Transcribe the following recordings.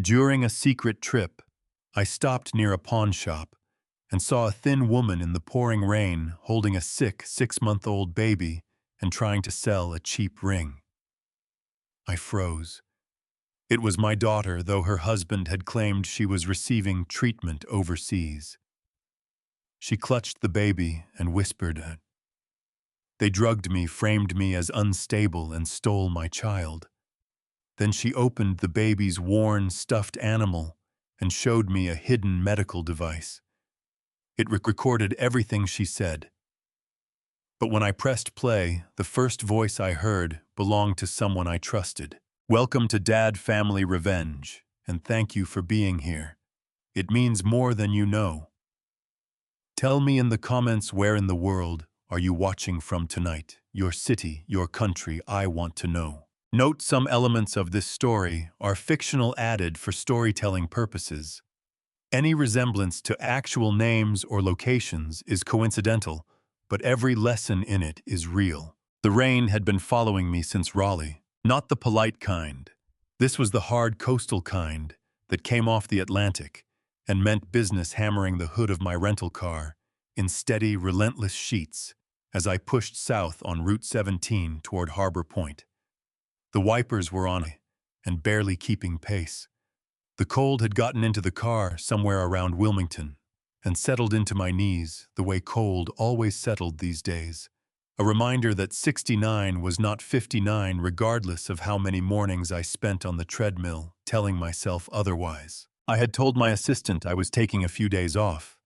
During a secret trip, I stopped near a pawn shop and saw a thin woman in the pouring rain holding a sick 6-month-old baby and trying to sell a cheap ring. I froze. It was my daughter, though her husband had claimed she was receiving treatment overseas. She clutched the baby and whispered, "They drugged me, framed me as unstable, and stole my child." Then she opened the baby's worn, stuffed animal and showed me a hidden medical device. It recorded everything she said. But when I pressed play, the first voice I heard belonged to someone I trusted. "Welcome to Dad Family Revenge, and thank you for being here. It means more than you know. Tell me in the comments where in the world are you watching from tonight? Your city, your country, I want to know." Note some elements of this story are fictional, added for storytelling purposes. Any resemblance to actual names or locations is coincidental, but every lesson in it is real. The rain had been following me since Raleigh, not the polite kind. This was the hard coastal kind that came off the Atlantic and meant business, hammering the hood of my rental car in steady, relentless sheets as I pushed south on Route 17 toward Harbor Point. The wipers were on and barely keeping pace. The cold had gotten into the car somewhere around Wilmington and settled into my knees the way cold always settled these days. A reminder that 69 was not 59, regardless of how many mornings I spent on the treadmill telling myself otherwise. I had told my assistant I was taking a few days off.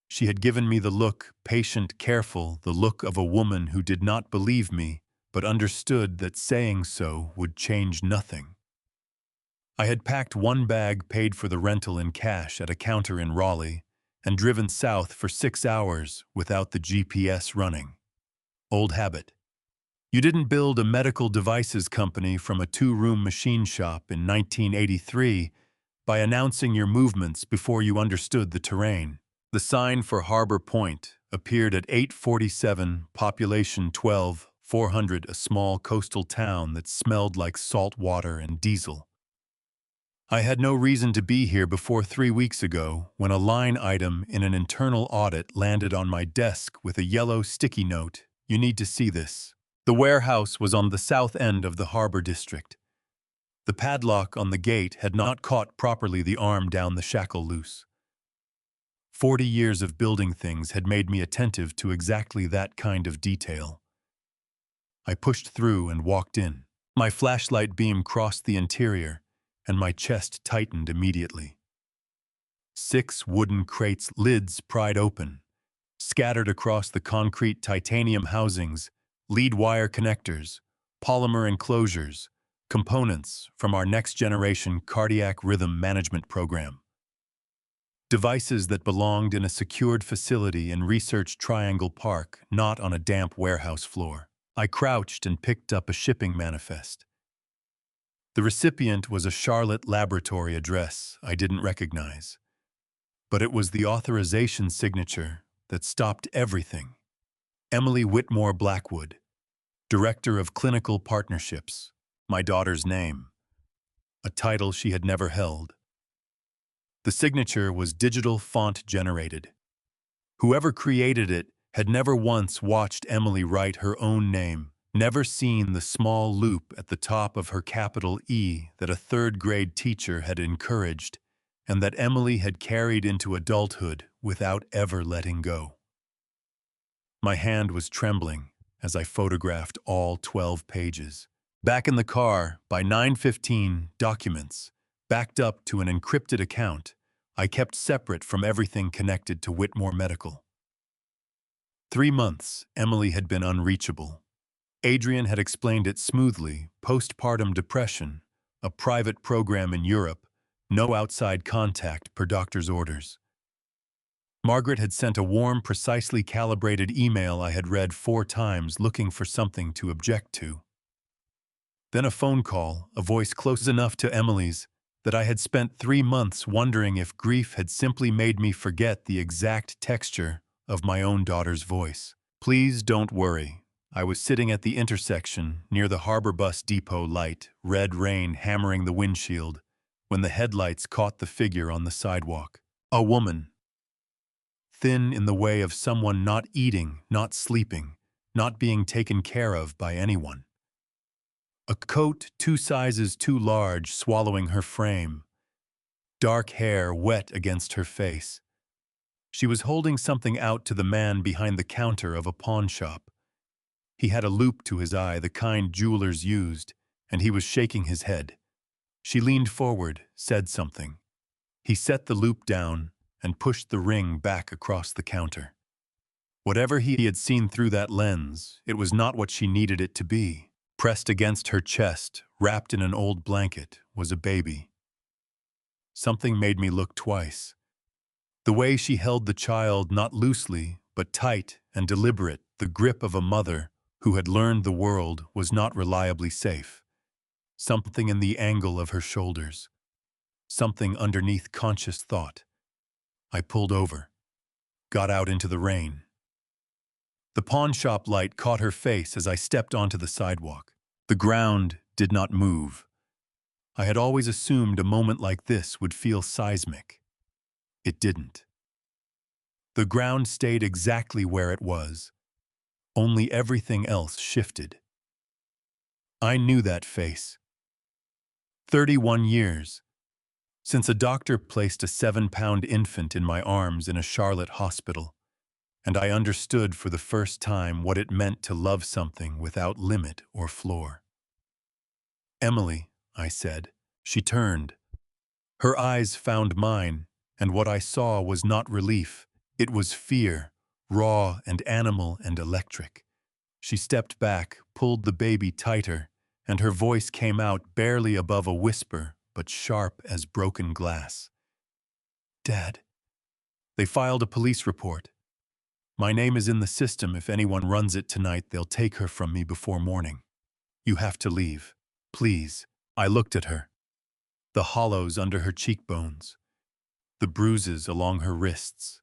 She had given me the look, patient, careful, the look of a woman who did not believe me, but understood that saying so would change nothing. I had packed one bag, paid for the rental in cash at a counter in Raleigh, and driven south for 6 hours without the GPS running. Old habit. You didn't build a medical devices company from a 2-room machine shop in 1983 by announcing your movements before you understood the terrain. The sign for Harbor Point appeared at 847, population 12,400, a small coastal town that smelled like salt water and diesel. I had no reason to be here before 3 weeks ago when a line item in an internal audit landed on my desk with a yellow sticky note. "You need to see this." The warehouse was on the south end of the harbor district. The padlock on the gate had not caught properly the arm down the shackle loose. 40 years of building things had made me attentive to exactly that kind of detail. I pushed through and walked in. My flashlight beam crossed the interior, and my chest tightened immediately. 6 wooden crates, lids pried open. Scattered across the concrete titanium housings, lead wire connectors, polymer enclosures, components from our next-generation cardiac rhythm management program. Devices that belonged in a secured facility in Research Triangle Park, not on a damp warehouse floor. I crouched and picked up a shipping manifest. The recipient was a Charlotte laboratory address I didn't recognize, but it was the authorization signature that stopped everything. Emily Whitmore Blackwood, Director of Clinical Partnerships, my daughter's name, a title she had never held. The signature was digital font generated. Whoever created it had never once watched Emily write her own name, never seen the small loop at the top of her capital E that a third-grade teacher had encouraged, and that Emily had carried into adulthood without ever letting go. My hand was trembling as I photographed all 12 pages. Back in the car, by 9:15, documents, backed up to an encrypted account, I kept separate from everything connected to Whitmore Medical. 3 months, Emily had been unreachable. Adrian had explained it smoothly: postpartum depression, a private program in Europe, no outside contact per doctor's orders. Margaret had sent a warm, precisely calibrated email I had read 4 times, looking for something to object to. Then a phone call, a voice close enough to Emily's that I had spent 3 months wondering if grief had simply made me forget the exact texture of my own daughter's voice. "Please don't worry." I was sitting at the intersection near the Harbor Bus Depot light, red rain hammering the windshield, when the headlights caught the figure on the sidewalk. A woman, thin in the way of someone not eating, not sleeping, not being taken care of by anyone. A coat 2 sizes too large swallowing her frame, dark hair wet against her face. She was holding something out to the man behind the counter of a pawn shop. He had a loop to his eye, the kind jewelers used, and he was shaking his head. She leaned forward, said something. He set the loop down and pushed the ring back across the counter. Whatever he had seen through that lens, it was not what she needed it to be. Pressed against her chest, wrapped in an old blanket, was a baby. Something made me look twice. The way she held the child not loosely, but tight and deliberate, the grip of a mother who had learned the world was not reliably safe. Something in the angle of her shoulders. Something underneath conscious thought. I pulled over. Got out into the rain. The pawn shop light caught her face as I stepped onto the sidewalk. The ground did not move. I had always assumed a moment like this would feel seismic. It didn't. The ground stayed exactly where it was. Only everything else shifted. I knew that face. 31 years. Since a doctor placed a 7-pound infant in my arms in a Charlotte hospital, and I understood for the first time what it meant to love something without limit or floor. "Emily," I said. She turned. Her eyes found mine, and what I saw was not relief. It was fear, raw and animal and electric. She stepped back, pulled the baby tighter, and her voice came out barely above a whisper, but sharp as broken glass. "Dad." They filed a police report. My name is in the system. If anyone runs it tonight, they'll take her from me before morning. You have to leave. Please. I looked at her. The hollows under her cheekbones. The bruises along her wrists.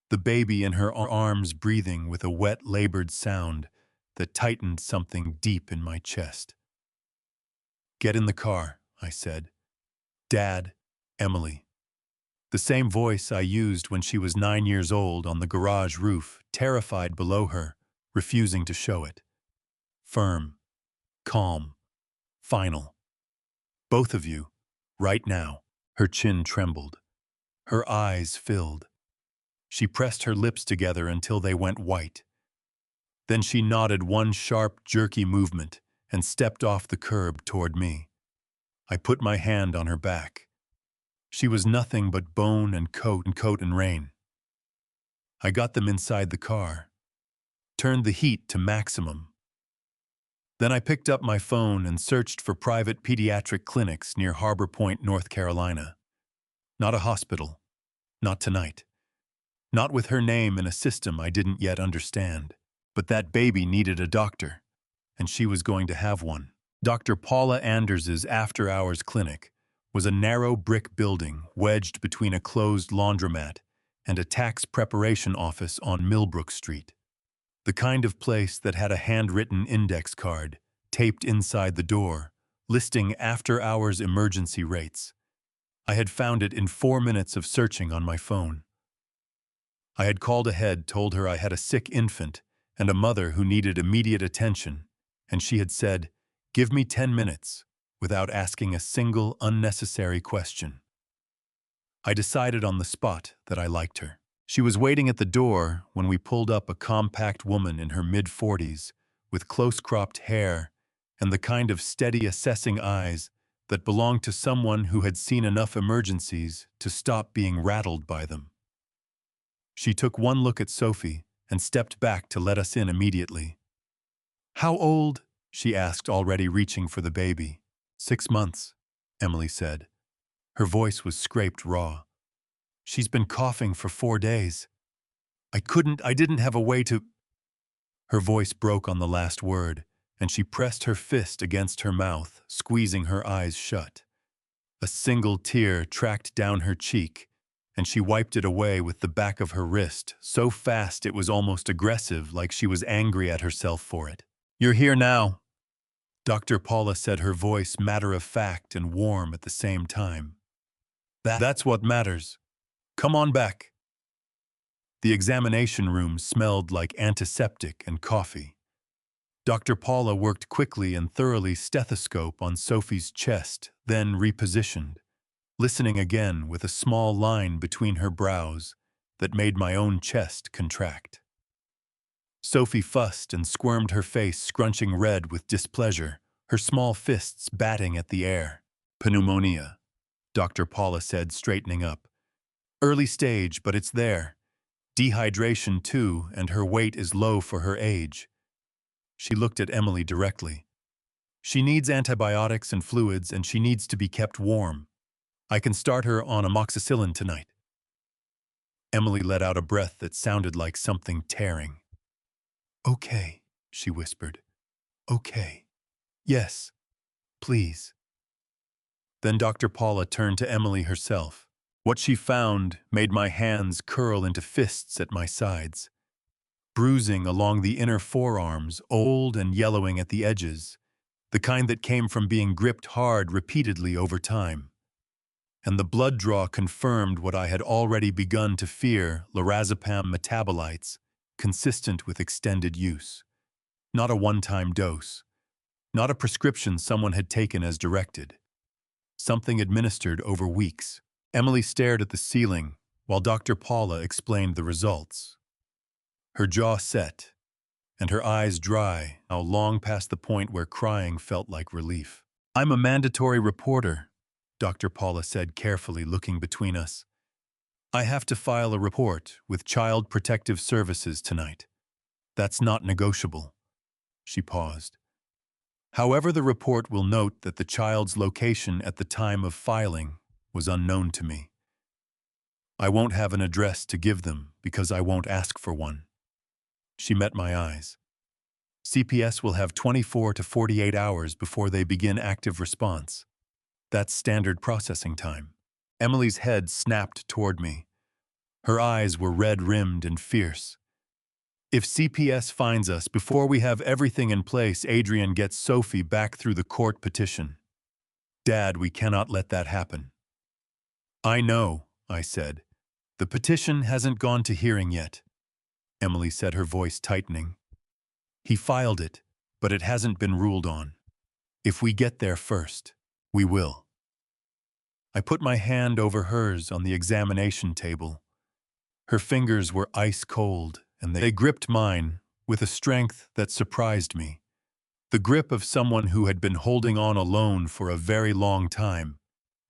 The baby in her arms breathing with a wet, labored sound that tightened something deep in my chest. "Get in the car," I said. "Dad, Emily." The same voice I used when she was 9 years old on the garage roof, terrified below her, refusing to show it. Firm, calm, final. "Both of you, right now." Her chin trembled. Her eyes filled. She pressed her lips together until they went white. Then she nodded one sharp, jerky movement and stepped off the curb toward me. I put my hand on her back. She was nothing but bone and coat and rain. I got them inside the car, turned the heat to maximum. Then I picked up my phone and searched for private pediatric clinics near Harbor Point, North Carolina. Not a hospital. Not tonight. Not with her name in a system I didn't yet understand. But that baby needed a doctor, and she was going to have one. Dr. Paula Anders's after-hours clinic was a narrow brick building wedged between a closed laundromat and a tax preparation office on Millbrook Street. The kind of place that had a handwritten index card taped inside the door, listing after-hours emergency rates. I had found it in 4 minutes of searching on my phone. I had called ahead, told her I had a sick infant and a mother who needed immediate attention, and she had said, "Give me 10 minutes," without asking a single unnecessary question. I decided on the spot that I liked her. She was waiting at the door when we pulled up, a compact woman in her mid-40s, with close-cropped hair and the kind of steady, assessing eyes that belonged to someone who had seen enough emergencies to stop being rattled by them. She took one look at Sophie and stepped back to let us in immediately. "How old?" she asked, already reaching for the baby. 6 months, Emily said. Her voice was scraped raw. "She's been coughing for 4 days. I didn't have a way to—" Her voice broke on the last word, and she pressed her fist against her mouth, squeezing her eyes shut. A single tear tracked down her cheek, and she wiped it away with the back of her wrist, so fast it was almost aggressive, like she was angry at herself for it. "You're here now." Dr. Paula said, her voice matter-of-fact and warm at the same time. That's what matters. Come on back. The examination room smelled like antiseptic and coffee. Dr. Paula worked quickly and thoroughly stethoscope on Sophie's chest, then repositioned, listening again with a small line between her brows that made my own chest contract. Sophie fussed and squirmed, her face scrunching red with displeasure, her small fists batting at the air. Pneumonia, Dr. Paula said, straightening up. Early stage, but it's there. Dehydration too, and her weight is low for her age. She looked at Emily directly. She needs antibiotics and fluids, and she needs to be kept warm. I can start her on amoxicillin tonight. Emily let out a breath that sounded like something tearing. Okay, she whispered. Okay. Yes, please. Then Dr. Paula turned to Emily herself. What she found made my hands curl into fists at my sides. Bruising along the inner forearms, old and yellowing at the edges, the kind that came from being gripped hard repeatedly over time. And the blood draw confirmed what I had already begun to fear: lorazepam metabolites, consistent with extended use. Not a one-time dose. Not a prescription someone had taken as directed. Something administered over weeks. Emily stared at the ceiling while Dr. Paula explained the results. Her jaw set, and her eyes dry, now long past the point where crying felt like relief. I'm a mandatory reporter, Dr. Paula said carefully, looking between us. I have to file a report with Child Protective Services tonight. That's not negotiable. She paused. However, the report will note that the child's location at the time of filing was unknown to me. I won't have an address to give them because I won't ask for one. She met my eyes. CPS will have 24 to 48 hours before they begin active response. That's standard processing time. Emily's head snapped toward me. Her eyes were red-rimmed and fierce. If CPS finds us before we have everything in place, Adrian gets Sophie back through the court petition. Dad, we cannot let that happen. I know, I said. The petition hasn't gone to hearing yet. Emily said, her voice tightening. He filed it, but it hasn't been ruled on. If we get there first, we will. I put my hand over hers on the examination table. Her fingers were ice cold, and they gripped mine with a strength that surprised me. The grip of someone who had been holding on alone for a very long time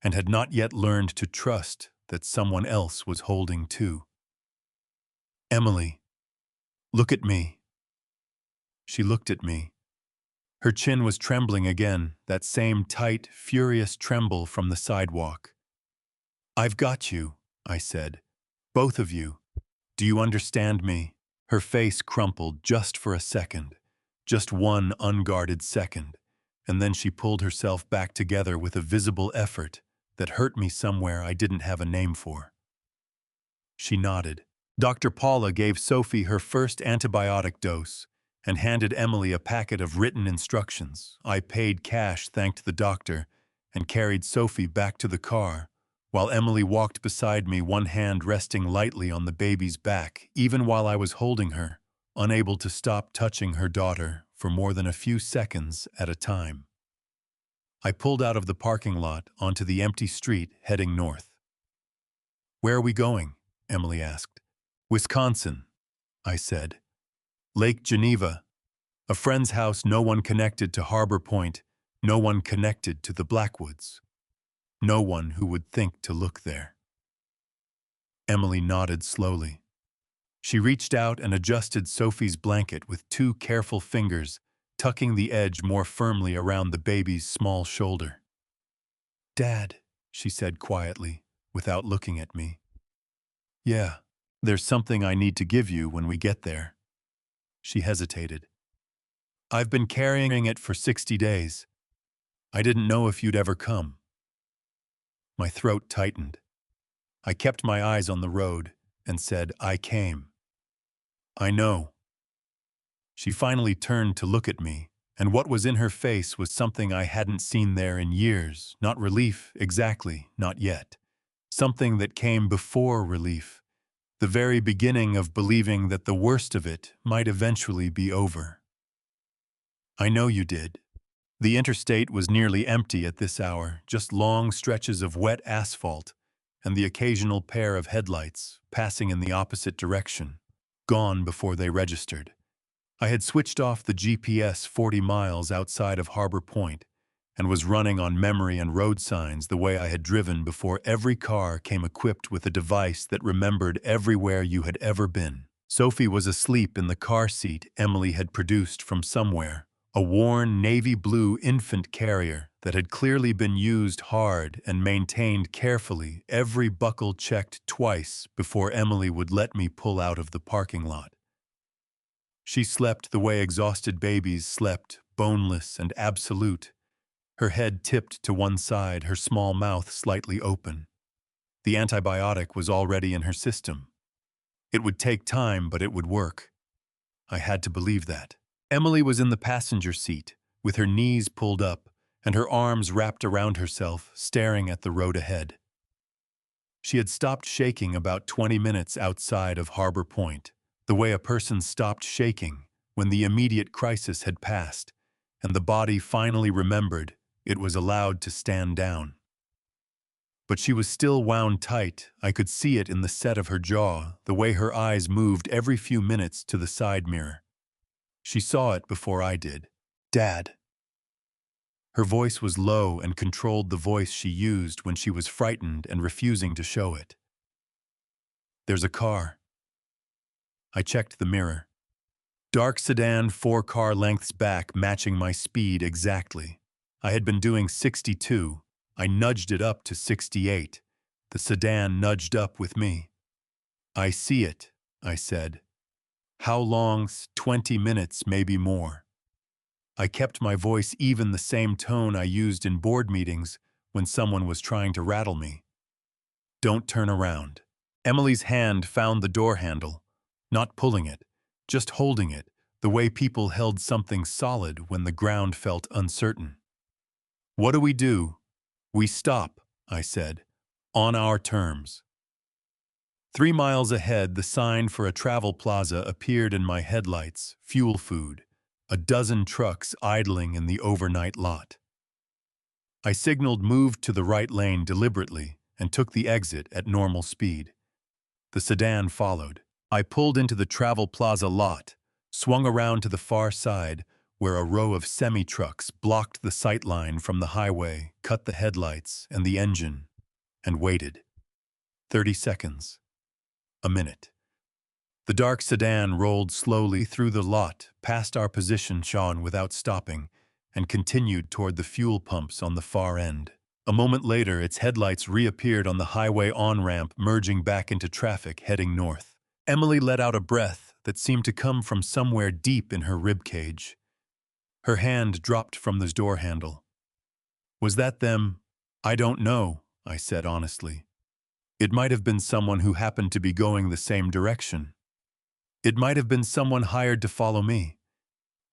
and had not yet learned to trust that someone else was holding too. Emily, look at me. She looked at me. Her chin was trembling again, that same tight, furious tremble from the sidewalk. I've got you, I said. Both of you. Do you understand me? Her face crumpled just for a second, just one unguarded second, and then she pulled herself back together with a visible effort that hurt me somewhere I didn't have a name for. She nodded. Dr. Paula gave Sophie her first antibiotic dose and handed Emily a packet of written instructions. I paid cash, thanked the doctor, and carried Sophie back to the car, while Emily walked beside me, one hand resting lightly on the baby's back, even while I was holding her, unable to stop touching her daughter for more than a few seconds at a time. I pulled out of the parking lot onto the empty street, heading north. Where are we going? Emily asked. Wisconsin, I said. Lake Geneva, a friend's house, no one connected to Harbor Point, no one connected to the Blackwoods. No one who would think to look there. Emily nodded slowly. She reached out and adjusted Sophie's blanket with two careful fingers, tucking the edge more firmly around the baby's small shoulder. Dad, she said quietly, without looking at me. Yeah, there's something I need to give you when we get there. She hesitated. I've been carrying it for 60 days. I didn't know if you'd ever come. My throat tightened. I kept my eyes on the road and said, I came. I know. She finally turned to look at me, And what was in her face was something I hadn't seen there in years. Not relief, exactly, not yet. Something that came before relief. The very beginning of believing that the worst of it might eventually be over. I know you did. The interstate was nearly empty at this hour, just long stretches of wet asphalt and the occasional pair of headlights passing in the opposite direction, gone before they registered. I had switched off the GPS 40 miles outside of Harbor Point and was running on memory and road signs the way I had driven before every car came equipped with a device that remembered everywhere you had ever been. Sophie was asleep in the car seat Emily had produced from somewhere, a worn navy blue infant carrier that had clearly been used hard and maintained carefully, every buckle checked twice before Emily would let me pull out of the parking lot. She slept the way exhausted babies slept, boneless and absolute, her head tipped to one side, her small mouth slightly open. The antibiotic was already in her system. It would take time, but it would work. I had to believe that. Emily was in the passenger seat, with her knees pulled up and her arms wrapped around herself, staring at the road ahead. She had stopped shaking about 20 minutes outside of Harbor Point, the way a person stopped shaking when the immediate crisis had passed, and the body finally remembered it was allowed to stand down. But she was still wound tight. I could see it in the set of her jaw, the way her eyes moved every few minutes to the side mirror. She saw it before I did. "Dad." Her voice was low and controlled the voice she used when she was frightened and refusing to show it. "There's a car." I checked the mirror. Dark sedan 4 car lengths back, matching my speed exactly. I had been doing 62. I nudged it up to 68. The sedan nudged up with me. "I see it," I said. "How long? 20 minutes, maybe more." I kept my voice even, the same tone I used in board meetings when someone was trying to rattle me. "Don't turn around." Emily's hand found the door handle, not pulling it, just holding it, the way people held something solid when the ground felt uncertain. "What do we do?" "We stop," I said, "on our terms." 3 miles ahead, the sign for a travel plaza appeared in my headlights: fuel food, a dozen trucks idling in the overnight lot. I signaled moved to the right lane deliberately and took the exit at normal speed. The sedan followed. I pulled into the travel plaza lot, swung around to the far side where a row of semi-trucks blocked the sight line from the highway, cut the headlights and the engine, and waited. 30 seconds. A minute. The dark sedan rolled slowly through the lot, past our position shone without stopping, and continued toward the fuel pumps on the far end. A moment later, its headlights reappeared on the highway on-ramp, merging back into traffic heading north. Emily let out a breath that seemed to come from somewhere deep in her ribcage. Her hand dropped from the door handle. "Was that them?" "I don't know," I said honestly. "It might have been someone who happened to be going the same direction. It might have been someone hired to follow me.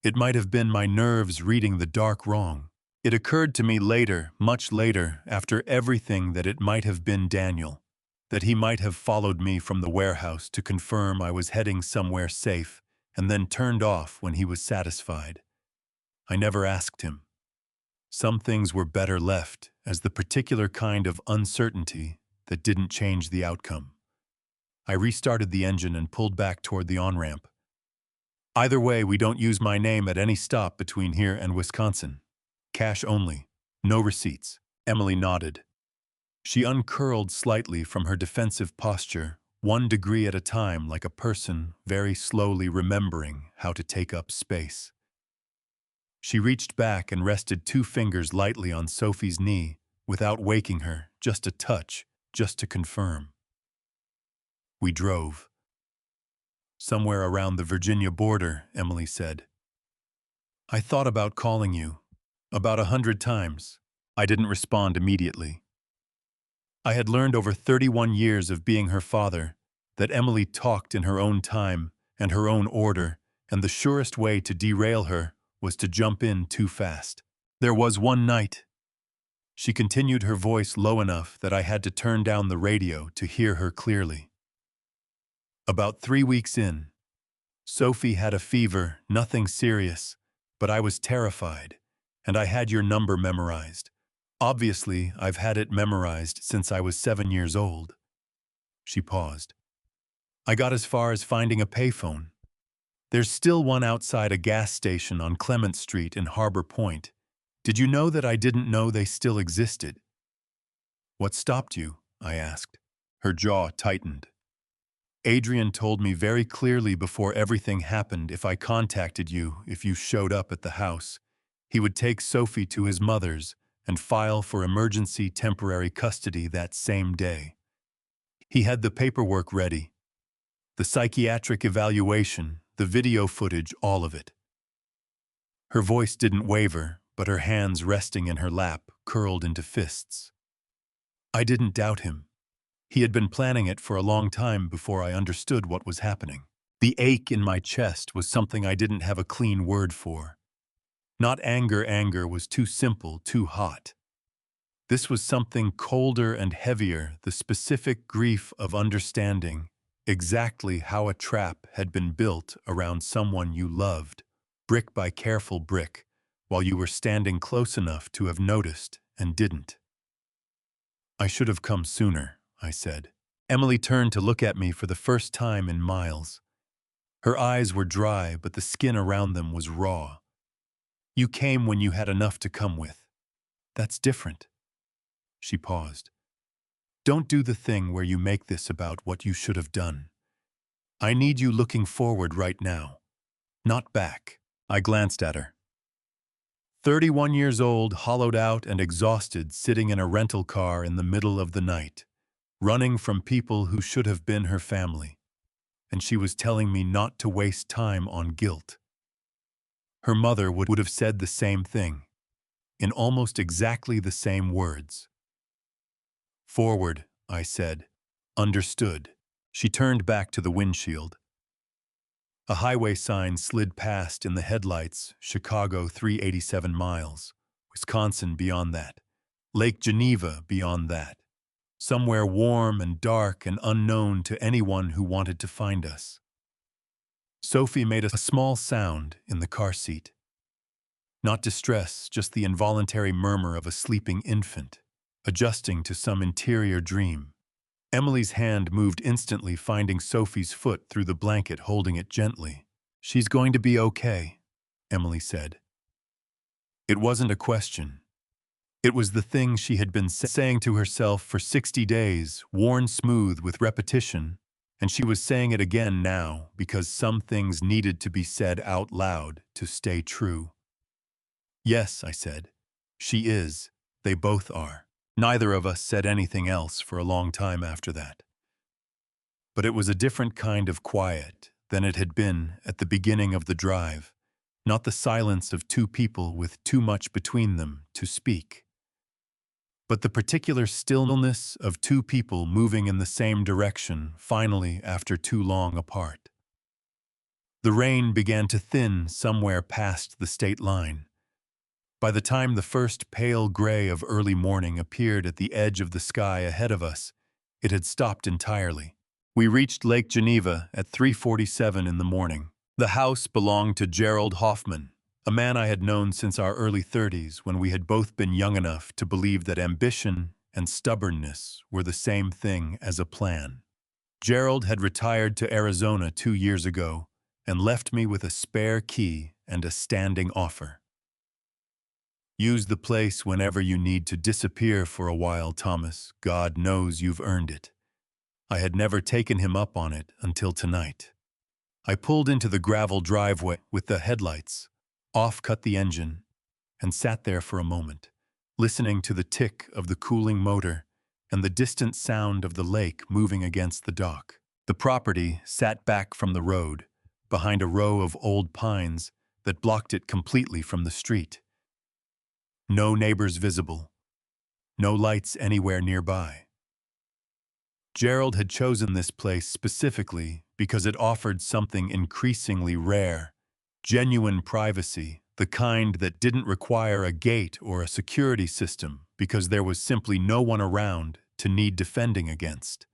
It might have been my nerves reading the dark wrong." It occurred to me later, much later, after everything, that it might have been Daniel, that he might have followed me from the warehouse to confirm I was heading somewhere safe, and then turned off when he was satisfied. I never asked him. Some things were better left as the particular kind of uncertainty that didn't change the outcome. I restarted the engine and pulled back toward the on-ramp. "Either way, we don't use my name at any stop between here and Wisconsin. Cash only. No receipts." Emily nodded. She uncurled slightly from her defensive posture, 1 degree at a time, like a person very slowly remembering how to take up space. She reached back and rested 2 fingers lightly on Sophie's knee, without waking her, just a touch, just to confirm. We drove. "Somewhere around the Virginia border," Emily said. "I thought about calling you. About 100 times. I didn't respond immediately." I had learned over 31 years of being her father that Emily talked in her own time and her own order, and the surest way to derail her was to jump in too fast. There was one night. She continued, her voice low enough that I had to turn down the radio to hear her clearly. About 3 weeks in, Sophie had a fever, nothing serious, but I was terrified, and I had your number memorized. Obviously, I've had it memorized since I was 7 years old. She paused. I got as far as finding a payphone. There's still one outside a gas station on Clement Street in Harbor Point. Did you know that I didn't know they still existed? What stopped you? I asked. Her jaw tightened. Adrian told me very clearly before everything happened if I contacted you, if you showed up at the house, he would take Sophie to his mother's and file for emergency temporary custody that same day. He had the paperwork ready. The psychiatric evaluation, the video footage, all of it. Her voice didn't waver, but her hands resting in her lap curled into fists. I didn't doubt him. He had been planning it for a long time before I understood what was happening. The ache in my chest was something I didn't have a clean word for. Not anger, anger was too simple, too hot. This was something colder and heavier, the specific grief of understanding exactly how a trap had been built around someone you loved, brick by careful brick, while you were standing close enough to have noticed and didn't. I should have come sooner, I said. Emily turned to look at me for the first time in miles. Her eyes were dry, but the skin around them was raw. You came when you had enough to come with. That's different. She paused. Don't do the thing where you make this about what you should have done. I need you looking forward right now, not back. I glanced at her. 31 years old, hollowed out and exhausted, sitting in a rental car in the middle of the night, running from people who should have been her family. And she was telling me not to waste time on guilt. Her mother would have said the same thing, in almost exactly the same words. Forward, I said. Understood. She turned back to the windshield. A highway sign slid past in the headlights, Chicago 387 miles, Wisconsin beyond that, Lake Geneva beyond that, somewhere warm and dark and unknown to anyone who wanted to find us. Sophie made a small sound in the car seat. Not distress, just the involuntary murmur of a sleeping infant, adjusting to some interior dream. Emily's hand moved instantly, finding Sophie's foot through the blanket, holding it gently. She's going to be okay, Emily said. It wasn't a question. It was the thing she had been saying to herself for 60 days, worn smooth with repetition, and she was saying it again now because some things needed to be said out loud to stay true. Yes, I said. She is. They both are. Neither of us said anything else for a long time after that. But it was a different kind of quiet than it had been at the beginning of the drive, not the silence of two people with too much between them to speak, but the particular stillness of two people moving in the same direction, finally after too long apart. The rain began to thin somewhere past the state line. By the time the first pale gray of early morning appeared at the edge of the sky ahead of us, it had stopped entirely. We reached Lake Geneva at 3:47 in the morning. The house belonged to Gerald Hoffman, a man I had known since our early 30s, when we had both been young enough to believe that ambition and stubbornness were the same thing as a plan. Gerald had retired to Arizona 2 years ago and left me with a spare key and a standing offer. Use the place whenever you need to disappear for a while, Thomas. God knows you've earned it. I had never taken him up on it until tonight. I pulled into the gravel driveway with the headlights, off-cut the engine, and sat there for a moment, listening to the tick of the cooling motor and the distant sound of the lake moving against the dock. The property sat back from the road, behind a row of old pines that blocked it completely from the street. No neighbors visible, no lights anywhere nearby. Gerald had chosen this place specifically because it offered something increasingly rare, genuine privacy the kind that didn't require a gate or a security system because there was simply no one around to need defending against.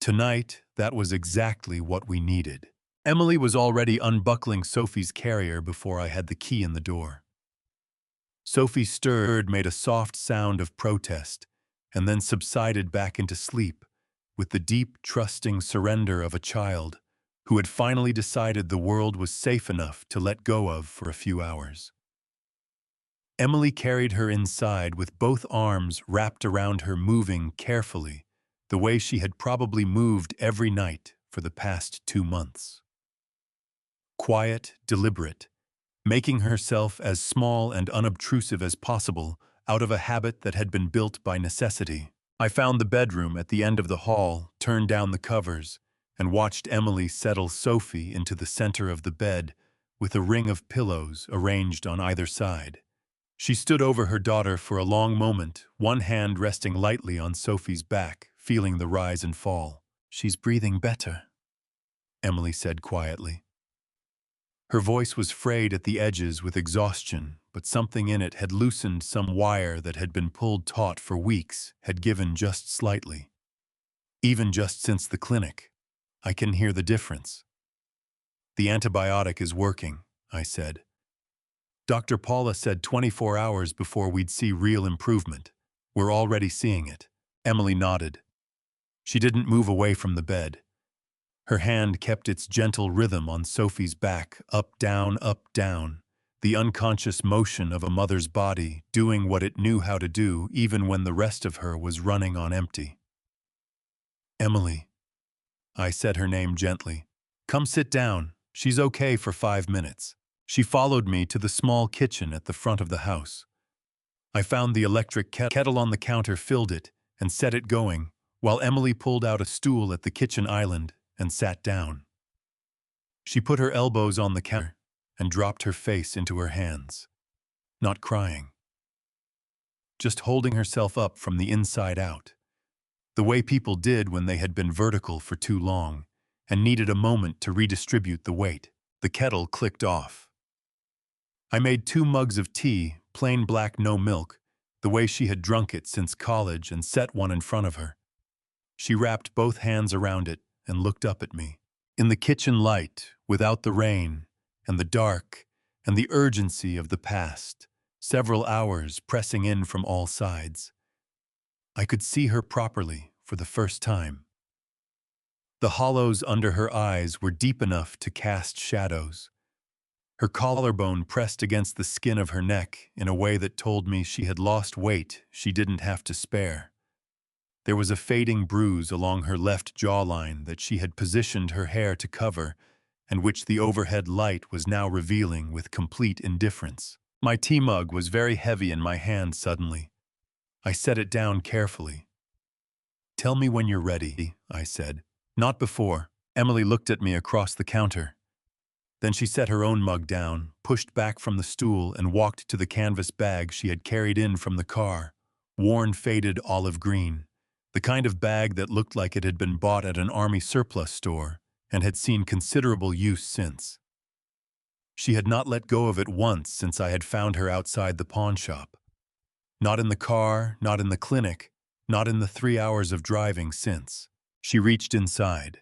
Tonight, that was exactly what we needed. Emily was already unbuckling Sophie's carrier before I had the key in the door. Sophie stirred, made a soft sound of protest, and then subsided back into sleep with the deep, trusting surrender of a child who had finally decided the world was safe enough to let go of for a few hours. Emily carried her inside with both arms wrapped around her, moving carefully, the way she had probably moved every night for the past 2 months. Quiet, deliberate, making herself as small and unobtrusive as possible out of a habit that had been built by necessity. I found the bedroom at the end of the hall, turned down the covers, and watched Emily settle Sophie into the center of the bed with a ring of pillows arranged on either side. She stood over her daughter for a long moment, one hand resting lightly on Sophie's back, feeling the rise and fall. "She's breathing better," Emily said quietly. Her voice was frayed at the edges with exhaustion, but something in it had loosened. Some wire that had been pulled taut for weeks had given just slightly. "Even just since the clinic, I can hear the difference." "The antibiotic is working," I said. "Dr. Paula said 24 hours before we'd see real improvement. We're already seeing it." Emily nodded. She didn't move away from the bed. Her hand kept its gentle rhythm on Sophie's back, up, down, the unconscious motion of a mother's body doing what it knew how to do even when the rest of her was running on empty. "Emily," I said her name gently. "Come sit down. She's okay for 5 minutes." She followed me to the small kitchen at the front of the house. I found the electric kettle on the counter, filled it, and set it going, while Emily pulled out a stool at the kitchen island and sat down. She put her elbows on the counter and dropped her face into her hands, not crying, just holding herself up from the inside out, the way people did when they had been vertical for too long and needed a moment to redistribute the weight. The kettle clicked off. I made 2 mugs of tea, plain black, no milk, the way she had drunk it since college, and set one in front of her. She wrapped both hands around it and looked up at me. In the kitchen light, without the rain, and the dark, and the urgency of the past, several hours pressing in from all sides, I could see her properly for the first time. The hollows under her eyes were deep enough to cast shadows. Her collarbone pressed against the skin of her neck in a way that told me she had lost weight she didn't have to spare. There was a fading bruise along her left jawline that she had positioned her hair to cover, and which the overhead light was now revealing with complete indifference. My tea mug was very heavy in my hand suddenly. I set it down carefully. "Tell me when you're ready," I said. "Not before." Emily looked at me across the counter. Then she set her own mug down, pushed back from the stool, and walked to the canvas bag she had carried in from the car, worn, faded olive green. The kind of bag that looked like it had been bought at an army surplus store and had seen considerable use since. She had not let go of it once since I had found her outside the pawn shop. Not in the car, not in the clinic, not in the 3 hours of driving since. She reached inside,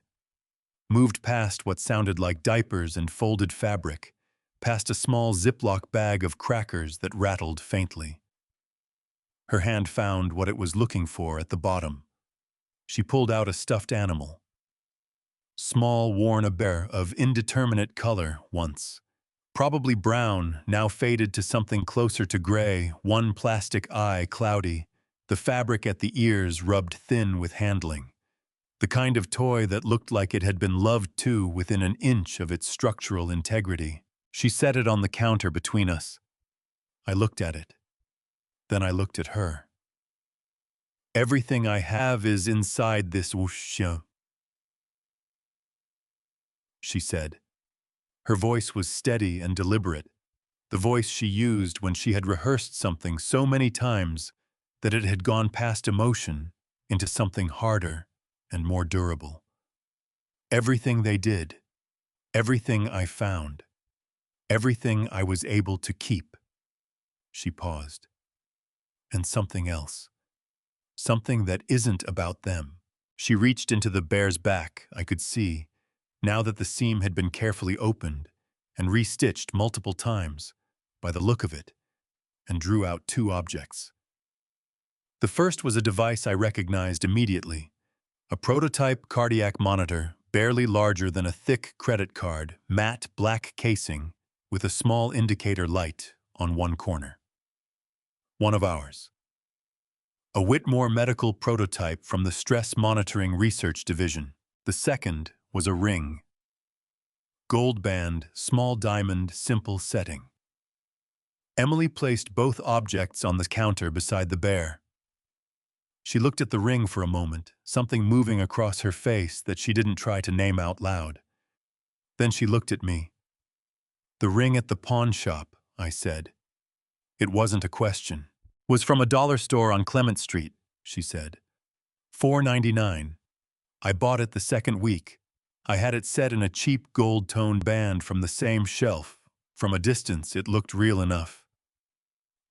moved past what sounded like diapers and folded fabric, past a small Ziploc bag of crackers that rattled faintly. Her hand found what it was looking for at the bottom. She pulled out a stuffed animal. Small, worn, a bear of indeterminate color once. Probably brown, now faded to something closer to gray, one plastic eye cloudy, the fabric at the ears rubbed thin with handling. The kind of toy that looked like it had been loved too within an inch of its structural integrity. She set it on the counter between us. I looked at it. Then I looked at her. "Everything I have is inside this whoosh," she said. Her voice was steady and deliberate, the voice she used when she had rehearsed something so many times that it had gone past emotion into something harder and more durable. "Everything they did, everything I found." Everything I was able to keep. She paused. And something else. Something that isn't about them. She reached into the bear's back, I could see, now that the seam had been carefully opened and restitched multiple times, by the look of it, and drew out two objects. The first was a device I recognized immediately, a prototype cardiac monitor, barely larger than a thick credit card, matte black casing, with a small indicator light on one corner. One of ours. A Whitmore medical prototype from the Stress Monitoring Research Division. The second was a ring. Gold band, small diamond, simple setting. Emily placed both objects on the counter beside the bear. She looked at the ring for a moment, something moving across her face that she didn't try to name out loud. Then she looked at me. "The ring at the pawn shop," I said. It wasn't a question. "Was from a dollar store on Clement Street," she said. $4.99. I bought it the second week. I had it set in a cheap gold-toned band from the same shelf. From a distance, it looked real enough.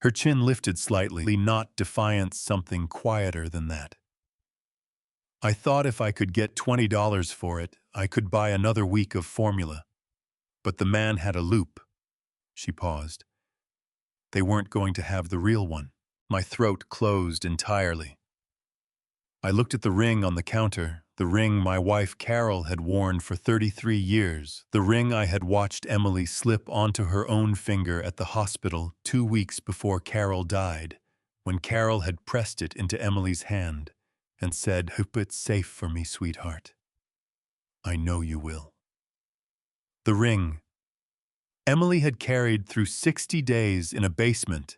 Her chin lifted slightly, not defiant, something quieter than that. I thought if I could get $20 for it, I could buy another week of formula. But the man had a loop. She paused. They weren't going to have the real one. My throat closed entirely. I looked at the ring on the counter, the ring my wife Carol had worn for 33 years, the ring I had watched Emily slip onto her own finger at the hospital 2 weeks before Carol died, when Carol had pressed it into Emily's hand and said, "Hope it's safe for me, sweetheart. I know you will." The ring. Emily had carried through 60 days in a basement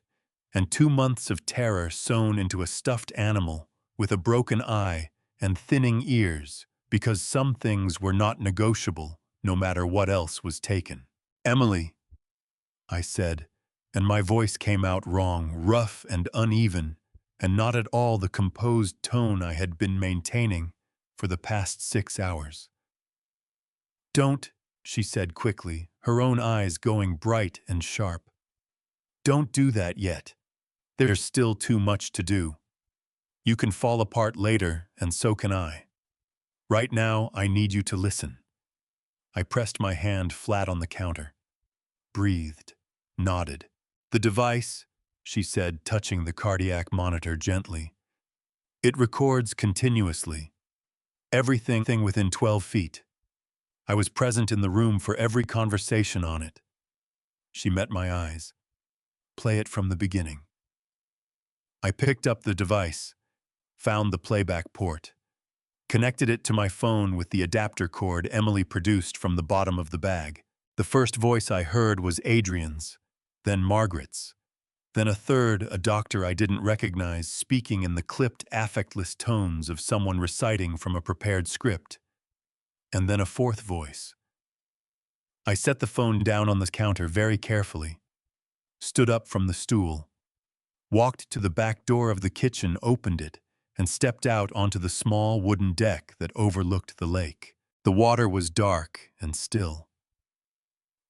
and 2 months of terror sewn into a stuffed animal with a broken eye and thinning ears, because some things were not negotiable, no matter what else was taken. "Emily," I said, and my voice came out wrong, rough and uneven, and not at all the composed tone I had been maintaining for the past 6 hours. "Don't," she said quickly, her own eyes going bright and sharp. "Don't do that yet. There's still too much to do. You can fall apart later, and so can I. Right now, I need you to listen." I pressed my hand flat on the counter, breathed, nodded. "The device," she said, touching the cardiac monitor gently. "It records continuously. Everything within 12 feet. I was present in the room for every conversation on it." She met my eyes. "Play it from the beginning." I picked up the device, found the playback port, connected it to my phone with the adapter cord Emily produced from the bottom of the bag. The first voice I heard was Adrian's, then Margaret's, then a third, a doctor I didn't recognize, speaking in the clipped, affectless tones of someone reciting from a prepared script, and then a fourth voice. I set the phone down on the counter very carefully, stood up from the stool, walked to the back door of the kitchen, opened it, and stepped out onto the small wooden deck that overlooked the lake. The water was dark and still.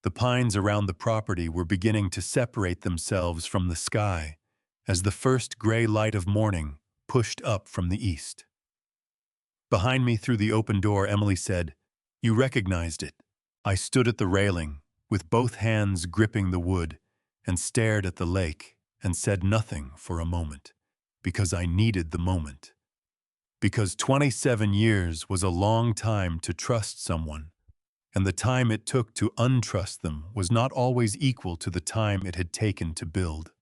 The pines around the property were beginning to separate themselves from the sky as the first gray light of morning pushed up from the east. Behind me through the open door, Emily said, "You recognized it." I stood at the railing, with both hands gripping the wood, and stared at the lake and said nothing for a moment, because I needed the moment. Because 27 years was a long time to trust someone, and the time it took to untrust them was not always equal to the time it had taken to build.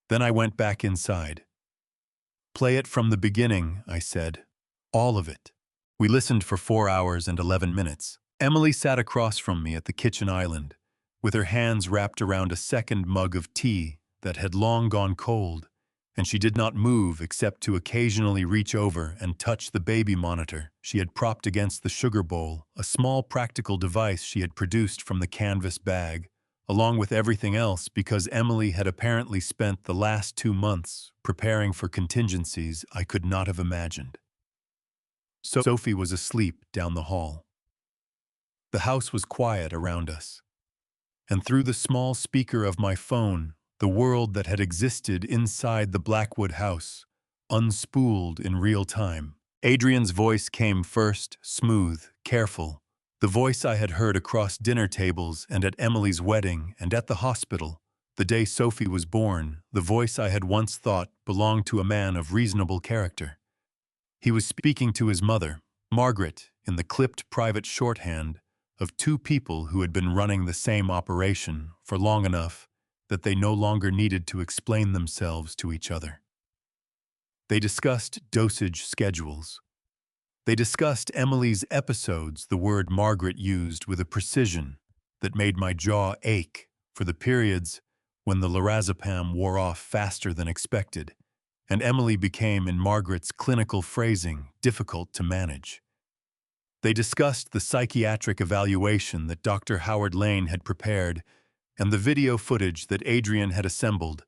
Then I went back inside. "Play it from the beginning," I said. "All of it." We listened for 4 hours and 11 minutes. Emily sat across from me at the kitchen island, with her hands wrapped around a second mug of tea that had long gone cold, and she did not move except to occasionally reach over and touch the baby monitor she had propped against the sugar bowl, a small practical device she had produced from the canvas bag, along with everything else, because Emily had apparently spent the last 2 months preparing for contingencies I could not have imagined. Sophie was asleep down the hall. The house was quiet around us, and through the small speaker of my phone, the world that had existed inside the Blackwood house, unspooled in real time. Adrian's voice came first, smooth, careful, the voice I had heard across dinner tables and at Emily's wedding and at the hospital, the day Sophie was born, the voice I had once thought belonged to a man of reasonable character. He was speaking to his mother, Margaret, in the clipped private shorthand of two people who had been running the same operation for long enough that they no longer needed to explain themselves to each other. They discussed dosage schedules. They discussed Emily's episodes, the word Margaret used with a precision that made my jaw ache for the periods when the lorazepam wore off faster than expected, and Emily became, in Margaret's clinical phrasing, difficult to manage. They discussed the psychiatric evaluation that Dr. Howard Lane had prepared and the video footage that Adrian had assembled,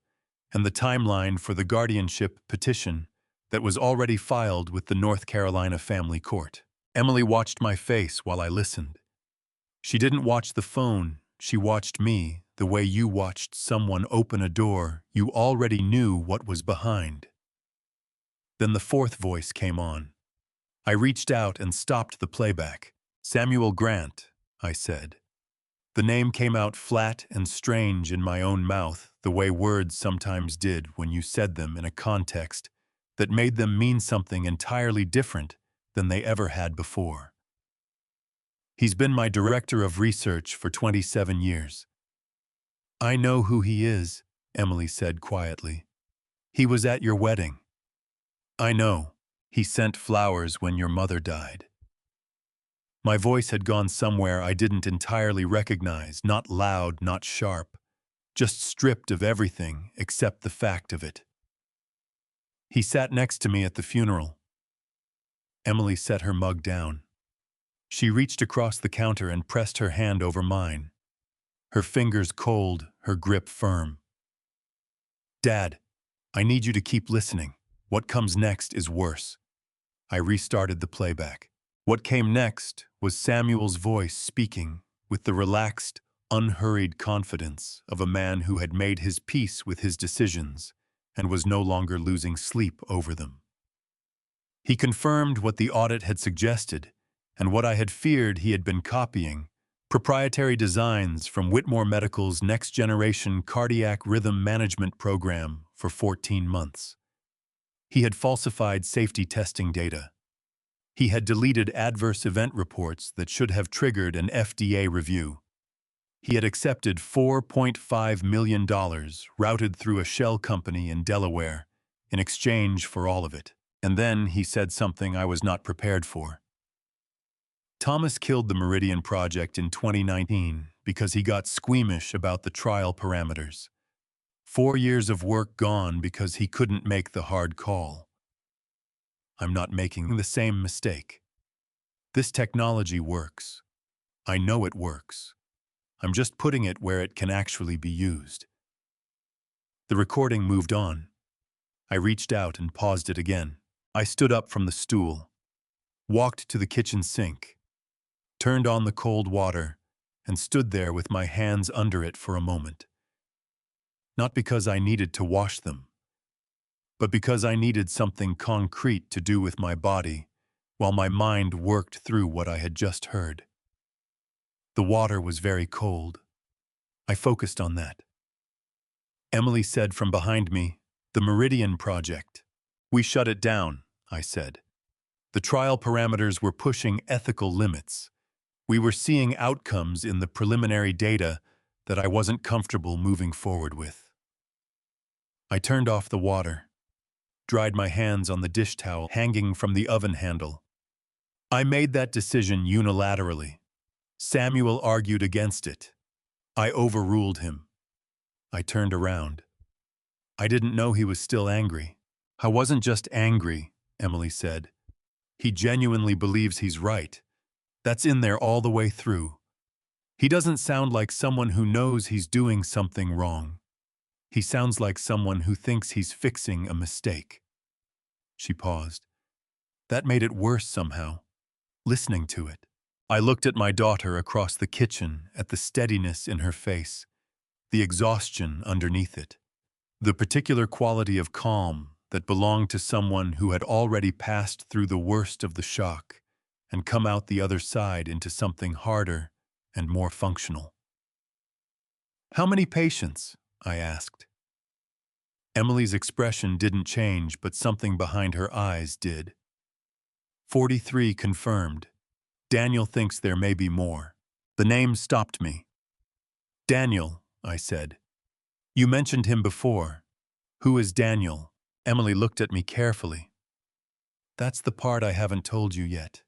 and the timeline for the guardianship petition that was already filed with the North Carolina Family Court. Emily watched my face while I listened. She didn't watch the phone, she watched me, the way you watched someone open a door you already knew what was behind. Then the fourth voice came on. I reached out and stopped the playback. Samuel Grant, I said. The name came out flat and strange in my own mouth, the way words sometimes did when you said them in a context that made them mean something entirely different than they ever had before. He's been my director of research for 27 years. I know who he is, Emily said quietly. He was at your wedding. I know. He sent flowers when your mother died. My voice had gone somewhere I didn't entirely recognize, not loud, not sharp, just stripped of everything except the fact of it. He sat next to me at the funeral. Emily set her mug down. She reached across the counter and pressed her hand over mine. Her fingers cold, her grip firm. Dad, I need you to keep listening. What comes next is worse. I restarted the playback. What came next was Samuel's voice speaking with the relaxed, unhurried confidence of a man who had made his peace with his decisions and was no longer losing sleep over them. He confirmed what the audit had suggested and what I had feared he had been copying: proprietary designs from Whitmore Medical's next-generation cardiac rhythm management program for 14 months. He had falsified safety testing data. He had deleted adverse event reports that should have triggered an FDA review. He had accepted $4.5 million routed through a shell company in Delaware in exchange for all of it. And then he said something I was not prepared for. Thomas killed the Meridian Project in 2019 because he got squeamish about the trial parameters. 4 years of work gone because he couldn't make the hard call. I'm not making the same mistake. This technology works. I know it works. I'm just putting it where it can actually be used. The recording moved on. I reached out and paused it again. I stood up from the stool, walked to the kitchen sink, turned on the cold water, and stood there with my hands under it for a moment. Not because I needed to wash them, but because I needed something concrete to do with my body while my mind worked through what I had just heard. The water was very cold. I focused on that. Emily said from behind me, "The Meridian Project. We shut it down," I said. The trial parameters were pushing ethical limits. We were seeing outcomes in the preliminary data that I wasn't comfortable moving forward with. I turned off the water, dried my hands on the dish towel hanging from the oven handle. I made that decision unilaterally. Samuel argued against it. I overruled him. I turned around. I didn't know he was still angry. I wasn't just angry, Emily said. He genuinely believes he's right. That's in there all the way through. He doesn't sound like someone who knows he's doing something wrong. He sounds like someone who thinks he's fixing a mistake. She paused. That made it worse somehow, listening to it. I looked at my daughter across the kitchen, at the steadiness in her face, the exhaustion underneath it, the particular quality of calm that belonged to someone who had already passed through the worst of the shock and come out the other side into something harder and more functional. "How many patients?" I asked. Emily's expression didn't change, but something behind her eyes did. 43 confirmed. Daniel thinks there may be more. The name stopped me. "Daniel," I said. "You mentioned him before. Who is Daniel?" Emily looked at me carefully. "That's the part I haven't told you yet."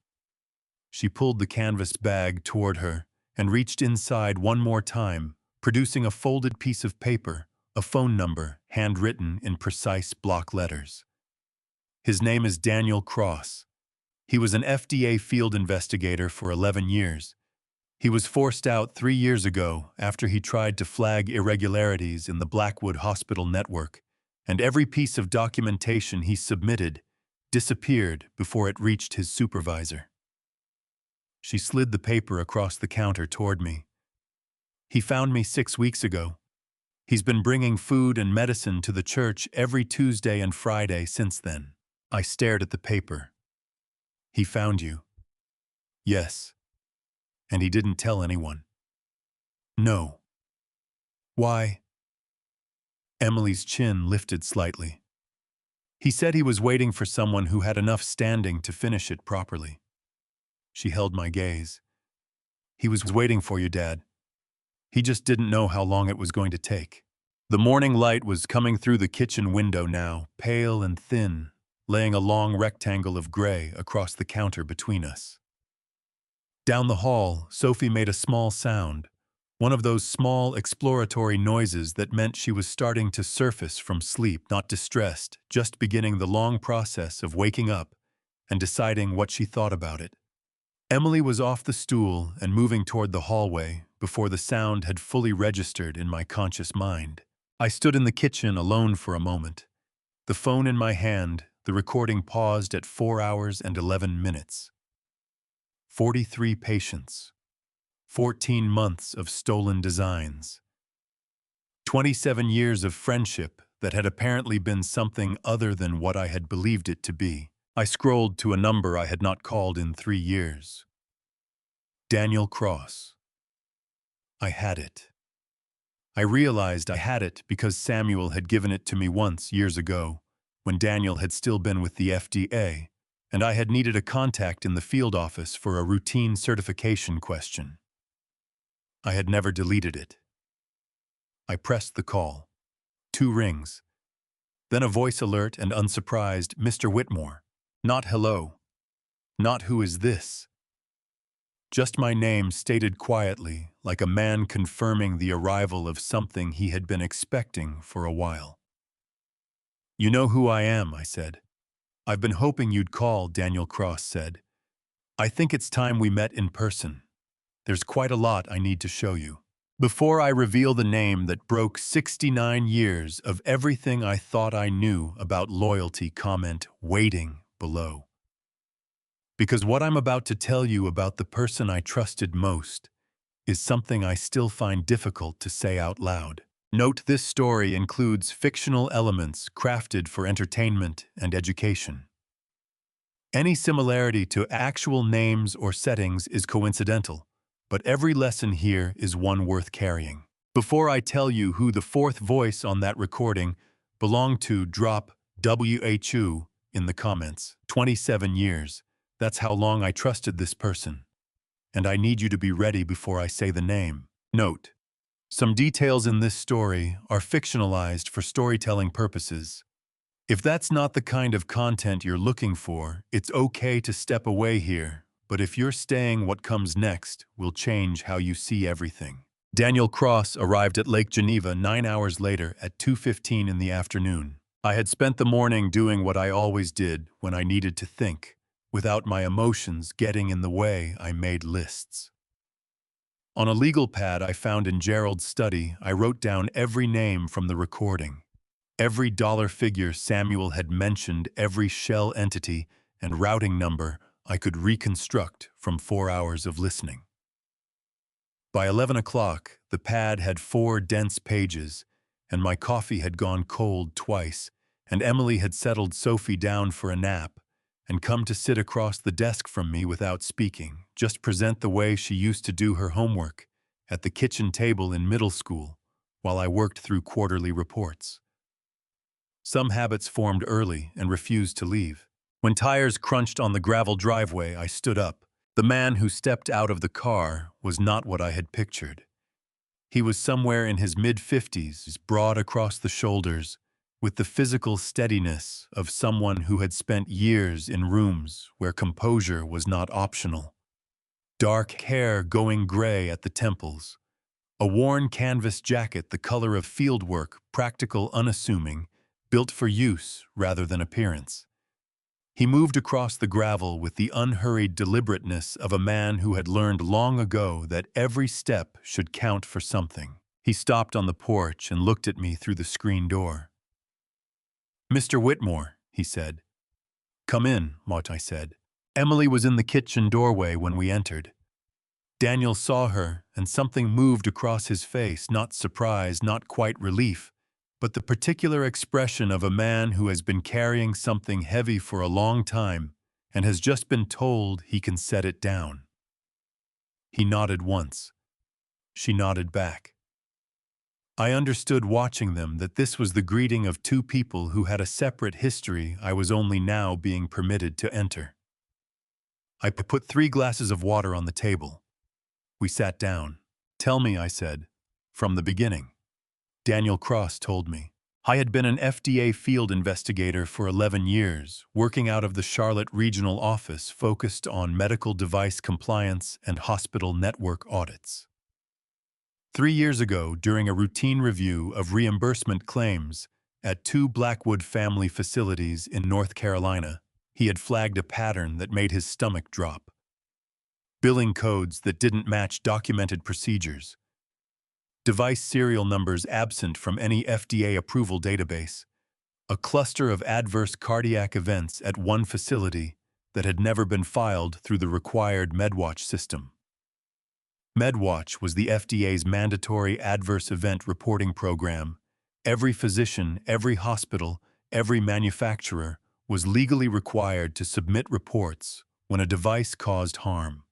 She pulled the canvas bag toward her and reached inside one more time, producing a folded piece of paper, a phone number handwritten in precise block letters. "His name is Daniel Cross. He was an FDA field investigator for 11 years. He was forced out 3 years ago after he tried to flag irregularities in the Blackwood Hospital network, and every piece of documentation he submitted disappeared before it reached his supervisor." She slid the paper across the counter toward me. "He found me 6 weeks ago. He's been bringing food and medicine to the church every Tuesday and Friday since then." I stared at the paper. "He found you?" "Yes. And he didn't tell anyone?" "No." "Why?" Emily's chin lifted slightly. "He said he was waiting for someone who had enough standing to finish it properly." She held my gaze. "He was waiting for you, Dad. He just didn't know how long it was going to take." The morning light was coming through the kitchen window now, pale and thin, laying a long rectangle of gray across the counter between us. Down the hall, Sophie made a small sound, one of those small exploratory noises that meant she was starting to surface from sleep, not distressed, just beginning the long process of waking up and deciding what she thought about it. Emily was off the stool and moving toward the hallway before the sound had fully registered in my conscious mind. I stood in the kitchen alone for a moment. The phone in my hand, the recording paused at 4 hours and 11 minutes. 43 patients. 14 months of stolen designs. 27 years of friendship that had apparently been something other than what I had believed it to be. I scrolled to a number I had not called in 3 years. Daniel Cross. I had it. I realized I had it because Samuel had given it to me once years ago, when Daniel had still been with the FDA, and I had needed a contact in the field office for a routine certification question. I had never deleted it. I pressed the call. 2 rings. Then a voice alert and unsurprised, "Mr. Whitmore." Not "hello." Not "who is this." Just my name stated quietly, like a man confirming the arrival of something he had been expecting for a while. "You know who I am," I said. "I've been hoping you'd call," Daniel Cross said. "I think it's time we met in person. There's quite a lot I need to show you." Before I reveal the name that broke 69 years of everything I thought I knew about loyalty, comment "waiting" below. Because what I'm about to tell you about the person I trusted most is something I still find difficult to say out loud. Note this story includes fictional elements crafted for entertainment and education. Any similarity to actual names or settings is coincidental, but every lesson here is one worth carrying. Before I tell you who the 4th voice on that recording belonged to, drop WHU in the comments. 27 years. That's how long I trusted this person. And I need you to be ready before I say the name. Note: some details in this story are fictionalized for storytelling purposes. If that's not the kind of content you're looking for, it's okay to step away here, but if you're staying, what comes next will change how you see everything. Daniel Cross arrived at Lake Geneva 9 hours later at 2:15 in the afternoon. I had spent the morning doing what I always did when I needed to think. Without my emotions getting in the way, I made lists. On a legal pad I found in Gerald's study, I wrote down every name from the recording. Every dollar figure Samuel had mentioned, every shell entity and routing number I could reconstruct from 4 hours of listening. By 11 o'clock, the pad had 4 dense pages, and my coffee had gone cold twice, and Emily had settled Sophie down for a nap and come to sit across the desk from me without speaking, just present the way she used to do her homework at the kitchen table in middle school while I worked through quarterly reports. Some habits formed early and refused to leave. When tires crunched on the gravel driveway, I stood up. The man who stepped out of the car was not what I had pictured. He was somewhere in his mid-50s, broad across the shoulders, with the physical steadiness of someone who had spent years in rooms where composure was not optional. Dark hair going gray at the temples, a worn canvas jacket the color of fieldwork, practical, unassuming, built for use rather than appearance. He moved across the gravel with the unhurried deliberateness of a man who had learned long ago that every step should count for something. He stopped on the porch and looked at me through the screen door. "Mr. Whitmore," he said. "Come in," I said. Emily was in the kitchen doorway when we entered. Daniel saw her, and something moved across his face, not surprise, not quite relief, but the particular expression of a man who has been carrying something heavy for a long time and has just been told he can set it down. He nodded once. She nodded back. I understood watching them that this was the greeting of two people who had a separate history I was only now being permitted to enter. I put 3 glasses of water on the table. We sat down. "Tell me," I said, "from the beginning." Daniel Cross told me. I had been an FDA field investigator for 11 years, working out of the Charlotte regional office focused on medical device compliance and hospital network audits. 3 years ago, during a routine review of reimbursement claims at 2 Blackwood family facilities in North Carolina, he had flagged a pattern that made his stomach drop. Billing codes that didn't match documented procedures. Device serial numbers absent from any FDA approval database. A cluster of adverse cardiac events at one facility that had never been filed through the required MedWatch system. MedWatch was the FDA's mandatory adverse event reporting program. Every physician, every hospital, every manufacturer was legally required to submit reports when a device caused harm.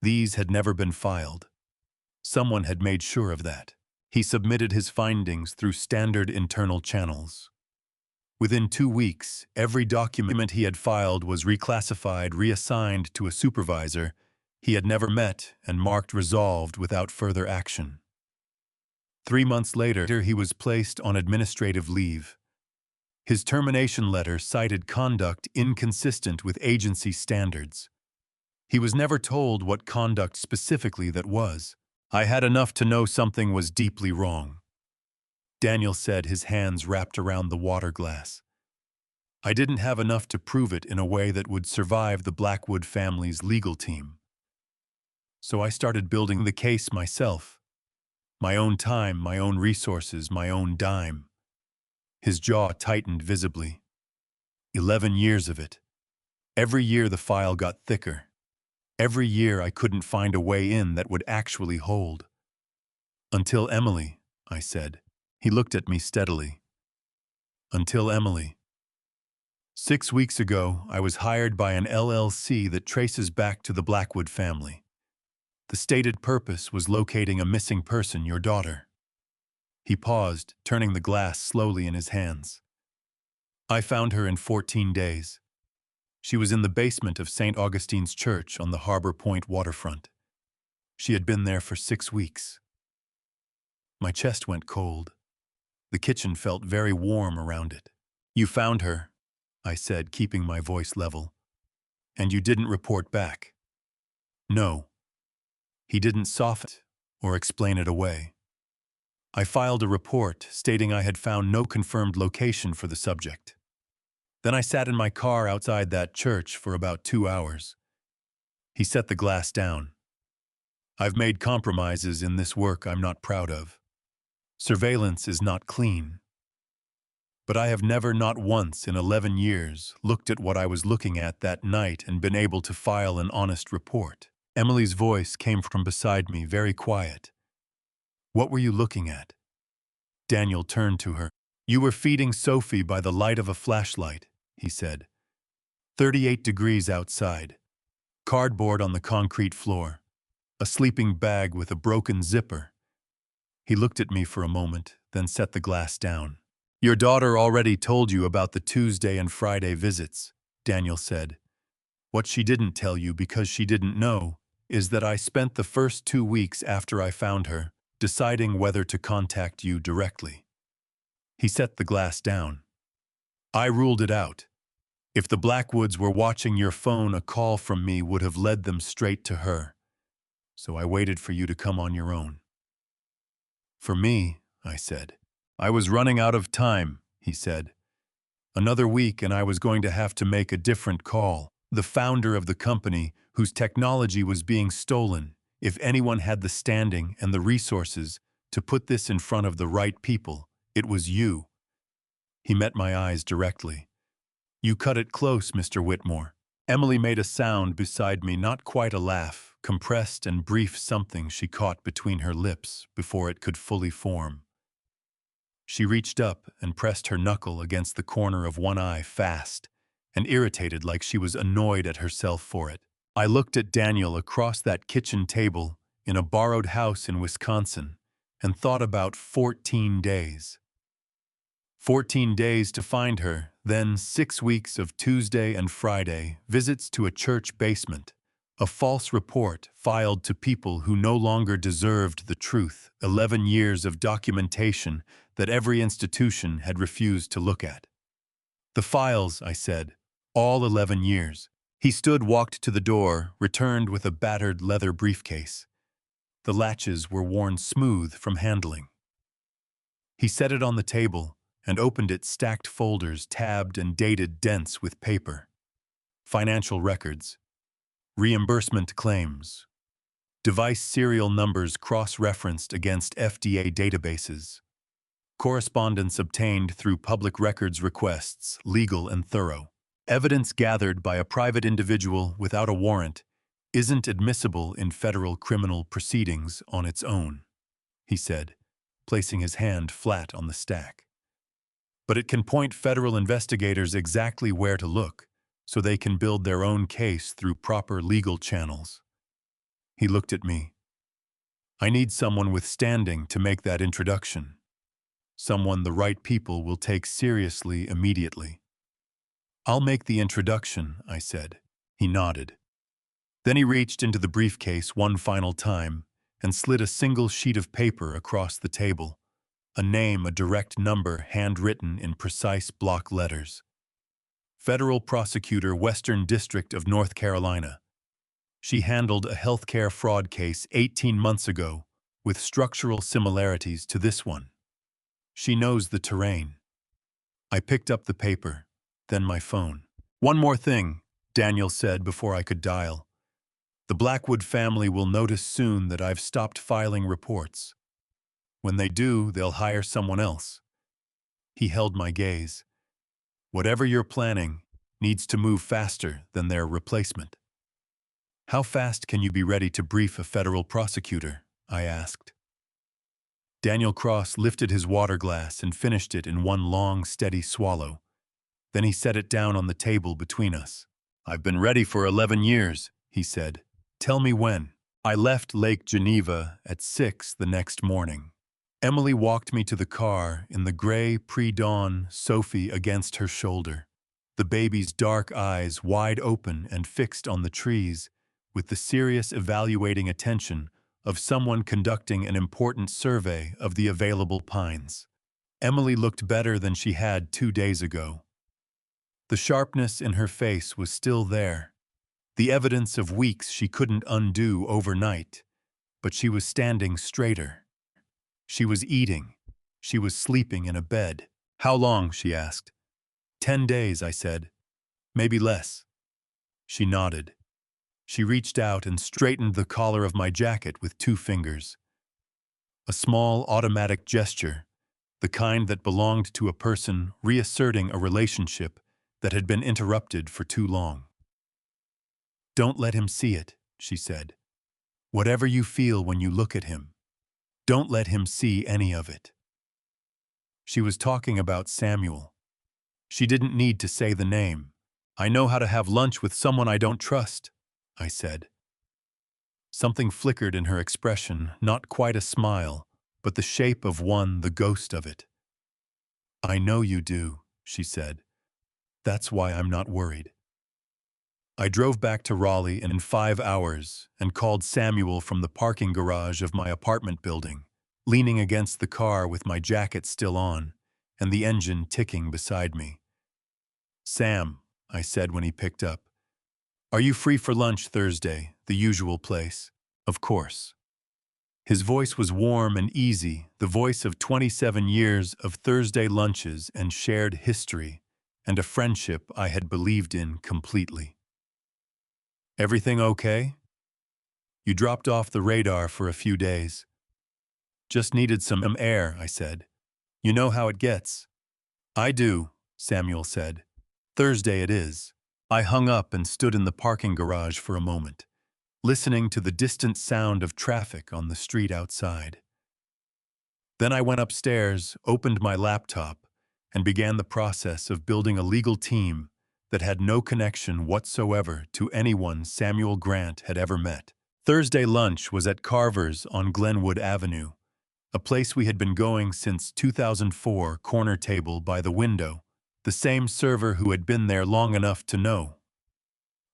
These had never been filed. Someone had made sure of that. He submitted his findings through standard internal channels. Within 2 weeks, every document he had filed was reclassified, reassigned to a supervisor he had never met, and marked resolved without further action. 3 months later, he was placed on administrative leave. His termination letter cited conduct inconsistent with agency standards. He was never told what conduct specifically that was. I had enough to know something was deeply wrong. Daniel said, his hands wrapped around the water glass. I didn't have enough to prove it in a way that would survive the Blackwood family's legal team. So I started building the case myself. My own time, my own resources, my own dime. His jaw tightened visibly. 11 years of it. Every year the file got thicker. Every year I couldn't find a way in that would actually hold. Until Emily, I said. He looked at me steadily. Until Emily. 6 weeks ago, I was hired by an LLC that traces back to the Blackwood family. The stated purpose was locating a missing person, your daughter. He paused, turning the glass slowly in his hands. I found her in 14 days. She was in the basement of St. Augustine's Church on the Harbor Point waterfront. She had been there for 6 weeks. My chest went cold. The kitchen felt very warm around it. You found her, I said, keeping my voice level. And you didn't report back. No. He didn't soften it or explain it away. I filed a report stating I had found no confirmed location for the subject. Then I sat in my car outside that church for about 2 hours. He set the glass down. I've made compromises in this work I'm not proud of. Surveillance is not clean. But I have never, not once in 11 years, looked at what I was looking at that night and been able to file an honest report. Emily's voice came from beside me, very quiet. What were you looking at? Daniel turned to her. You were feeding Sophie by the light of a flashlight, he said. 38 degrees outside. Cardboard on the concrete floor. A sleeping bag with a broken zipper. He looked at me for a moment, then set the glass down. Your daughter already told you about the Tuesday and Friday visits, Daniel said. What she didn't tell you because she didn't know is that I spent the first 2 weeks after I found her deciding whether to contact you directly. He set the glass down. I ruled it out. If the Blackwoods were watching your phone, a call from me would have led them straight to her. So I waited for you to come on your own. For me, I said. I was running out of time, he said. Another week and I was going to have to make a different call. The founder of the company, whose technology was being stolen, if anyone had the standing and the resources to put this in front of the right people, it was you. He met my eyes directly. You cut it close, Mr. Whitmore. Emily made a sound beside me, not quite a laugh, compressed and brief, something she caught between her lips before it could fully form. She reached up and pressed her knuckle against the corner of one eye fast, and irritated like she was annoyed at herself for it. I looked at Daniel across that kitchen table in a borrowed house in Wisconsin and thought about 14 days. 14 days to find her, then 6 weeks of Tuesday and Friday visits to a church basement, a false report filed to people who no longer deserved the truth, 11 years of documentation that every institution had refused to look at. The files, I said, all 11 years. He stood, walked to the door, returned with a battered leather briefcase. The latches were worn smooth from handling. He set it on the table and opened it, stacked folders, tabbed and dated, dense with paper. Financial records. Reimbursement claims. Device serial numbers cross-referenced against FDA databases. Correspondence obtained through public records requests, legal and thorough. Evidence gathered by a private individual without a warrant isn't admissible in federal criminal proceedings on its own, he said, placing his hand flat on the stack. But it can point federal investigators exactly where to look, so they can build their own case through proper legal channels. He looked at me. I need someone with standing to make that introduction. Someone the right people will take seriously immediately. I'll make the introduction, I said. He nodded. Then he reached into the briefcase one final time and slid a single sheet of paper across the table. A name, a direct number, handwritten in precise block letters. Federal Prosecutor, Western District of North Carolina. She handled a healthcare fraud case 18 months ago with structural similarities to this one. She knows the terrain. I picked up the paper, then my phone. One more thing, Daniel said before I could dial. The Blackwood family will notice soon that I've stopped filing reports. When they do, they'll hire someone else. He held my gaze. Whatever you're planning needs to move faster than their replacement. How fast can you be ready to brief a federal prosecutor? I asked. Daniel Cross lifted his water glass and finished it in one long, steady swallow. Then he set it down on the table between us. I've been ready for 11 years, he said. Tell me when. I left Lake Geneva at 6 the next morning. Emily walked me to the car in the gray pre-dawn, Sophie against her shoulder, the baby's dark eyes wide open and fixed on the trees with the serious evaluating attention of someone conducting an important survey of the available pines. Emily looked better than she had 2 days ago. The sharpness in her face was still there, the evidence of weeks she couldn't undo overnight, but she was standing straighter. She was eating. She was sleeping in a bed. How long? She asked. 10 days, I said. Maybe less. She nodded. She reached out and straightened the collar of my jacket with 2 fingers. A small automatic gesture, the kind that belonged to a person reasserting a relationship that had been interrupted for too long. "Don't let him see it," she said. "Whatever you feel when you look at him, don't let him see any of it." She was talking about Samuel. She didn't need to say the name. "I know how to have lunch with someone I don't trust," I said. Something flickered in her expression, not quite a smile, but the shape of one, the ghost of it. "I know you do," she said. "That's why I'm not worried." I drove back to Raleigh in 5 hours and called Samuel from the parking garage of my apartment building, leaning against the car with my jacket still on and the engine ticking beside me. "Sam," I said when he picked up, "are you free for lunch Thursday, the usual place?" "Of course." His voice was warm and easy, the voice of 27 years of Thursday lunches and shared history, and a friendship I had believed in completely. "Everything okay? You dropped off the radar for a few days." "Just needed some air," I said. "You know how it gets." "I do," Samuel said. "Thursday it is." I hung up and stood in the parking garage for a moment, listening to the distant sound of traffic on the street outside. Then I went upstairs, opened my laptop, and began the process of building a legal team that had no connection whatsoever to anyone Samuel Grant had ever met. Thursday lunch was at Carver's on Glenwood Avenue, a place we had been going since 2004, corner table by the window, the same server who had been there long enough to know.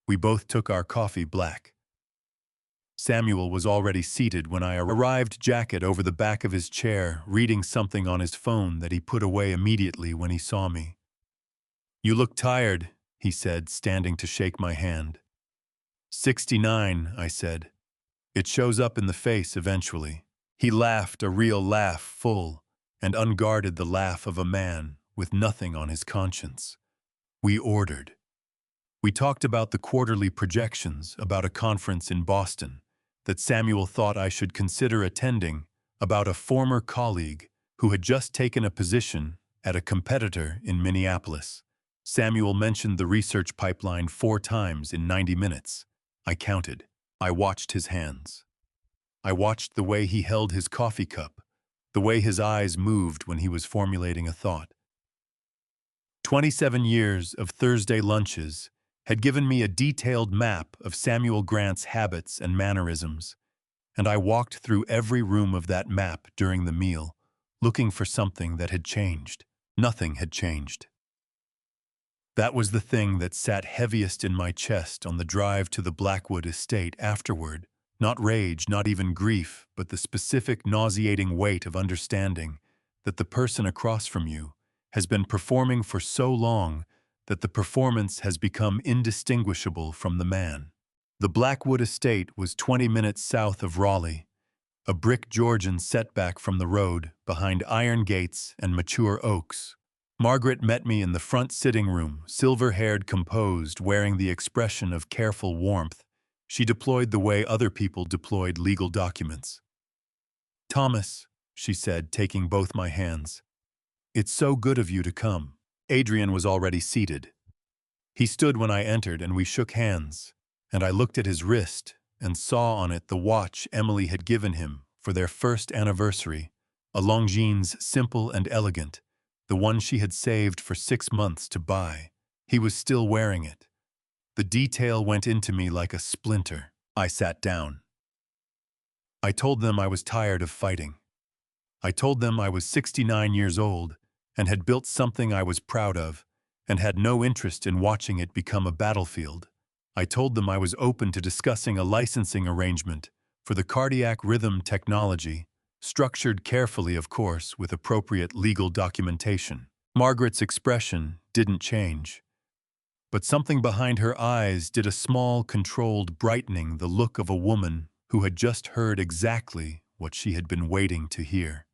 We both took our coffee black. Samuel was already seated when I arrived, jacket over the back of his chair, reading something on his phone that he put away immediately when he saw me. "You look tired," he said, standing to shake my hand. 69, I said. "It shows up in the face eventually." He laughed, a real laugh, full and unguarded, the laugh of a man with nothing on his conscience. We ordered. We talked about the quarterly projections, about a conference in Boston that Samuel thought I should consider attending, about a former colleague who had just taken a position at a competitor in Minneapolis. Samuel mentioned the research pipeline 4 times in 90 minutes. I counted. I watched his hands. I watched the way he held his coffee cup, the way his eyes moved when he was formulating a thought. 27 years of Thursday lunches had given me a detailed map of Samuel Grant's habits and mannerisms, and I walked through every room of that map during the meal, looking for something that had changed. Nothing had changed. That was the thing that sat heaviest in my chest on the drive to the Blackwood estate afterward. Not rage, not even grief, but the specific nauseating weight of understanding that the person across from you has been performing for so long that the performance has become indistinguishable from the man. The Blackwood estate was 20 minutes south of Raleigh, a brick Georgian setback from the road behind iron gates and mature oaks. Margaret met me in the front sitting room, silver-haired, composed, wearing the expression of careful warmth she deployed the way other people deployed legal documents. "Thomas," she said, taking both my hands, "it's so good of you to come." Adrian was already seated. He stood when I entered and we shook hands, and I looked at his wrist and saw on it the watch Emily had given him for their first anniversary, a Longines, simple and elegant, the one she had saved for 6 months to buy. He was still wearing it. The detail went into me like a splinter. I sat down. I told them I was tired of fighting. I told them I was 69 years old and had built something I was proud of and had no interest in watching it become a battlefield. I told them I was open to discussing a licensing arrangement for the cardiac rhythm technology, structured carefully, of course, with appropriate legal documentation. Margaret's expression didn't change, but something behind her eyes did, a small, controlled brightening, the look of a woman who had just heard exactly what she had been waiting to hear.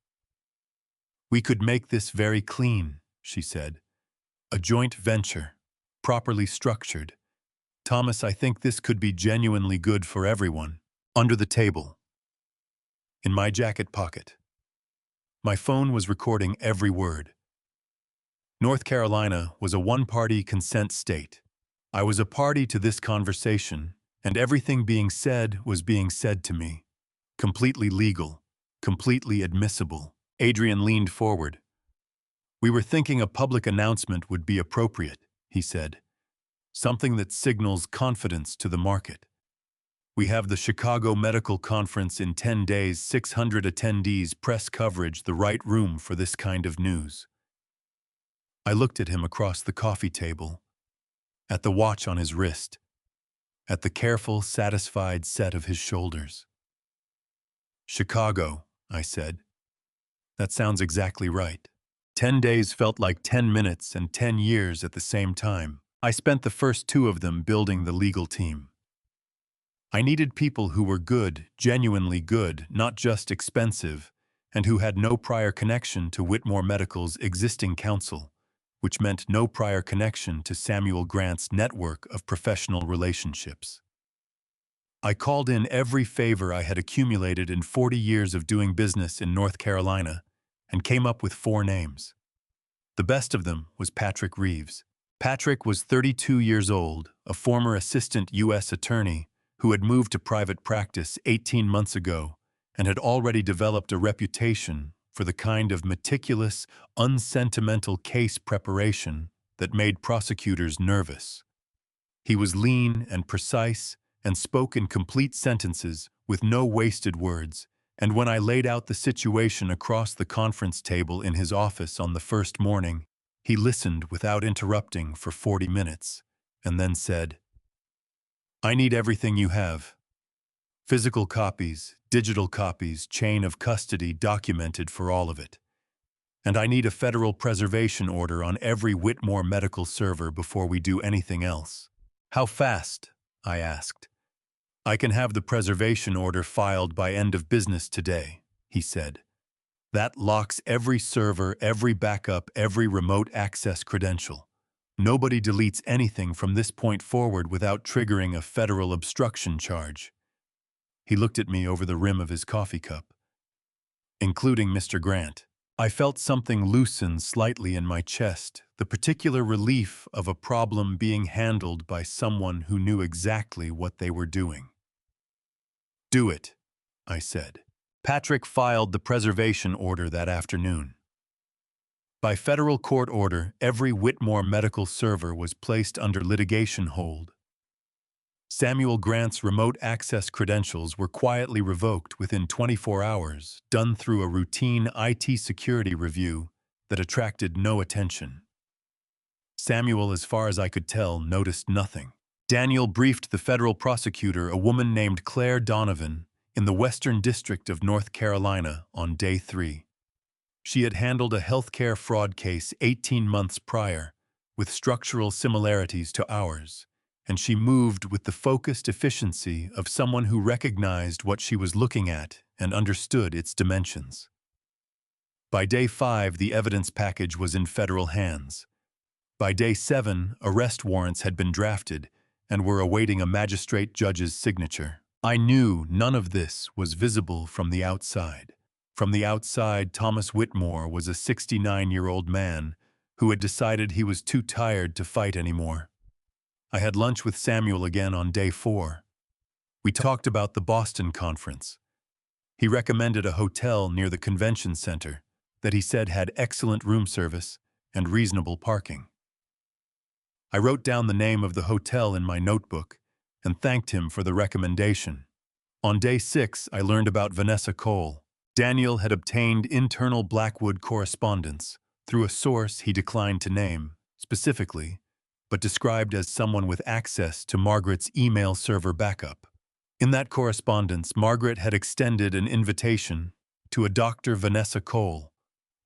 "We could make this very clean," she said. "A joint venture, properly structured. Thomas, I think this could be genuinely good for everyone." Under the table. In my jacket pocket. My phone was recording every word. North Carolina was a one-party consent state. I was a party to this conversation, and everything being said was being said to me. Completely legal, completely admissible. Adrian leaned forward. "We were thinking a public announcement would be appropriate," he said. "Something that signals confidence to the market. We have the Chicago Medical Conference in 10 days, 600 attendees, press coverage, the right room for this kind of news." I looked at him across the coffee table, at the watch on his wrist, at the careful, satisfied set of his shoulders. "Chicago," I said. "That sounds exactly right." 10 days felt like 10 minutes and 10 years at the same time. I spent the first 2 of them building the legal team. I needed people who were good, genuinely good, not just expensive, and who had no prior connection to Whitmore Medical's existing counsel, which meant no prior connection to Samuel Grant's network of professional relationships. I called in every favor I had accumulated in 40 years of doing business in North Carolina and came up with 4 names. The best of them was Patrick Reeves. Patrick was 32 years old, a former assistant U.S. attorney who had moved to private practice 18 months ago and had already developed a reputation for the kind of meticulous, unsentimental case preparation that made prosecutors nervous. He was lean and precise and spoke in complete sentences with no wasted words, and when I laid out the situation across the conference table in his office on the first morning, he listened without interrupting for 40 minutes, and then said, "I need everything you have. Physical copies, digital copies, chain of custody documented for all of it. And I need a federal preservation order on every Whitmore medical server before we do anything else." "How fast?" I asked. "I can have the preservation order filed by end of business today," he said. "That locks every server, every backup, every remote access credential. Nobody deletes anything from this point forward without triggering a federal obstruction charge." He looked at me over the rim of his coffee cup. "Including Mr. Grant." I felt something loosen slightly in my chest, the particular relief of a problem being handled by someone who knew exactly what they were doing. "Do it," I said. Patrick filed the preservation order that afternoon. By federal court order, every Whitmore medical server was placed under litigation hold. Samuel Grant's remote access credentials were quietly revoked within 24 hours, done through a routine IT security review that attracted no attention. Samuel, as far as I could tell, noticed nothing. Daniel briefed the federal prosecutor, a woman named Claire Donovan, in the Western District of North Carolina on day 3. She had handled a healthcare fraud case 18 months prior, with structural similarities to ours, and she moved with the focused efficiency of someone who recognized what she was looking at and understood its dimensions. By day 5, the evidence package was in federal hands. By day 7, arrest warrants had been drafted and were awaiting a magistrate judge's signature. I knew none of this was visible from the outside. From the outside, Thomas Whitmore was a 69-year-old man who had decided he was too tired to fight anymore. I had lunch with Samuel again on day 4. We talked about the Boston conference. He recommended a hotel near the convention center that he said had excellent room service and reasonable parking. I wrote down the name of the hotel in my notebook and thanked him for the recommendation. On day 6, I learned about Vanessa Cole. Daniel had obtained internal Blackwood correspondence through a source he declined to name, specifically, but described as someone with access to Margaret's email server backup. In that correspondence, Margaret had extended an invitation to a Dr. Vanessa Cole,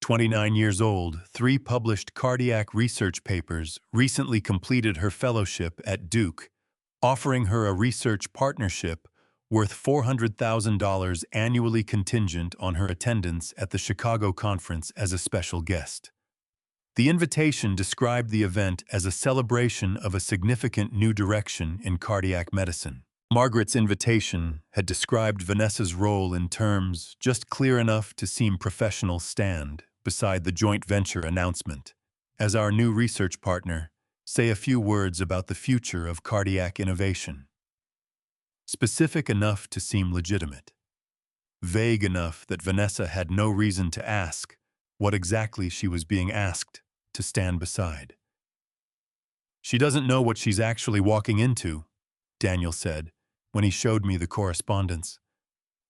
29 years old, 3 published cardiac research papers, recently completed her fellowship at Duke, offering her a research partnership worth $400,000 annually contingent on her attendance at the Chicago conference as a special guest. The invitation described the event as a celebration of a significant new direction in cardiac medicine. Margaret's invitation had described Vanessa's role in terms just clear enough to seem professional stand beside the joint venture announcement. As our new research partner, say a few words about the future of cardiac innovation. Specific enough to seem legitimate. Vague enough that Vanessa had no reason to ask what exactly she was being asked to stand beside. She doesn't know what she's actually walking into, Daniel said when he showed me the correspondence.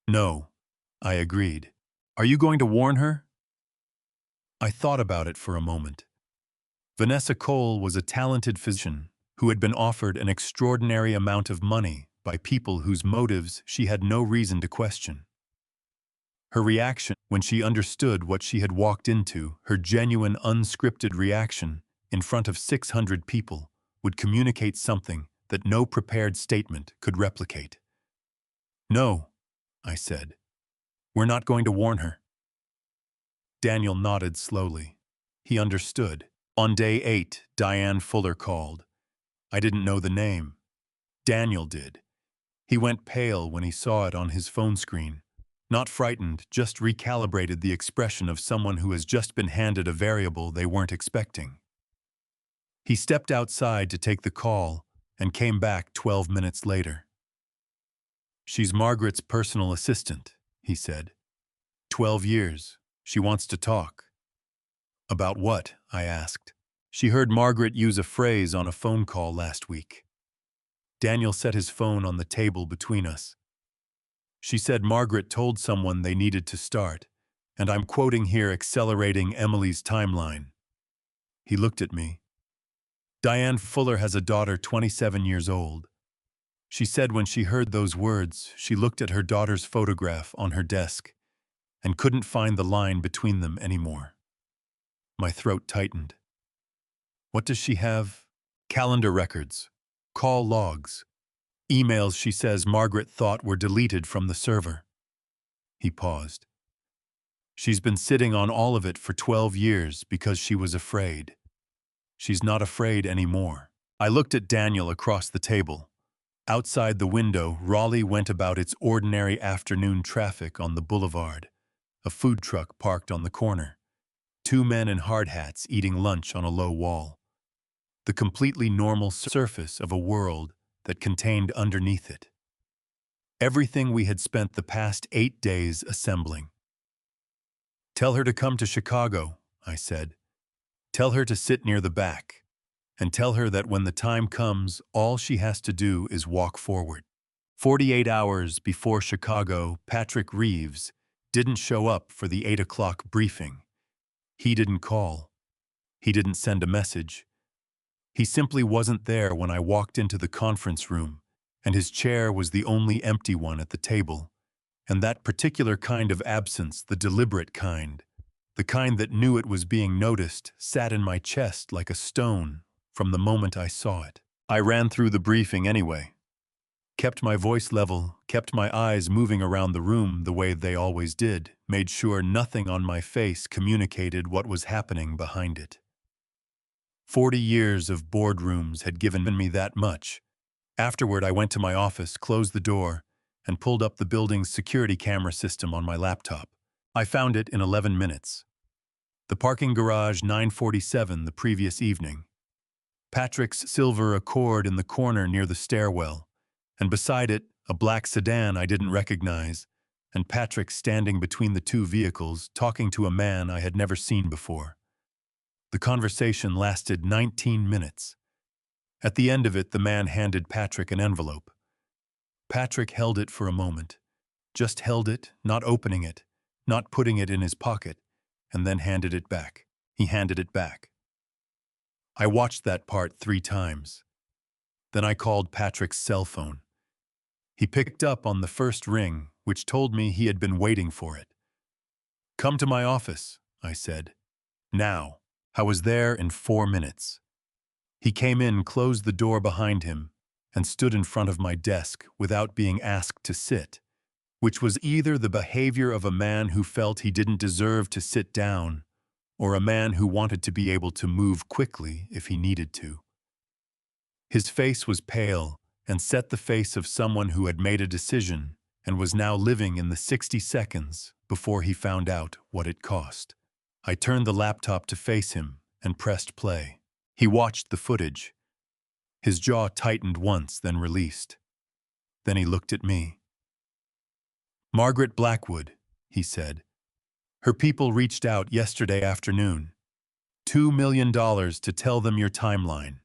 No, I agreed. Are you going to warn her? I thought about it for a moment. Vanessa Cole was a talented physician who had been offered an extraordinary amount of money by people whose motives she had no reason to question. Her reaction when she understood what she had walked into, her genuine unscripted reaction in front of 600 people, would communicate something that no prepared statement could replicate. No, I said. We're not going to warn her. Daniel nodded slowly. He understood. On day 8, Diane Fuller called. I didn't know the name. Daniel did. He went pale when he saw it on his phone screen. Not frightened, just recalibrated the expression of someone who has just been handed a variable they weren't expecting. He stepped outside to take the call and came back 12 minutes later. She's Margaret's personal assistant, he said. 12 years. She wants to talk. About what? I asked. She heard Margaret use a phrase on a phone call last week. Daniel set his phone on the table between us. She said Margaret told someone they needed to start, and I'm quoting here, accelerating Emily's timeline. He looked at me. Diane Fuller has a daughter 27 years old. She said when she heard those words, she looked at her daughter's photograph on her desk and couldn't find the line between them anymore. My throat tightened. What does she have? Calendar records, call logs, emails she says Margaret thought were deleted from the server. He paused. She's been sitting on all of it for 12 years because she was afraid. She's not afraid anymore. I looked at Daniel across the table. Outside the window, Raleigh went about its ordinary afternoon traffic on the boulevard. A food truck parked on the corner. 2 men in hard hats eating lunch on a low wall. The completely normal surface of a world that contained underneath it everything we had spent the past 8 days assembling. Tell her to come to Chicago, I said. Tell her to sit near the back, and tell her that when the time comes, all she has to do is walk forward. 48 hours before Chicago, Patrick Reeves didn't show up for the 8 o'clock briefing. He didn't call. He didn't send a message. He simply wasn't there when I walked into the conference room, and his chair was the only empty one at the table. And that particular kind of absence, the deliberate kind, the kind that knew it was being noticed, sat in my chest like a stone from the moment I saw it. I ran through the briefing anyway. Kept my voice level, kept my eyes moving around the room the way they always did, made sure nothing on my face communicated what was happening behind it. 40 years of boardrooms had given me that much. Afterward, I went to my office, closed the door, and pulled up the building's security camera system on my laptop. I found it in 11 minutes. The parking garage 947 the previous evening. Patrick's silver Accord in the corner near the stairwell, and beside it, a black sedan I didn't recognize, and Patrick standing between the two vehicles, talking to a man I had never seen before. The conversation lasted 19 minutes. At the end of it, the man handed Patrick an envelope. Patrick held it for a moment, just held it, not opening it, not putting it in his pocket, and then handed it back. He handed it back. I watched that part 3 times. Then I called Patrick's cell phone. He picked up on the first ring, which told me he had been waiting for it. Come to my office, I said. Now. I was there in 4 minutes. He came in, closed the door behind him, and stood in front of my desk without being asked to sit, which was either the behavior of a man who felt he didn't deserve to sit down, or a man who wanted to be able to move quickly if he needed to. His face was pale, and set the face of someone who had made a decision and was now living in the 60 seconds before he found out what it cost. I turned the laptop to face him and pressed play. He watched the footage. His jaw tightened once, then released. Then he looked at me. "Margaret Blackwood," he said. "Her people reached out yesterday afternoon. $2 million to tell them your timeline.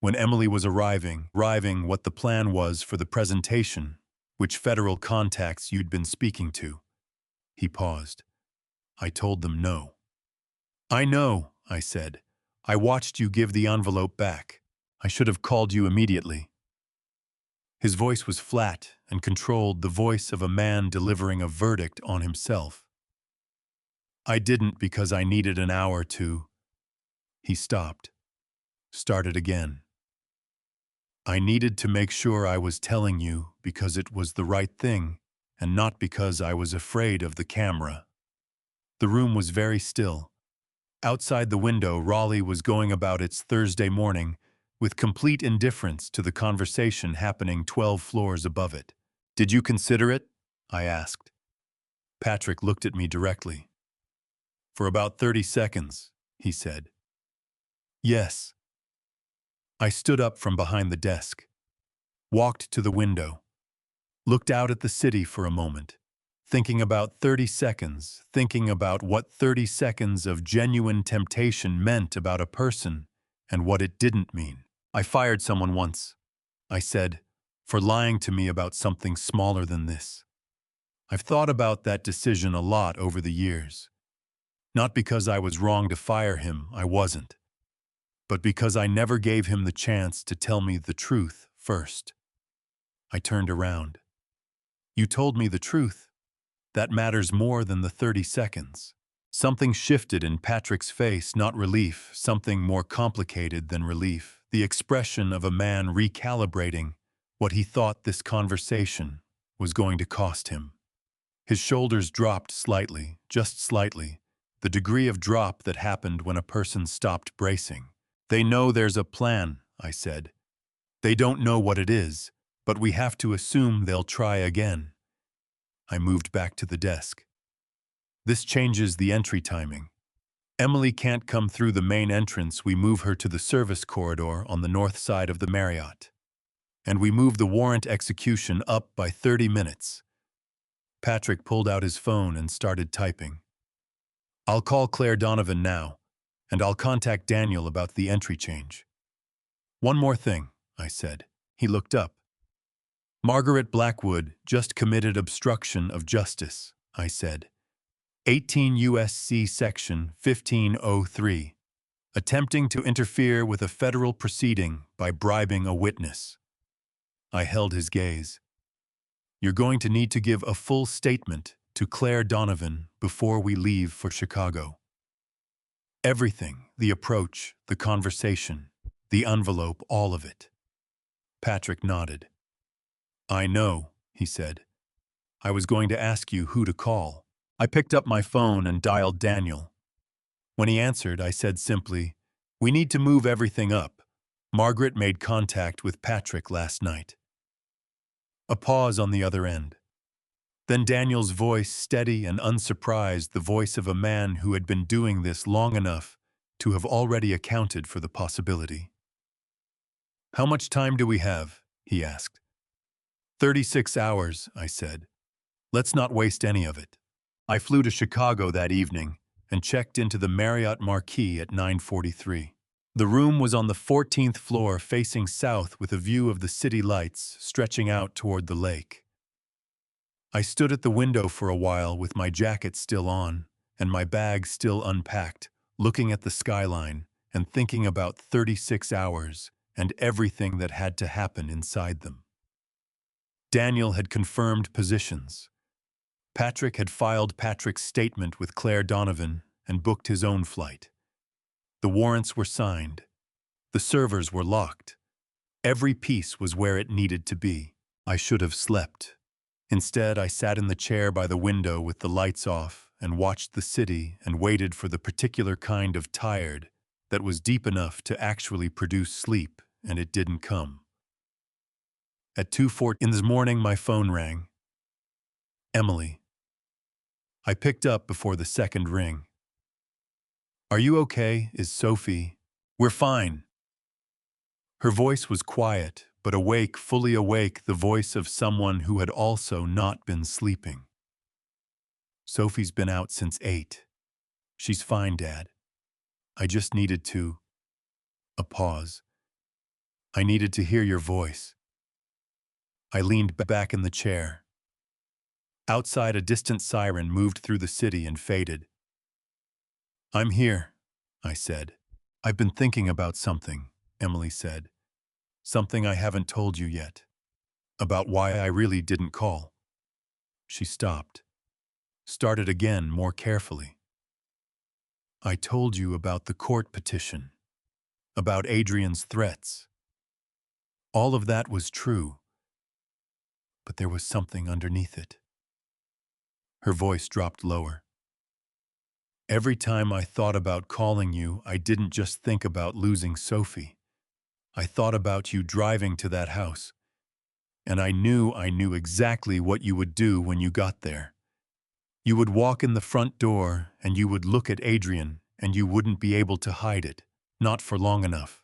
When Emily was arriving what the plan was for the presentation, which federal contacts you'd been speaking to." He paused. "I told them no." "I know," I said. "I watched you give the envelope back. I should have called you immediately." His voice was flat and controlled, the voice of a man delivering a verdict on himself. "I didn't because I needed an hour to—" He stopped. Started again. "I needed to make sure I was telling you because it was the right thing and not because I was afraid of the camera." The room was very still. Outside the window, Raleigh was going about its Thursday morning with complete indifference to the conversation happening 12 floors above it. "Did you consider it?" I asked. Patrick looked at me directly. "For about 30 seconds, he said. "Yes." I stood up from behind the desk, walked to the window, looked out at the city for a moment, thinking about 30 seconds, thinking about what 30 seconds of genuine temptation meant about a person and what it didn't mean. "I fired someone once," I said, "for lying to me about something smaller than this. I've thought about that decision a lot over the years. Not because I was wrong to fire him, I wasn't. But because I never gave him the chance to tell me the truth first." I turned around. "You told me the truth. That matters more than the 30 seconds. Something shifted in Patrick's face, not relief, something more complicated than relief, the expression of a man recalibrating what he thought this conversation was going to cost him. His shoulders dropped slightly, just slightly, the degree of drop that happened when a person stopped bracing. "They know there's a plan," I said. "They don't know what it is, but we have to assume they'll try again." I moved back to the desk. "This changes the entry timing. Emily can't come through the main entrance. We move her to the service corridor on the north side of the Marriott. And we move the warrant execution up by 30 minutes. Patrick pulled out his phone and started typing. "I'll call Claire Donovan now, and I'll contact Daniel about the entry change." "One more thing," I said. He looked up. "Margaret Blackwood just committed obstruction of justice," I said. 18 U.S.C. Section 1503, attempting to interfere with a federal proceeding by bribing a witness. I held his gaze. "You're going to need to give a full statement to Claire Donovan before we leave for Chicago. Everything, the approach, the conversation, the envelope, all of it." Patrick nodded. "I know," he said. "I was going to ask you who to call." I picked up my phone and dialed Daniel. When he answered, I said simply, "We need to move everything up. Margaret made contact with Patrick last night." A pause on the other end. Then Daniel's voice, steady and unsurprised, the voice of a man who had been doing this long enough to have already accounted for the possibility. "How much time do we have?" he asked. 36 hours, I said. "Let's not waste any of it." I flew to Chicago that evening and checked into the Marriott Marquis at 9:43. The room was on the 14th floor, facing south with a view of the city lights stretching out toward the lake. I stood at the window for a while with my jacket still on and my bag still unpacked, looking at the skyline and thinking about 36 hours and everything that had to happen inside them. Daniel had confirmed positions. Patrick had filed Patrick's statement with Claire Donovan and booked his own flight. The warrants were signed. The servers were locked. Every piece was where it needed to be. I should have slept. Instead, I sat in the chair by the window with the lights off and watched the city and waited for the particular kind of tired that was deep enough to actually produce sleep, and it didn't come. At 2:40 in the morning, my phone rang. Emily. I picked up before the second ring. Are you okay? Is Sophie? We're fine. Her voice was quiet, but awake, fully awake, the voice of someone who had also not been sleeping. Sophie's been out since 8. She's fine, Dad. I just needed to... A pause. I needed to hear your voice. I leaned back in the chair. Outside, a distant siren moved through the city and faded. I'm here, I said. I've been thinking about something, Emily said. Something I haven't told you yet. About why I really didn't call. She stopped. Started again more carefully. I told you about the court petition. About Adrian's threats. All of that was true. But there was something underneath it. Her voice dropped lower. Every time I thought about calling you, I didn't just think about losing Sophie. I thought about you driving to that house. And I knew exactly what you would do when you got there. You would walk in the front door, and you would look at Adrian, and you wouldn't be able to hide it. Not for long enough.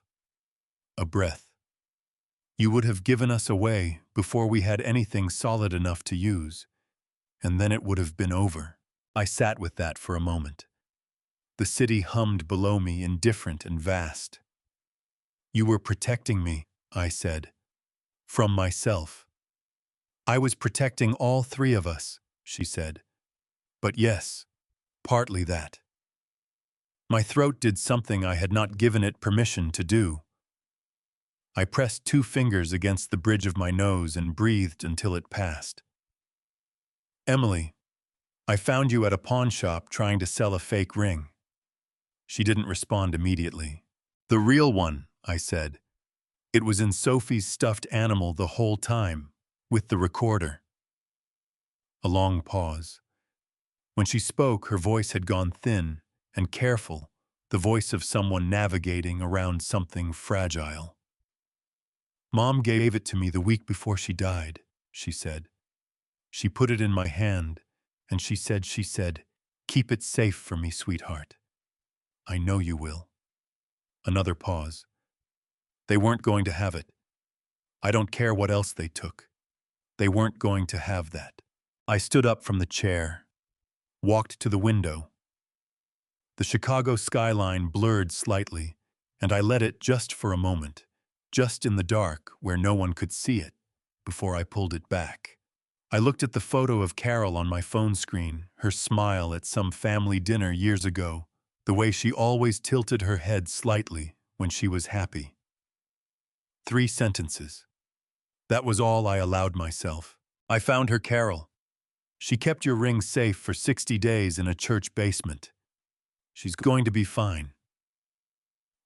A breath. You would have given us away before we had anything solid enough to use. And then it would have been over. I sat with that for a moment. The city hummed below me, indifferent and vast. You were protecting me, I said. From myself. I was protecting all three of us, she said. But yes, partly that. My throat did something I had not given it permission to do. I pressed 2 fingers against the bridge of my nose and breathed until it passed. Emily, I found you at a pawn shop trying to sell a fake ring. She didn't respond immediately. The real one, I said. It was in Sophie's stuffed animal the whole time, with the recorder. A long pause. When she spoke, her voice had gone thin and careful, the voice of someone navigating around something fragile. Mom gave it to me the week before she died, she said. She put it in my hand, and she said, keep it safe for me, sweetheart. I know you will. Another pause. They weren't going to have it. I don't care what else they took. They weren't going to have that. I stood up from the chair, walked to the window. The Chicago skyline blurred slightly, and I let it just for a moment, just in the dark where no one could see it, before I pulled it back. I looked at the photo of Carol on my phone screen, her smile at some family dinner years ago, the way she always tilted her head slightly when she was happy. 3 sentences. That was all I allowed myself. I found her, Carol. She kept your ring safe for 60 days in a church basement. She's going to be fine.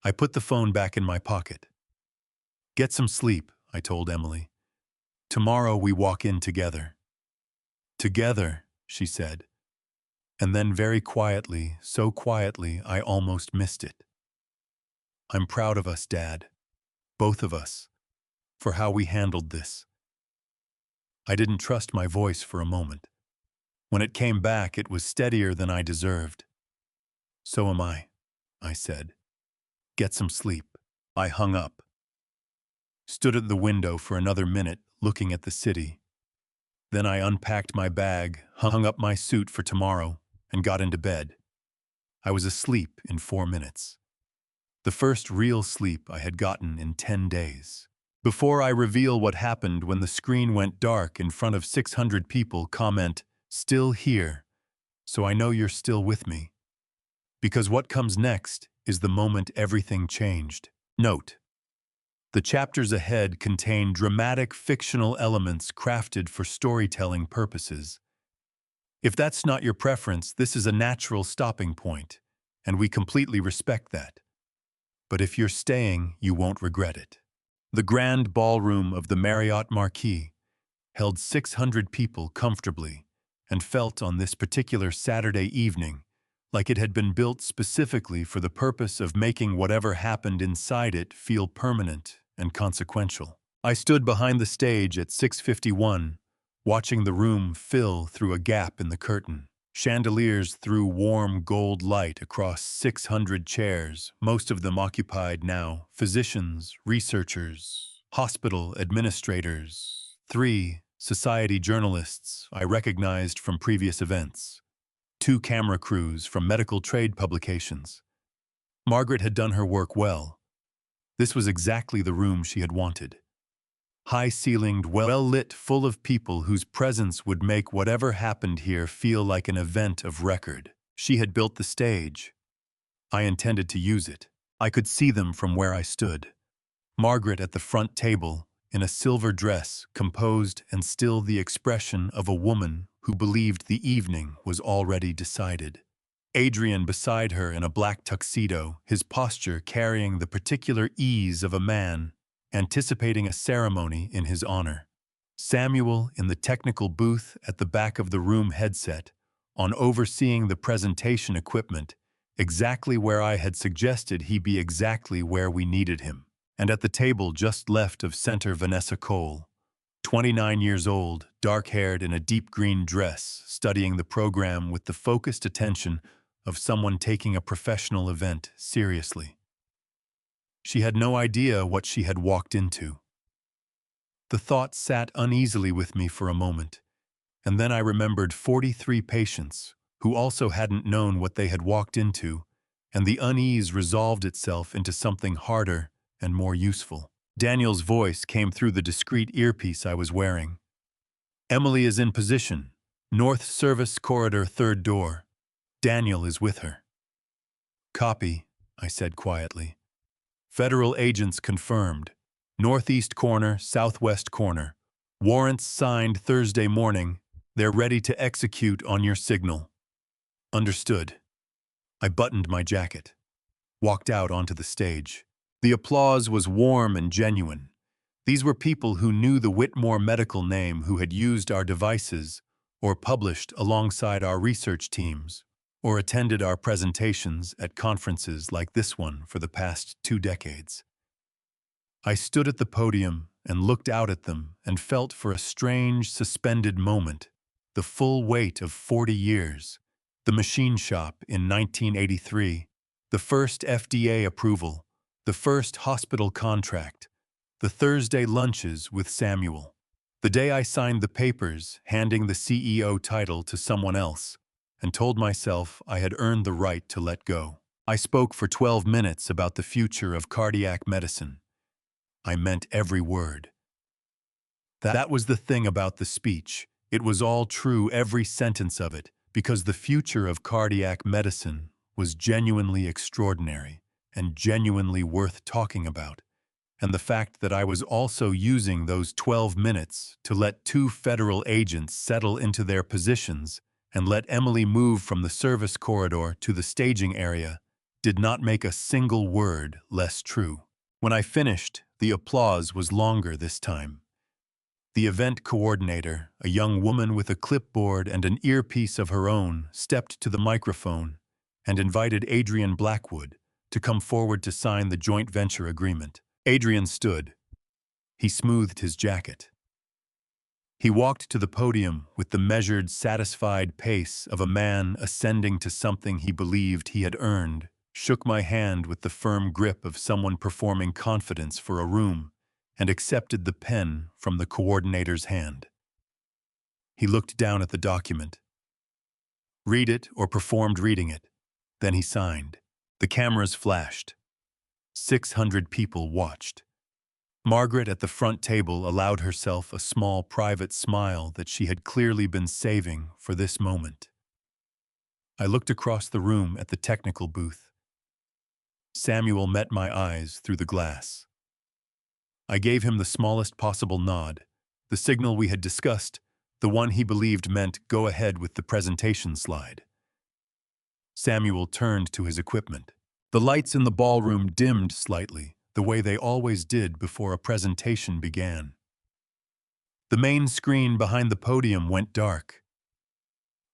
I put the phone back in my pocket. Get some sleep, I told Emily. Tomorrow we walk in together. Together, she said. And then very quietly, so quietly I almost missed it. I'm proud of us, Dad. Both of us. For how we handled this. I didn't trust my voice for a moment. When it came back, it was steadier than I deserved. So am I said. Get some sleep. I hung up. Stood at the window for another minute, looking at the city. Then I unpacked my bag, hung up my suit for tomorrow, and got into bed. I was asleep in 4 minutes. The first real sleep I had gotten in 10 days. Before I reveal what happened when the screen went dark in front of 600 people, comment, "Still here, so I know you're still with me." Because what comes next is the moment everything changed. Note: the chapters ahead contain dramatic fictional elements crafted for storytelling purposes. If that's not your preference, this is a natural stopping point, and we completely respect that. But if you're staying, you won't regret it. The grand ballroom of the Marriott Marquis held 600 people comfortably and felt on this particular Saturday evening like it had been built specifically for the purpose of making whatever happened inside it feel permanent and consequential. I stood behind the stage at 6:51, watching the room fill through a gap in the curtain. Chandeliers threw warm gold light across 600 chairs, most of them occupied now. Physicians, researchers, hospital administrators, 3 society journalists I recognized from previous events, 2 camera crews from medical trade publications. Margaret had done her work well. This was exactly the room she had wanted. High-ceilinged, well-lit, full of people whose presence would make whatever happened here feel like an event of record. She had built the stage. I intended to use it. I could see them from where I stood. Margaret at the front table, in a silver dress, composed and still the expression of a woman who believed the evening was already decided. Adrian beside her in a black tuxedo, his posture carrying the particular ease of a man anticipating a ceremony in his honor. Samuel in the technical booth at the back of the room headset, on overseeing the presentation equipment, exactly where I had suggested he be exactly where we needed him. And at the table just left of center Vanessa Cole, 29 years old, dark-haired in a deep green dress, studying the program with the focused attention of someone taking a professional event seriously. She had no idea what she had walked into. The thought sat uneasily with me for a moment, and then I remembered 43 patients who also hadn't known what they had walked into, and the unease resolved itself into something harder and more useful. Daniel's voice came through the discreet earpiece I was wearing. "Emily is in position. North Service Corridor, third door. Daniel is with her." "Copy," I said quietly. "Federal agents confirmed. Northeast corner, southwest corner. Warrants signed Thursday morning. They're ready to execute on your signal." "Understood." I buttoned my jacket, walked out onto the stage. The applause was warm and genuine. These were people who knew the Whitmore medical name, who had used our devices, or published alongside our research teams, or attended our presentations at conferences like this one for the past 2 decades. I stood at the podium and looked out at them and felt for a strange, suspended moment the full weight of 40 years, the machine shop in 1983, the first FDA approval, the first hospital contract, the Thursday lunches with Samuel, the day I signed the papers handing the CEO title to someone else, and told myself I had earned the right to let go. I spoke for 12 minutes about the future of cardiac medicine. I meant every word. That was the thing about the speech. It was all true, every sentence of it, because the future of cardiac medicine was genuinely extraordinary and genuinely worth talking about. And the fact that I was also using those 12 minutes to let 2 federal agents settle into their positions and let Emily move from the service corridor to the staging area did not make a single word less true. When I finished, the applause was longer this time. The event coordinator, a young woman with a clipboard and an earpiece of her own, stepped to the microphone and invited Adrian Blackwood to come forward to sign the joint venture agreement. Adrian stood. He smoothed his jacket. He walked to the podium with the measured, satisfied pace of a man ascending to something he believed he had earned, shook my hand with the firm grip of someone performing confidence for a room, and accepted the pen from the coordinator's hand. He looked down at the document. Read it or performed reading it. Then he signed. The cameras flashed. 600 people watched. Margaret at the front table allowed herself a small private smile that she had clearly been saving for this moment. I looked across the room at the technical booth. Samuel met my eyes through the glass. I gave him the smallest possible nod, the signal we had discussed, the one he believed meant go ahead with the presentation slide. Samuel turned to his equipment. The lights in the ballroom dimmed slightly, the way they always did before a presentation began. The main screen behind the podium went dark.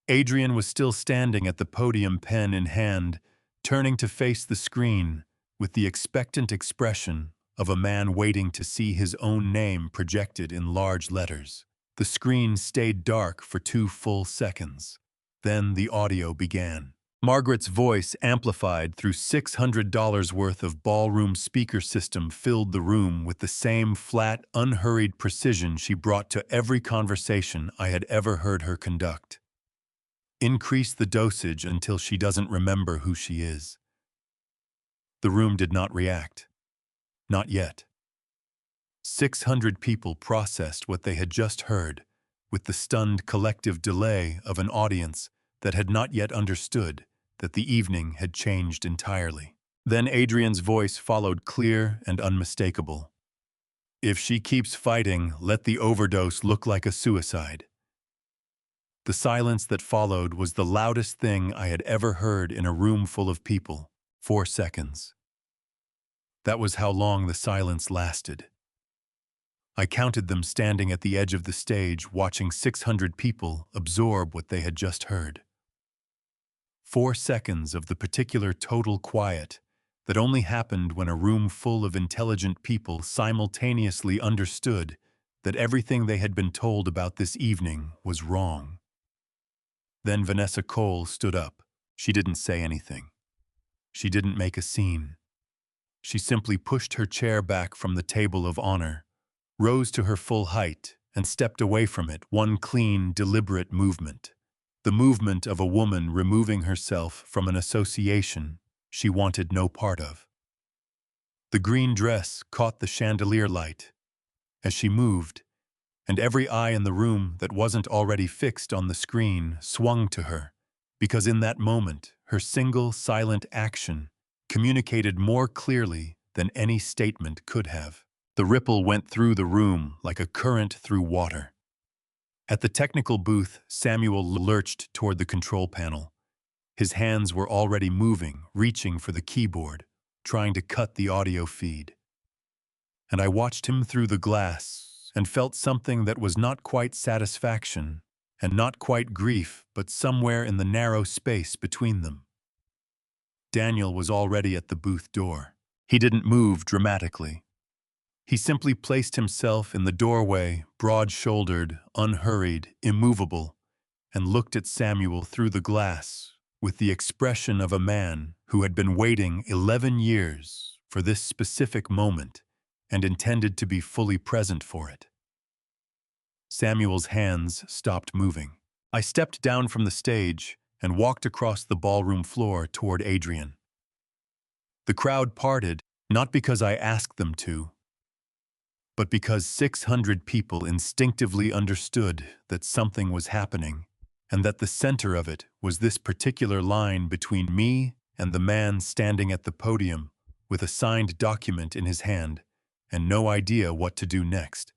Adrian was still standing at the podium, pen in hand, turning to face the screen with the expectant expression of a man waiting to see his own name projected in large letters. The screen stayed dark for 2 full seconds. Then the audio began. Margaret's voice, amplified through $600 worth of ballroom speaker system, filled the room with the same flat, unhurried precision she brought to every conversation I had ever heard her conduct. Increase the dosage until she doesn't remember who she is. The room did not react. Not yet. 600 people processed what they had just heard, with the stunned collective delay of an audience that had not yet understood that the evening had changed entirely. Then Adrian's voice followed, clear and unmistakable. If she keeps fighting, let the overdose look like a suicide. The silence that followed was the loudest thing I had ever heard in a room full of people. 4 seconds. That was how long the silence lasted. I counted them standing at the edge of the stage, watching 600 people absorb what they had just heard. 4 seconds of the particular total quiet that only happened when a room full of intelligent people simultaneously understood that everything they had been told about this evening was wrong. Then Vanessa Cole stood up. She didn't say anything. She didn't make a scene. She simply pushed her chair back from the table of honor, rose to her full height, and stepped away from it, one clean, deliberate movement. The movement of a woman removing herself from an association she wanted no part of. The green dress caught the chandelier light as she moved, and every eye in the room that wasn't already fixed on the screen swung to her, because in that moment, her single, silent action communicated more clearly than any statement could have. The ripple went through the room like a current through water. At the technical booth, Samuel lurched toward the control panel. His hands were already moving, reaching for the keyboard, trying to cut the audio feed. And I watched him through the glass and felt something that was not quite satisfaction and not quite grief, but somewhere in the narrow space between them. Daniel was already at the booth door. He didn't move dramatically. He simply placed himself in the doorway, broad-shouldered, unhurried, immovable, and looked at Samuel through the glass with the expression of a man who had been waiting 11 years for this specific moment and intended to be fully present for it. Samuel's hands stopped moving. I stepped down from the stage and walked across the ballroom floor toward Adrian. The crowd parted, not because I asked them to, but because 600 people instinctively understood that something was happening, and that the center of it was this particular line between me and the man standing at the podium with a signed document in his hand and no idea what to do next.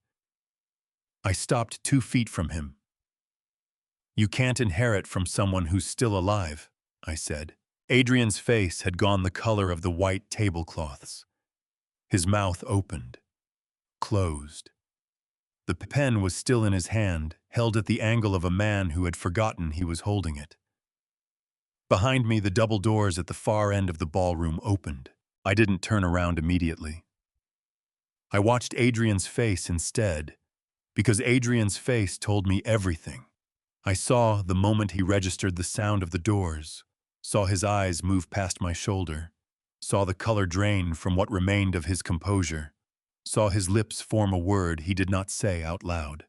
I stopped 2 feet from him. "You can't inherit from someone who's still alive," I said. Adrian's face had gone the color of the white tablecloths. His mouth opened, closed. The pen was still in his hand, held at the angle of a man who had forgotten he was holding it. Behind me, the double doors at the far end of the ballroom opened. I didn't turn around immediately. I watched Adrian's face instead, because Adrian's face told me everything. I saw the moment he registered the sound of the doors, saw his eyes move past my shoulder, saw the color drain from what remained of his composure, saw his lips form a word he did not say out loud.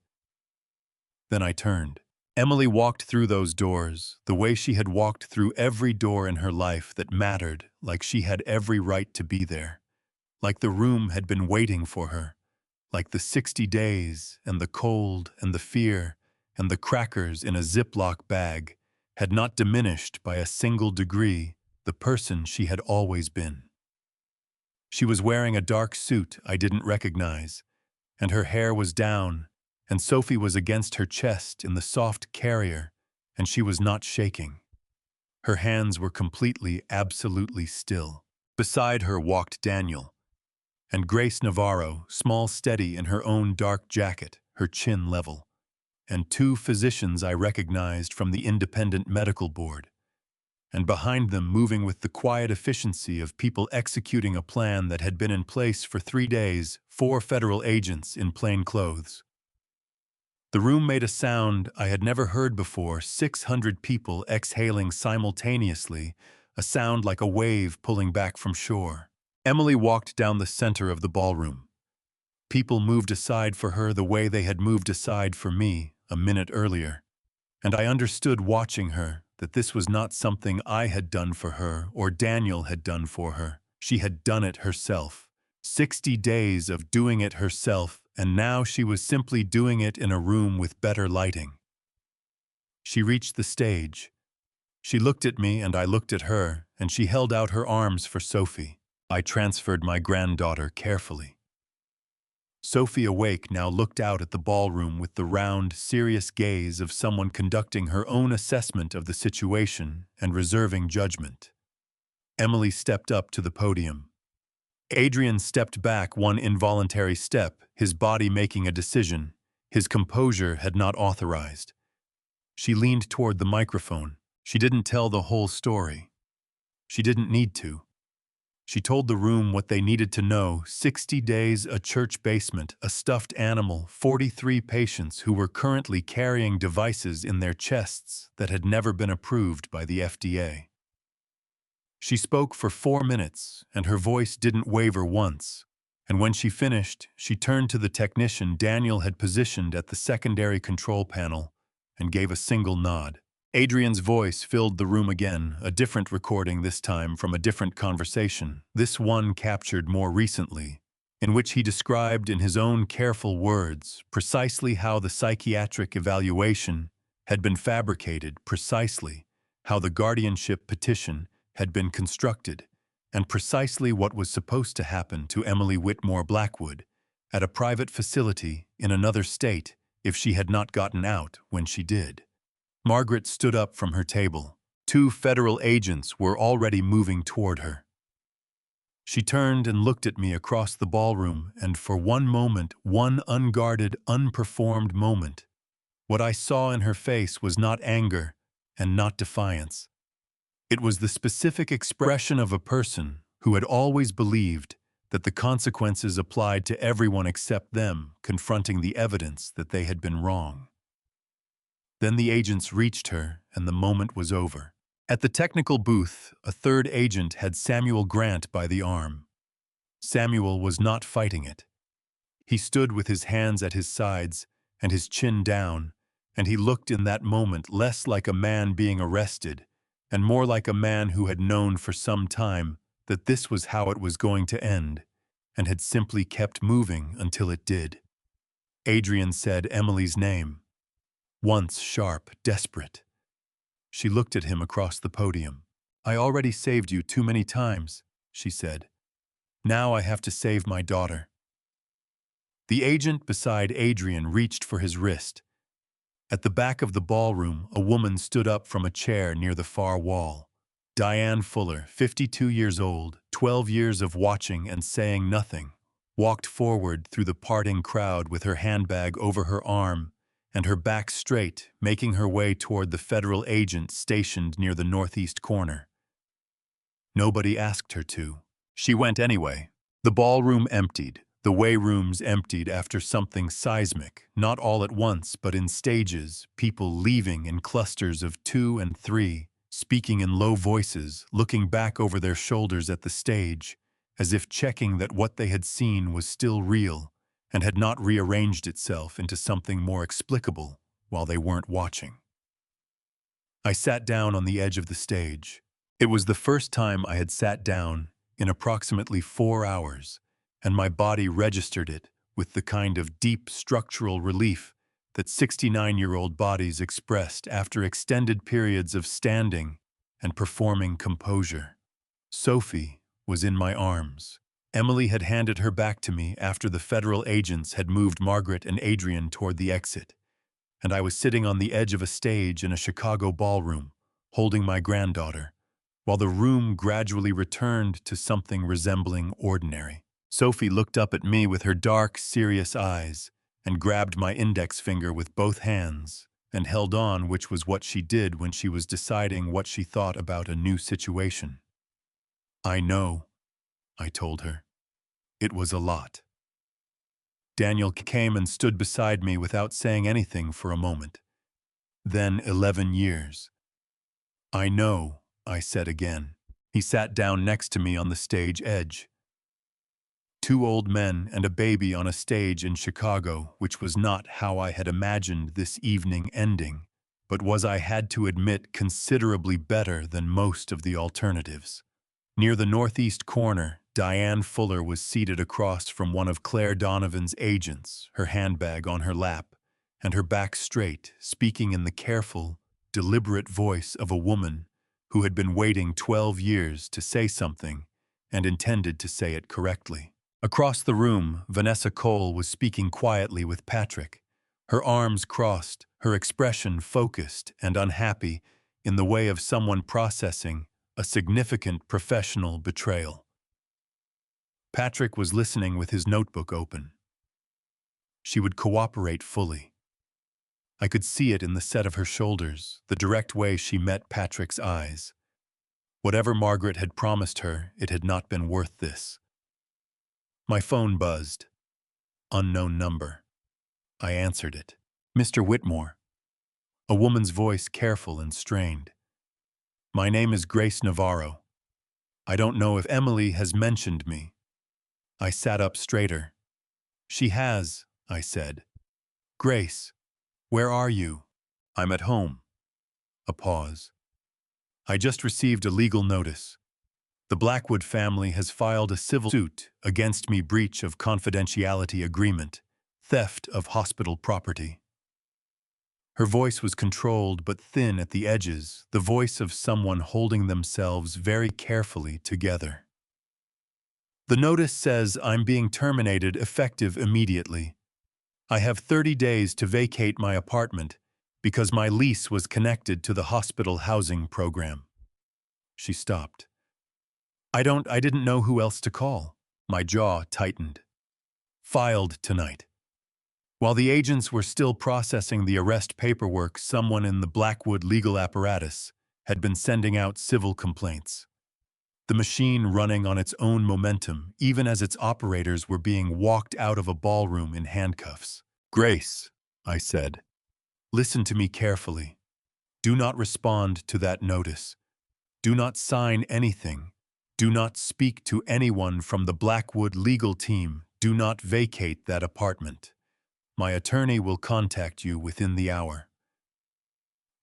Then I turned. Emily walked through those doors the way she had walked through every door in her life that mattered, like she had every right to be there, like the room had been waiting for her, like the 60 days and the cold and the fear and the crackers in a Ziploc bag had not diminished by a single degree the person she had always been. She was wearing a dark suit I didn't recognize, and her hair was down, and Sophie was against her chest in the soft carrier, and she was not shaking. Her hands were completely, absolutely still. Beside her walked Daniel, and Grace Navarro, small, steady in her own dark jacket, her chin level, and 2 physicians I recognized from the Independent Medical Board. and behind them, moving with the quiet efficiency of people executing a plan that had been in place for 3 days, 4 federal agents in plain clothes. The room made a sound I had never heard before, 600 people exhaling simultaneously, a sound like a wave pulling back from shore. Emily walked down the center of the ballroom. People moved aside for her the way they had moved aside for me a minute earlier. And I understood watching her that this was not something I had done for her or Daniel had done for her. She had done it herself. 60 days of doing it herself, and now she was simply doing it in a room with better lighting. She reached the stage. She looked at me and I looked at her, and she held out her arms for Sophie. I transferred my granddaughter carefully. Sophie, awake, now looked out at the ballroom with the round, serious gaze of someone conducting her own assessment of the situation and reserving judgment. Emily stepped up to the podium. Adrian stepped back one involuntary step, his body making a decision his composure had not authorized. She leaned toward the microphone. She didn't tell the whole story. She didn't need to. She told the room what they needed to know: 60 days, a church basement, a stuffed animal, 43 patients who were currently carrying devices in their chests that had never been approved by the FDA. She spoke for 4 minutes, and her voice didn't waver once. And when she finished, she turned to the technician Daniel had positioned at the secondary control panel and gave a single nod. Adrian's voice filled the room again, a different recording this time from a different conversation, this one captured more recently, in which he described in his own careful words precisely how the psychiatric evaluation had been fabricated, precisely how the guardianship petition had been constructed, and precisely what was supposed to happen to Emily Whitmore Blackwood at a private facility in another state if she had not gotten out when she did. Margaret stood up from her table. 2 federal agents were already moving toward her. She turned and looked at me across the ballroom, and for one moment, one unguarded, unperformed moment, what I saw in her face was not anger and not defiance. It was the specific expression of a person who had always believed that the consequences applied to everyone except them, confronting the evidence that they had been wrong. Then the agents reached her, and the moment was over. At the technical booth, a 3rd agent had Samuel Grant by the arm. Samuel was not fighting it. He stood with his hands at his sides and his chin down, and he looked in that moment less like a man being arrested and more like a man who had known for some time that this was how it was going to end, and had simply kept moving until it did. Adrian said Emily's name. Once sharp, desperate. She looked at him across the podium. "I already saved you too many times," she said. "Now I have to save my daughter." The agent beside Adrian reached for his wrist. At the back of the ballroom, a woman stood up from a chair near the far wall. Diane Fuller, 52 years old, 12 years of watching and saying nothing, walked forward through the parting crowd with her handbag over her arm and her back straight, making her way toward the federal agent stationed near the northeast corner. Nobody asked her to. She went anyway. The ballroom emptied. The way rooms emptied after something seismic, not all at once but in stages, people leaving in clusters of 2 and 3, speaking in low voices, looking back over their shoulders at the stage, as if checking that what they had seen was still real and had not rearranged itself into something more explicable while they weren't watching. I sat down on the edge of the stage. It was the first time I had sat down in approximately 4 hours, and my body registered it with the kind of deep structural relief that 69-year-old bodies expressed after extended periods of standing and performing composure. Sophie was in my arms. Emily had handed her back to me after the federal agents had moved Margaret and Adrian toward the exit, and I was sitting on the edge of a stage in a Chicago ballroom, holding my granddaughter, while the room gradually returned to something resembling ordinary. Sophie looked up at me with her dark, serious eyes and grabbed my index finger with both hands, and held on, which was what she did when she was deciding what she thought about a new situation. I know, I told her. It was a lot. Daniel came and stood beside me without saying anything for a moment. Then 11 years. I know, I said again. He sat down next to me on the stage edge. Two old men and a baby on a stage in Chicago, which was not how I had imagined this evening ending, but was, I had to admit, considerably better than most of the alternatives. Near the northeast corner, Diane Fuller was seated across from one of Claire Donovan's agents, her handbag on her lap, and her back straight, speaking in the careful, deliberate voice of a woman who had been waiting 12 years to say something and intended to say it correctly. Across the room, Vanessa Cole was speaking quietly with Patrick, her arms crossed, her expression focused and unhappy in the way of someone processing a significant professional betrayal. Patrick was listening with his notebook open. She would cooperate fully. I could see it in the set of her shoulders, the direct way she met Patrick's eyes. Whatever Margaret had promised her, it had not been worth this. My phone buzzed. Unknown number. I answered it. Mr. Whitmore. A woman's voice, careful and strained. My name is Grace Navarro. I don't know if Emily has mentioned me. I sat up straighter. She has, I said. Grace, where are you? I'm at home. A pause. I just received a legal notice. The Blackwood family has filed a civil suit against me, breach of confidentiality agreement, theft of hospital property. Her voice was controlled but thin at the edges, the voice of someone holding themselves very carefully together. The notice says I'm being terminated effective immediately. I have 30 days to vacate my apartment because my lease was connected to the hospital housing program. She stopped. I didn't know who else to call. My jaw tightened. Filed tonight. While the agents were still processing the arrest paperwork, someone in the Blackwood legal apparatus had been sending out civil complaints. The machine running on its own momentum, even as its operators were being walked out of a ballroom in handcuffs. Grace, I said, listen to me carefully. Do not respond to that notice. Do not sign anything. Do not speak to anyone from the Blackwood legal team. Do not vacate that apartment. My attorney will contact you within the hour.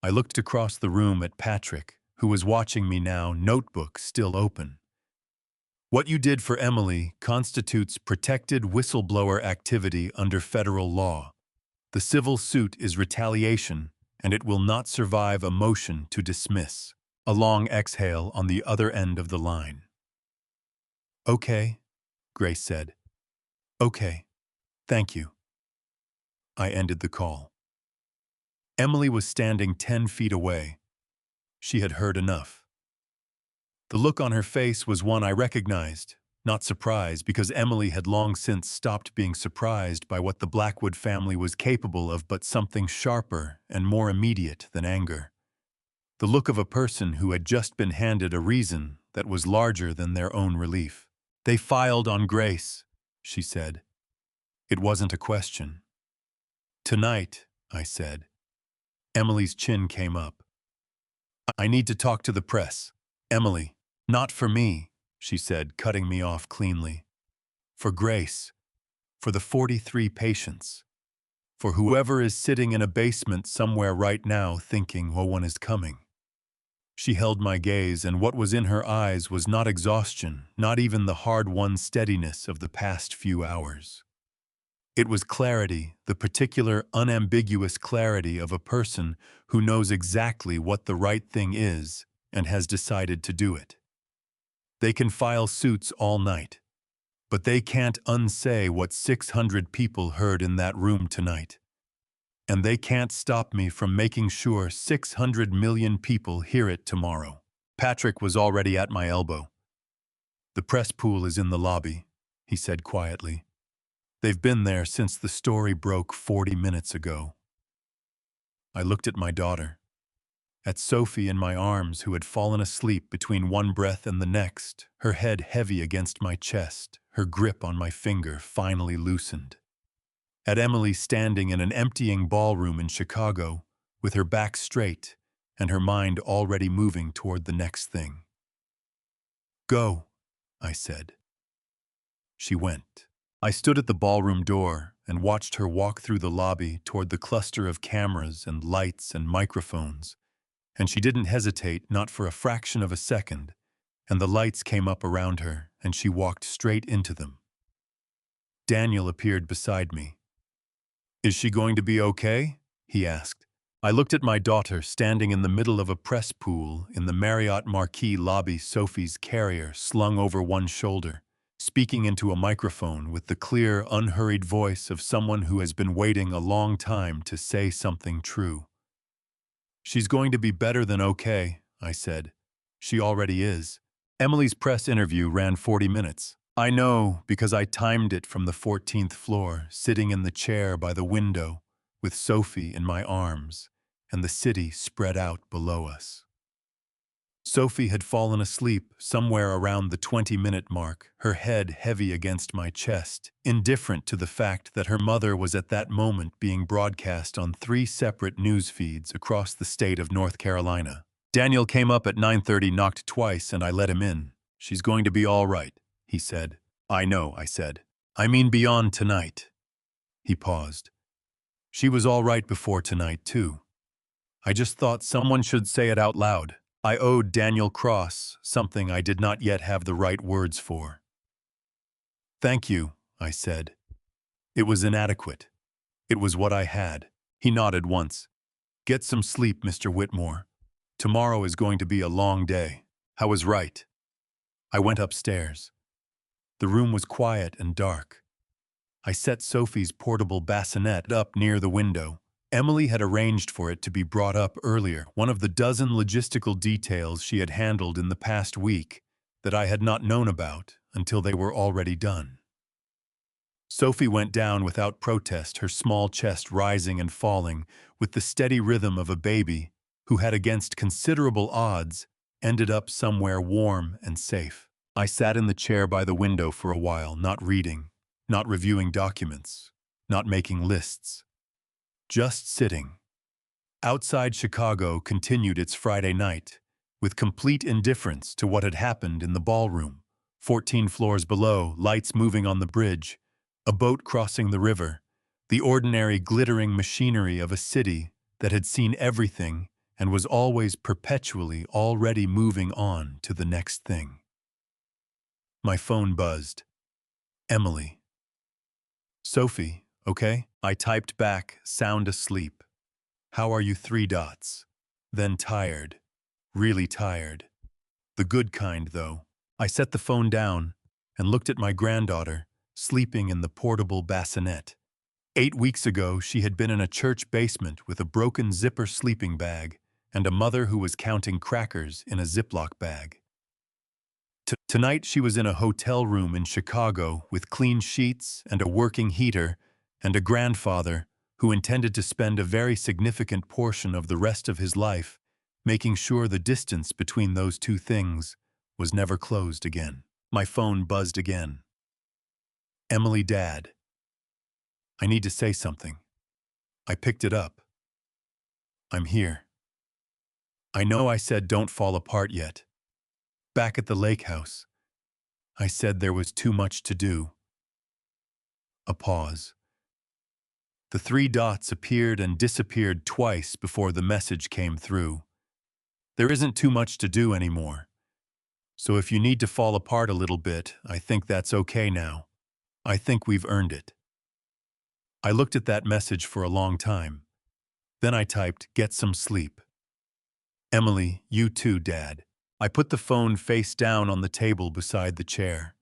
I looked across the room at Patrick, who was watching me now, notebook still open. What you did for Emily constitutes protected whistleblower activity under federal law. The civil suit is retaliation, and it will not survive a motion to dismiss. A long exhale on the other end of the line. Okay, Grace said. Okay, thank you. I ended the call. Emily was standing 10 feet away. She had heard enough. The look on her face was one I recognized, not surprise, because Emily had long since stopped being surprised by what the Blackwood family was capable of, but something sharper and more immediate than anger. The look of a person who had just been handed a reason that was larger than their own relief. They filed on Grace, she said. It wasn't a question. Tonight, I said. Emily's chin came up. I need to talk to the press. Emily, not for me, she said, cutting me off cleanly. For Grace. For the 43 patients. For whoever is sitting in a basement somewhere right now thinking, oh, one is coming. She held my gaze, and what was in her eyes was not exhaustion, not even the hard-won steadiness of the past few hours. It was clarity, the particular unambiguous clarity of a person who knows exactly what the right thing is and has decided to do it. They can file suits all night, but they can't unsay what 600 people heard in that room tonight. And they can't stop me from making sure 600 million people hear it tomorrow. Patrick was already at my elbow. The press pool is in the lobby, he said quietly. They've been there since the story broke 40 minutes ago. I looked at my daughter, at Sophie in my arms who had fallen asleep between one breath and the next, her head heavy against my chest, her grip on my finger finally loosened. At Emily standing in an emptying ballroom in Chicago, with her back straight and her mind already moving toward the next thing. "Go," I said. She went. I stood at the ballroom door and watched her walk through the lobby toward the cluster of cameras and lights and microphones, and she didn't hesitate, not for a fraction of a second, and the lights came up around her and she walked straight into them. Daniel appeared beside me. "Is she going to be okay?" he asked. I looked at my daughter standing in the middle of a press pool in the Marriott Marquis lobby, Sophie's carrier slung over one shoulder, speaking into a microphone with the clear, unhurried voice of someone who has been waiting a long time to say something true. "She's going to be better than okay," I said. "She already is." Emily's press interview ran 40 minutes. I know because I timed it from the 14th floor, sitting in the chair by the window, with Sophie in my arms, and the city spread out below us. Sophie had fallen asleep somewhere around the 20-minute mark, her head heavy against my chest, indifferent to the fact that her mother was at that moment being broadcast on 3 separate news feeds across the state of North Carolina. Daniel came up at 9:30, knocked twice, and I let him in. "She's going to be all right," he said. "I know," I said. "I mean beyond tonight." He paused. "She was all right before tonight, too. I just thought someone should say it out loud." I owed Daniel Cross something I did not yet have the right words for. "Thank you," I said. It was inadequate. It was what I had. He nodded once. "Get some sleep, Mr. Whitmore. Tomorrow is going to be a long day." I was right. I went upstairs. The room was quiet and dark. I set Sophie's portable bassinet up near the window. Emily had arranged for it to be brought up earlier, one of the dozen logistical details she had handled in the past week that I had not known about until they were already done. Sophie went down without protest, her small chest rising and falling with the steady rhythm of a baby who had, against considerable odds, ended up somewhere warm and safe. I sat in the chair by the window for a while, not reading, not reviewing documents, not making lists. Just sitting. Outside Chicago continued its Friday night, with complete indifference to what had happened in the ballroom. 14 floors below, lights moving on the bridge, a boat crossing the river, the ordinary glittering machinery of a city that had seen everything and was always perpetually already moving on to the next thing. My phone buzzed. Emily. "Sophie, okay?" I typed back, sound asleep. "How are you?" 3 dots. Then tired. Really tired. The good kind, though. I set the phone down and looked at my granddaughter, sleeping in the portable bassinet. 8 weeks ago, she had been in a church basement with a broken zipper sleeping bag and a mother who was counting crackers in a Ziploc bag. Tonight, she was in a hotel room in Chicago with clean sheets and a working heater and a grandfather who intended to spend a very significant portion of the rest of his life making sure the distance between those two things was never closed again. My phone buzzed again. "Emily, Dad. I need to say something." I picked it up. "I'm here." "I know I said don't fall apart yet. Back at the lake house, I said there was too much to do." A pause. The 3 dots appeared and disappeared twice before the message came through. "There isn't too much to do anymore. So if you need to fall apart a little bit, I think that's okay now. I think we've earned it." I looked at that message for a long time. Then I typed, "Get some sleep." "Emily, you too, Dad." I put the phone face down on the table beside the chair.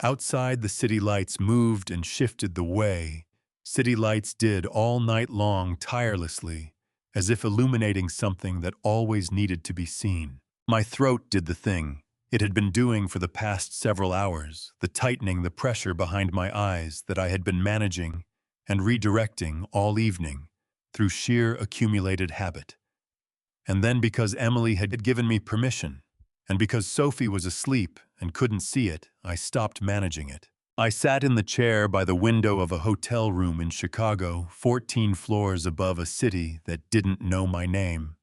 Outside, the city lights moved and shifted the way city lights did all night long tirelessly, as if illuminating something that always needed to be seen. My throat did the thing it had been doing for the past several hours, the tightening the pressure behind my eyes that I had been managing and redirecting all evening through sheer accumulated habit. And then because Emily had given me permission, and because Sophie was asleep and couldn't see it, I stopped managing it. I sat in the chair by the window of a hotel room in Chicago, 14 floors above a city that didn't know my name,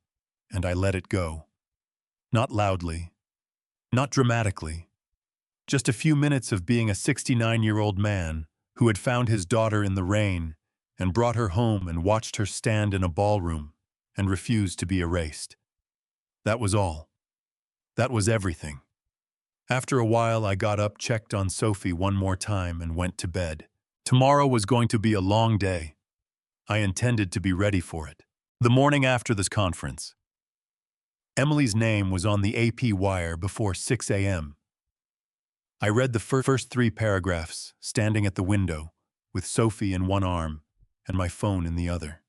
and I let it go. Not loudly, not dramatically, just a few minutes of being a 69-year-old man who had found his daughter in the rain and brought her home and watched her stand in a ballroom and refused to be erased. That was all. That was everything. After a while, I got up, checked on Sophie one more time, and went to bed. Tomorrow was going to be a long day. I intended to be ready for it. The morning after this conference, Emily's name was on the AP wire before 6 a.m. I read the first 3 paragraphs, standing at the window, with Sophie in one arm and my phone in the other.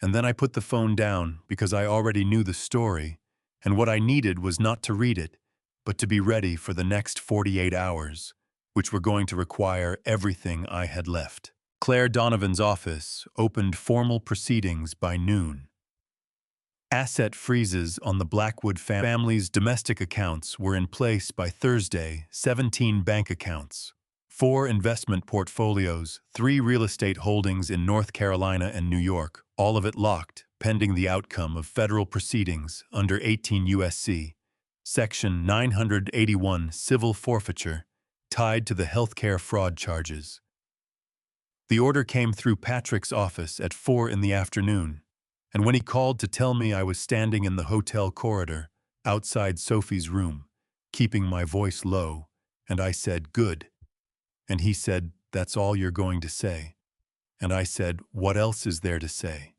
And then I put the phone down because I already knew the story, and what I needed was not to read it, but to be ready for the next 48 hours, which were going to require everything I had left. Claire Donovan's office opened formal proceedings by noon. Asset freezes on the Blackwood family's domestic accounts were in place by Thursday, 17 bank accounts, 4 investment portfolios, 3 real estate holdings in North Carolina and New York, all of it locked, pending the outcome of federal proceedings under 18 U.S.C. Section 981 civil forfeiture, tied to the healthcare fraud charges. The order came through Patrick's office at 4 in the afternoon, and when he called to tell me I was standing in the hotel corridor, outside Sophie's room, keeping my voice low, and I said, "Good." And he said, "That's all you're going to say." And I said, "What else is there to say?"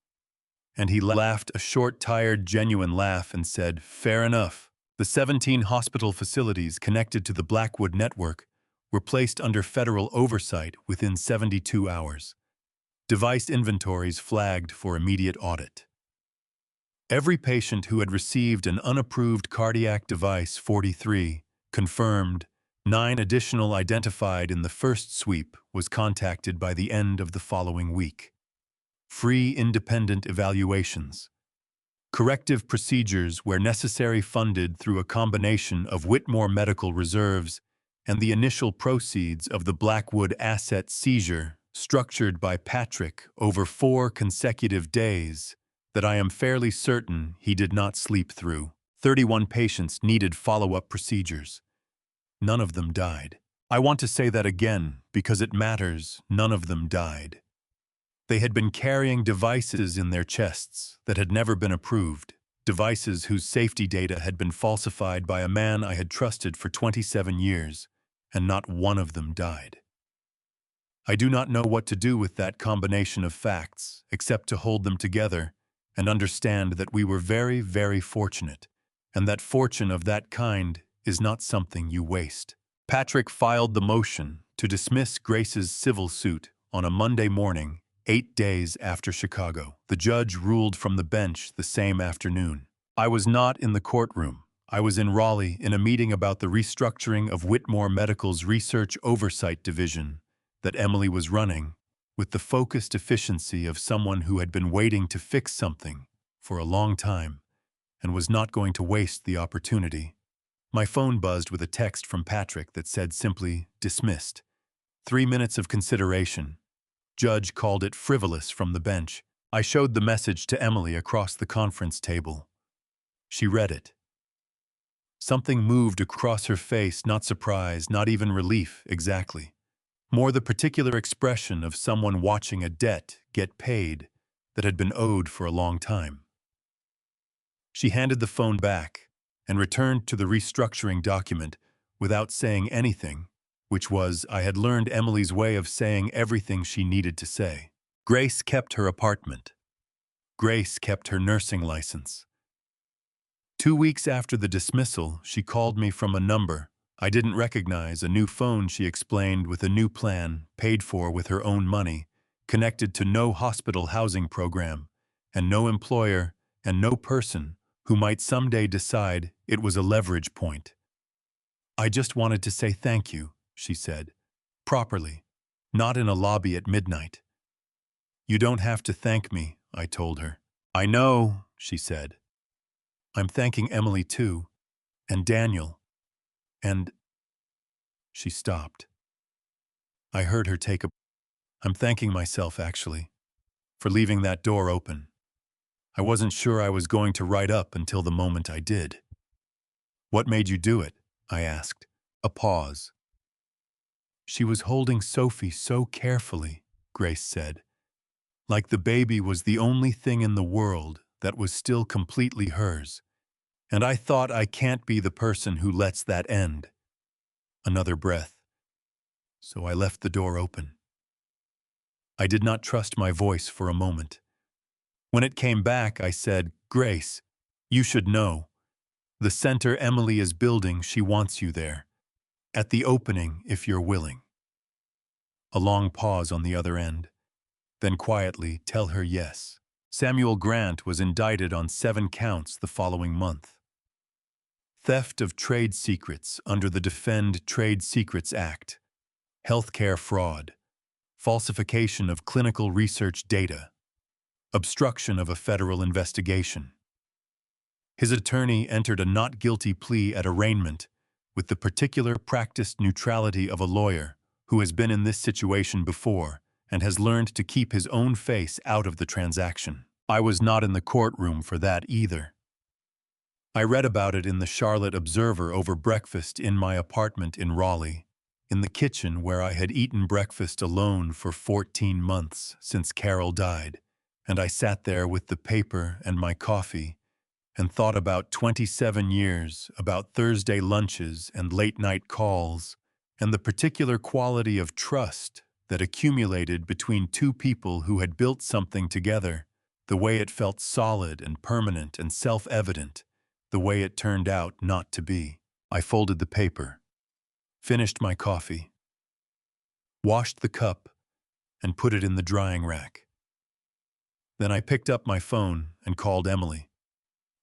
And he laughed a short, tired, genuine laugh and said, "Fair enough." The 17 hospital facilities connected to the Blackwood network were placed under federal oversight within 72 hours. Device inventories flagged for immediate audit. Every patient who had received an unapproved cardiac device 43, confirmed, 9 additional identified in the first sweep was contacted by the end of the following week. Free independent evaluations. Corrective procedures where necessary funded through a combination of Whitmore medical reserves and the initial proceeds of the Blackwood asset seizure structured by Patrick over 4 consecutive days that I am fairly certain he did not sleep through. 31 patients needed follow-up procedures. None of them died. I want to say that again because it matters. None of them died. They had been carrying devices in their chests that had never been approved, devices whose safety data had been falsified by a man I had trusted for 27 years, and not one of them died. I do not know what to do with that combination of facts, except to hold them together and understand that we were very, very fortunate, and that fortune of that kind is not something you waste. Patrick filed the motion to dismiss Grace's civil suit on a Monday morning, 8 days after Chicago. The judge ruled from the bench the same afternoon. I was not in the courtroom. I was in Raleigh in a meeting about the restructuring of Whitmore Medical's Research Oversight Division that Emily was running, with the focused efficiency of someone who had been waiting to fix something for a long time and was not going to waste the opportunity. My phone buzzed with a text from Patrick that said simply, "Dismissed. 3 minutes of consideration." Judge called it frivolous from the bench. I showed the message to Emily across the conference table. She read it. Something moved across her face, not surprise, not even relief, exactly. More the particular expression of someone watching a debt get paid that had been owed for a long time. She handed the phone back and returned to the restructuring document without saying anything, which was, I had learned, Emily's way of saying everything she needed to say. Grace kept her apartment. Grace kept her nursing license. 2 weeks after the dismissal, she called me from a number I didn't recognize, a new phone, she explained, with a new plan, paid for with her own money, connected to no hospital housing program, and no employer, and no person who might someday decide it was a leverage point. "I just wanted to say thank you," she said, "properly, not in a lobby at midnight." "You don't have to thank me," I told her. I know, she said. I'm thanking Emily too, and Daniel, and she stopped. I heard her take a. I'm thanking myself, actually, for leaving that door open. I wasn't sure I was going to write up until the moment I did. What made you do it? I asked. A pause. She was holding Sophie so carefully, Grace said, like the baby was the only thing in the world that was still completely hers. And I thought, I can't be the person who lets that end. Another breath. So I left the door open. I did not trust my voice for a moment. When it came back, I said, Grace, you should know. The center Emily is building, she wants you there. At the opening, if you're willing. A long pause on the other end. Then quietly, tell her yes. Samuel Grant was indicted on 7 counts the following month. Theft of trade secrets under the Defend Trade Secrets Act. Healthcare fraud. Falsification of clinical research data. Obstruction of a federal investigation. His attorney entered a not guilty plea at arraignment with the particular practiced neutrality of a lawyer who has been in this situation before and has learned to keep his own face out of the transaction. I was not in the courtroom for that either. I read about it in the Charlotte Observer over breakfast in my apartment in Raleigh, in the kitchen where I had eaten breakfast alone for 14 months since Carol died, and I sat there with the paper and my coffee and thought about 27 years, about Thursday lunches and late-night calls, and the particular quality of trust that accumulated between two people who had built something together, the way it felt solid and permanent and self-evident, the way it turned out not to be. I folded the paper, finished my coffee, washed the cup, and put it in the drying rack. Then I picked up my phone and called Emily.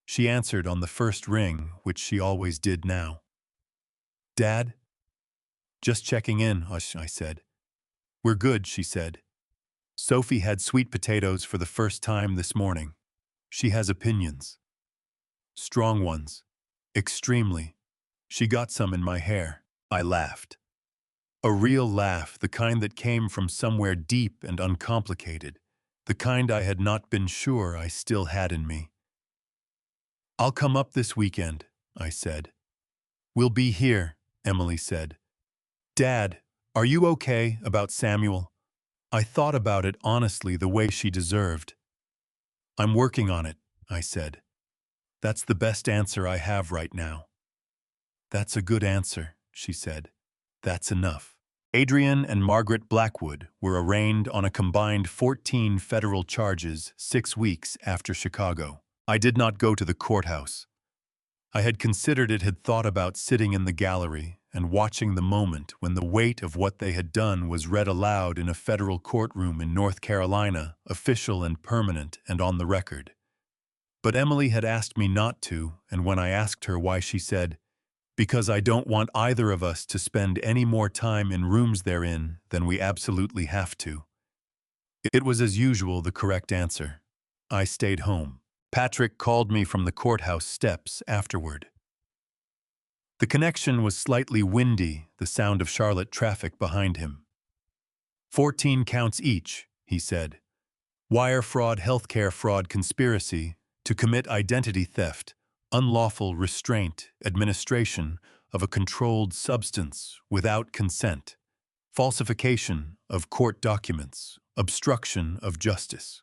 She answered on the first ring, which she always did now. Dad? Just checking in, I said. We're good, she said. Sophie had sweet potatoes for the first time this morning. She has opinions. Strong ones. Extremely. She got some in my hair. I laughed. A real laugh, the kind that came from somewhere deep and uncomplicated, the kind I had not been sure I still had in me. I'll come up this weekend, I said. We'll be here, Emily said. Dad, are you okay about Samuel? I thought about it honestly the way she deserved. I'm working on it, I said. That's the best answer I have right now. That's a good answer, she said. That's enough. Adrian and Margaret Blackwood were arraigned on a combined 14 federal charges 6 weeks after Chicago. I did not go to the courthouse. I had considered it, had thought about sitting in the gallery and watching the moment when the weight of what they had done was read aloud in a federal courtroom in North Carolina, official and permanent and on the record. But Emily had asked me not to, and when I asked her why, she said, because I don't want either of us to spend any more time in rooms therein than we absolutely have to. It was, as usual, the correct answer. I stayed home. Patrick called me from the courthouse steps afterward. The connection was slightly windy, the sound of Charlotte traffic behind him. 14 counts each, he said. Wire fraud, healthcare fraud, conspiracy to commit identity theft, unlawful restraint, administration of a controlled substance without consent, falsification of court documents, obstruction of justice.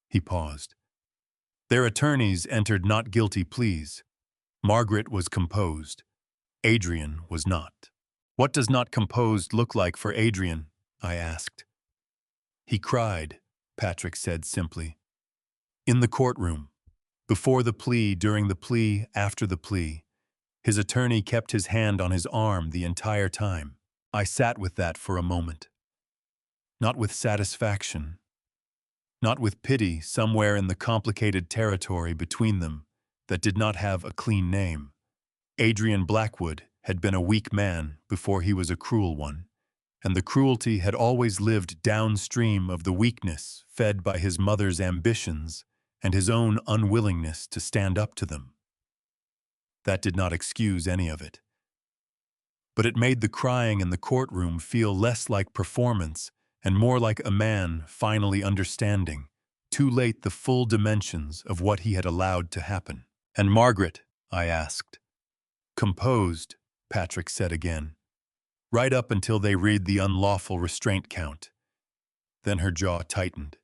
He paused. Their attorneys entered not guilty pleas. Margaret was composed. Adrian was not. What does not composed look like for Adrian? I asked. He cried, Patrick said simply. In the courtroom. Before the plea, during the plea, after the plea. His attorney kept his hand on his arm the entire time. I sat with that for a moment. Not with satisfaction. Not with pity somewhere in the complicated territory between them that did not have a clean name. Adrian Blackwood had been a weak man before he was a cruel one, and the cruelty had always lived downstream of the weakness fed by his mother's ambitions and his own unwillingness to stand up to them. That did not excuse any of it. But it made the crying in the courtroom feel less like performance and more like a man finally understanding, too late, the full dimensions of what he had allowed to happen. "And Margaret?" I asked. "Composed," Patrick said again. "Right up until they read the unlawful restraint count." Then her jaw tightened.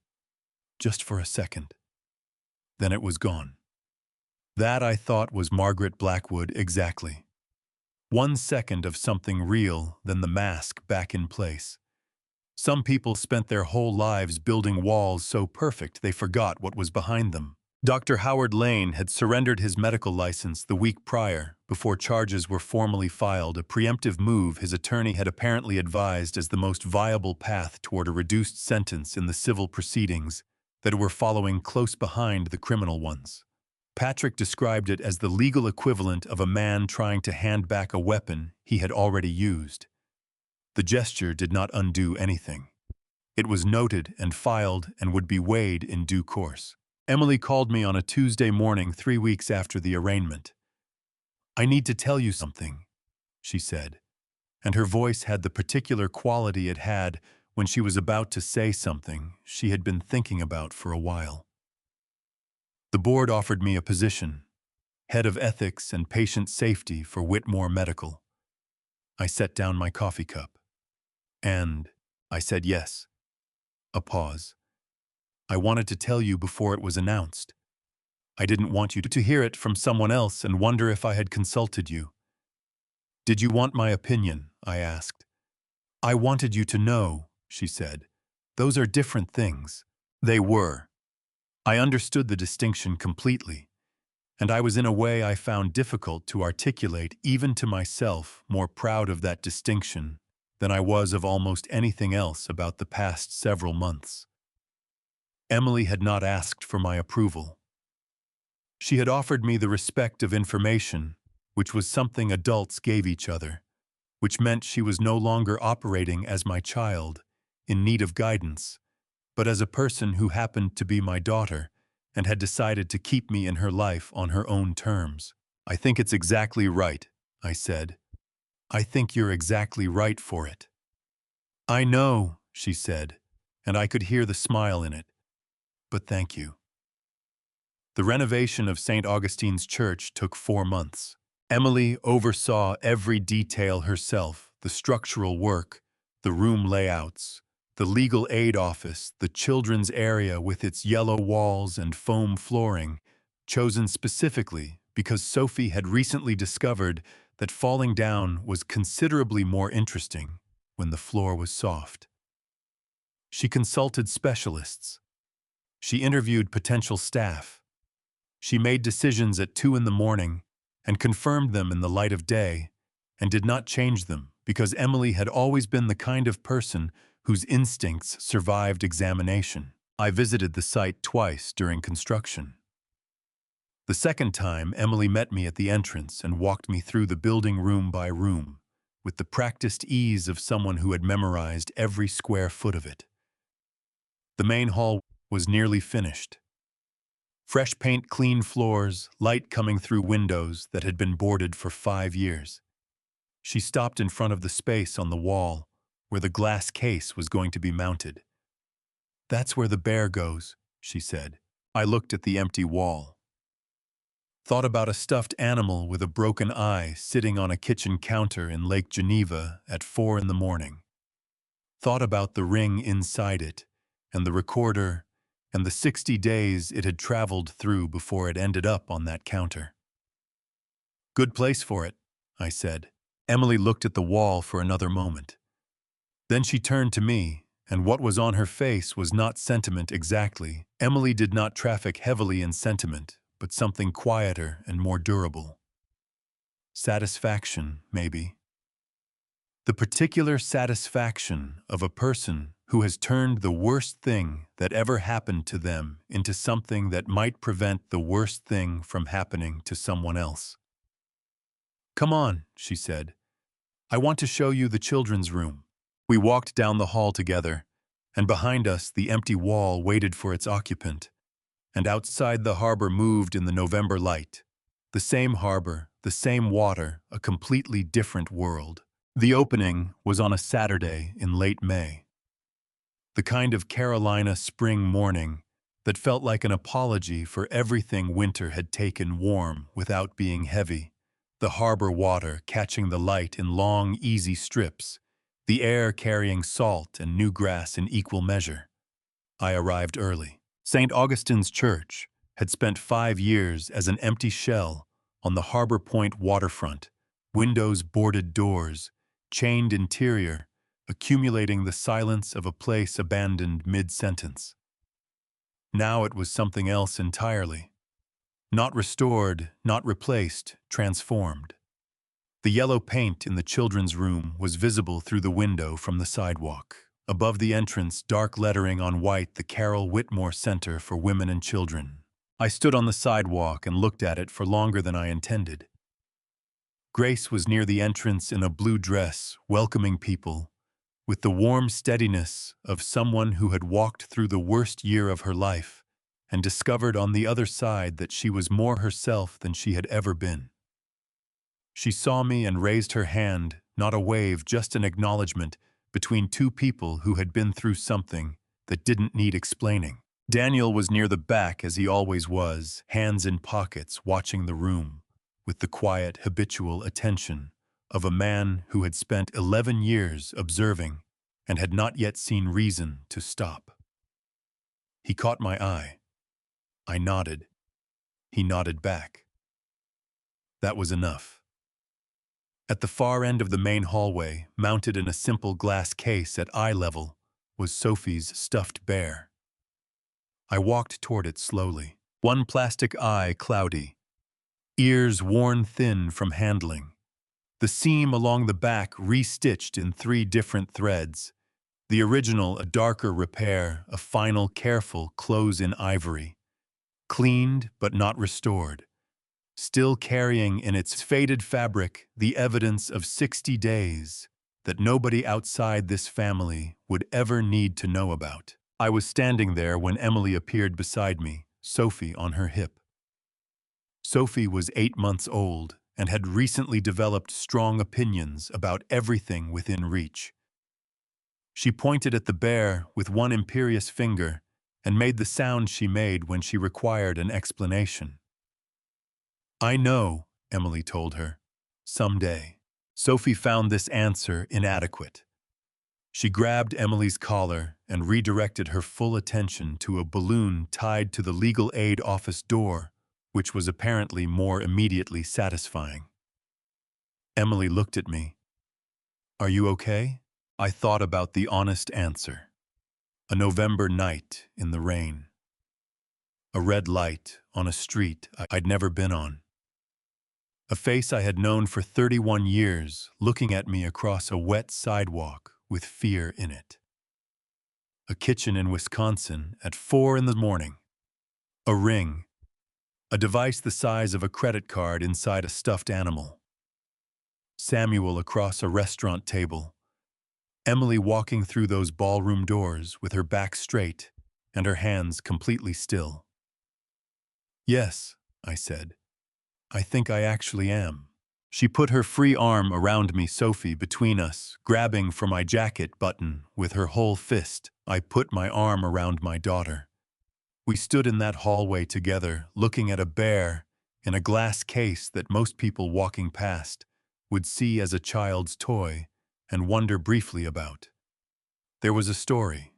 Just for a second. Then it was gone. That, I thought, was Margaret Blackwood exactly. 1 second of something real, then the mask back in place. Some people spent their whole lives building walls so perfect they forgot what was behind them. Dr. Howard Lane had surrendered his medical license the week prior, before charges were formally filed, a preemptive move his attorney had apparently advised as the most viable path toward a reduced sentence in the civil proceedings that were following close behind the criminal ones. Patrick described it as the legal equivalent of a man trying to hand back a weapon he had already used. The gesture did not undo anything. It was noted and filed and would be weighed in due course. Emily called me on a Tuesday morning 3 weeks after the arraignment. "I need to tell you something," she said, and her voice had the particular quality it had when she was about to say something she had been thinking about for a while. "The board offered me a position, head of ethics and patient safety for Whitmore Medical." I set down my coffee cup. "And," I said, "yes." A pause. "I wanted to tell you before it was announced. I didn't want you to hear it from someone else and wonder if I had consulted you." "Did you want my opinion?" I asked. "I wanted you to know," she said. "Those are different things." They were. I understood the distinction completely, and I was in a way I found difficult to articulate even to myself, more proud of that distinction than I was of almost anything else about the past several months. Emily had not asked for my approval. She had offered me the respect of information, which was something adults gave each other, which meant she was no longer operating as my child, in need of guidance, but as a person who happened to be my daughter and had decided to keep me in her life on her own terms. "I think it's exactly right," I said. "I think you're exactly right for it." "I know," she said, and I could hear the smile in it. "But thank you." The renovation of St. Augustine's Church took 4 months. Emily oversaw every detail herself, the structural work, the room layouts, the legal aid office, the children's area with its yellow walls and foam flooring, chosen specifically because Sophie had recently discovered that falling down was considerably more interesting when the floor was soft. She consulted specialists. She interviewed potential staff. She made decisions at 2 in the morning and confirmed them in the light of day, and did not change them because Emily had always been the kind of person whose instincts survived examination. I visited the site twice during construction. The second time, Emily met me at the entrance and walked me through the building room by room, with the practiced ease of someone who had memorized every square foot of it. The main hall was nearly finished. Fresh paint, clean floors, light coming through windows that had been boarded for 5 years. She stopped in front of the space on the wall where the glass case was going to be mounted. "That's where the bear goes," she said. I looked at the empty wall. Thought about a stuffed animal with a broken eye sitting on a kitchen counter in Lake Geneva at 4 in the morning. Thought about the ring inside it, and the recorder, and the 60 days it had traveled through before it ended up on that counter. "Good place for it," I said. Emily looked at the wall for another moment. Then she turned to me, and what was on her face was not sentiment exactly. Emily did not traffic heavily in sentiment, but something quieter and more durable. Satisfaction, maybe. The particular satisfaction of a person who has turned the worst thing that ever happened to them into something that might prevent the worst thing from happening to someone else. "Come on," she said. "I want to show you the children's room." We walked down the hall together, and behind us the empty wall waited for its occupant, and outside the harbor moved in the November light. The same harbor, the same water, a completely different world. The opening was on a Saturday in late May. The kind of Carolina spring morning that felt like an apology for everything winter had taken warm without being heavy. The harbor water catching the light in long, easy strips, the air carrying salt and new grass in equal measure. I arrived early. St. Augustine's Church had spent 5 years as an empty shell on the Harbor Point waterfront, windows boarded doors, chained interior, accumulating the silence of a place abandoned mid-sentence. Now it was something else entirely. Not restored, not replaced, transformed. The yellow paint in the children's room was visible through the window from the sidewalk. Above the entrance, dark lettering on white, the Carol Whitmore Center for Women and Children. I stood on the sidewalk and looked at it for longer than I intended. Grace was near the entrance in a blue dress, welcoming people, with the warm steadiness of someone who had walked through the worst year of her life and discovered on the other side that she was more herself than she had ever been. She saw me and raised her hand, not a wave, just an acknowledgement, between two people who had been through something that didn't need explaining. Daniel was near the back as he always was, hands in pockets, watching the room, with the quiet, habitual attention of a man who had spent 11 years observing and had not yet seen reason to stop. He caught my eye. I nodded. He nodded back. That was enough. At the far end of the main hallway, mounted in a simple glass case at eye level, was Sophie's stuffed bear. I walked toward it slowly, one plastic eye cloudy, ears worn thin from handling, the seam along the back re-stitched in 3 different threads, the original a darker repair, a final careful close in ivory, cleaned but not restored, still carrying in its faded fabric the evidence of 60 days that nobody outside this family would ever need to know about. I was standing there when Emily appeared beside me, Sophie on her hip. Sophie was 8 months old and had recently developed strong opinions about everything within reach. She pointed at the bear with one imperious finger and made the sound she made when she required an explanation. I know, Emily told her. Someday. Sophie found this answer inadequate. She grabbed Emily's collar and redirected her full attention to a balloon tied to the legal aid office door, which was apparently more immediately satisfying. Emily looked at me. Are you okay? I thought about the honest answer. A November night in the rain. A red light on a street I'd never been on. A face I had known for 31 years looking at me across a wet sidewalk with fear in it. A kitchen in Wisconsin at 4 in the morning. A ring. A device the size of a credit card inside a stuffed animal. Samuel across a restaurant table. Emily walking through those ballroom doors with her back straight and her hands completely still. Yes, I said. I think I actually am. She put her free arm around me, Sophie, between us, grabbing for my jacket button with her whole fist. I put my arm around my daughter. We stood in that hallway together, looking at a bear in a glass case that most people walking past would see as a child's toy and wonder briefly about. There was a story.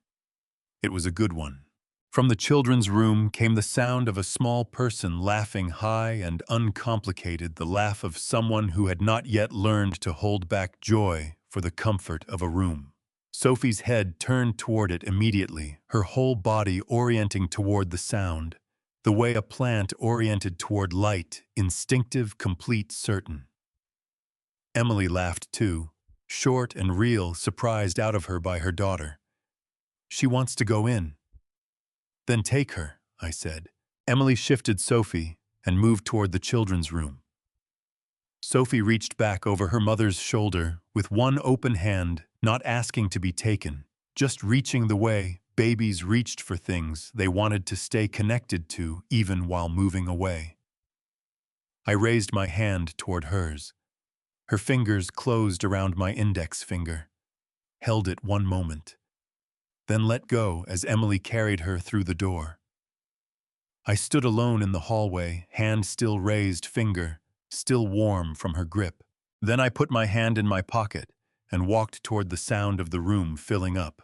It was a good one. From the children's room came the sound of a small person laughing high and uncomplicated, the laugh of someone who had not yet learned to hold back joy for the comfort of a room. Sophie's head turned toward it immediately, her whole body orienting toward the sound, the way a plant oriented toward light, instinctive, complete, certain. Emily laughed too, short and real, surprised out of her by her daughter. She wants to go in. Then take her, I said. Emily shifted Sophie and moved toward the children's room. Sophie reached back over her mother's shoulder with one open hand, not asking to be taken, just reaching the way babies reached for things they wanted to stay connected to even while moving away. I raised my hand toward hers. Her fingers closed around my index finger, held it one moment, then let go as Emily carried her through the door. I stood alone in the hallway, hand still raised, finger still warm from her grip. Then I put my hand in my pocket and walked toward the sound of the room filling up.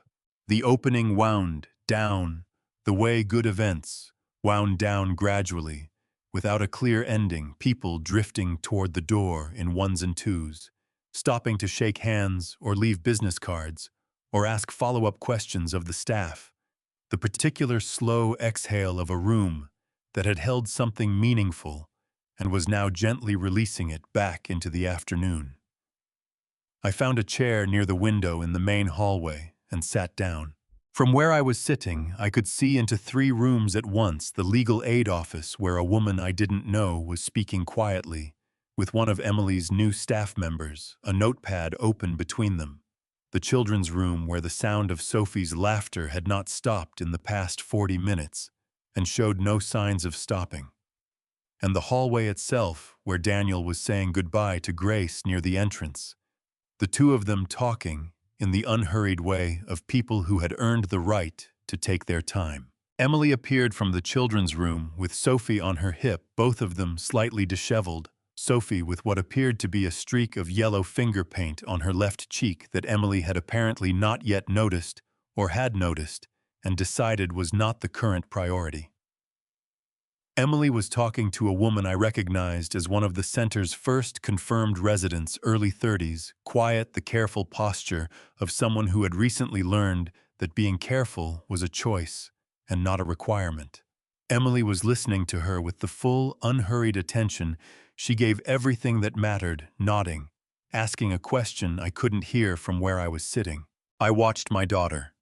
The opening wound down, the way good events wound down gradually, without a clear ending, people drifting toward the door in ones and twos, stopping to shake hands or leave business cards or ask follow-up questions of the staff. The particular slow exhale of a room that had held something meaningful and was now gently releasing it back into the afternoon. I found a chair near the window in the main hallway and sat down. From where I was sitting, I could see into 3 rooms at once: the legal aid office, where a woman I didn't know was speaking quietly with one of Emily's new staff members, a notepad open between them; the children's room, where the sound of Sophie's laughter had not stopped in the past 40 minutes and showed no signs of stopping; and the hallway itself, where Daniel was saying goodbye to Grace near the entrance, the two of them talking in the unhurried way of people who had earned the right to take their time. Emily appeared from the children's room with Sophie on her hip, both of them slightly disheveled, Sophie with what appeared to be a streak of yellow finger paint on her left cheek that Emily had apparently not yet noticed, or had noticed and decided was not the current priority. Emily was talking to a woman I recognized as one of the center's first confirmed residents, early 30s, quiet, the careful posture of someone who had recently learned that being careful was a choice and not a requirement. Emily was listening to her with the full, unhurried attention she gave everything that mattered, nodding, asking a question I couldn't hear from where I was sitting. I watched my daughter.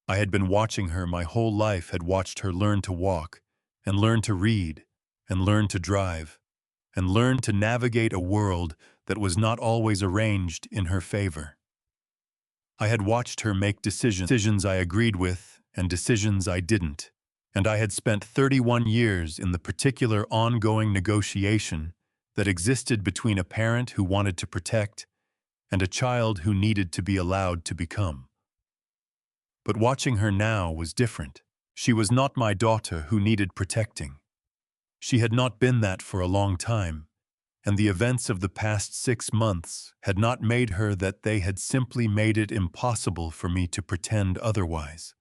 I had been watching her my whole life, had watched her learn to walk, and learn to read, and learn to drive, and learn to navigate a world that was not always arranged in her favor. I had watched her make decisions I agreed with and decisions I didn't, and I had spent 31 years in the particular ongoing negotiation that existed between a parent who wanted to protect and a child who needed to be allowed to become. But watching her now was different. She was not my daughter who needed protecting. She had not been that for a long time, and the events of the past 6 months had not made her that. They had simply made it impossible for me to pretend otherwise.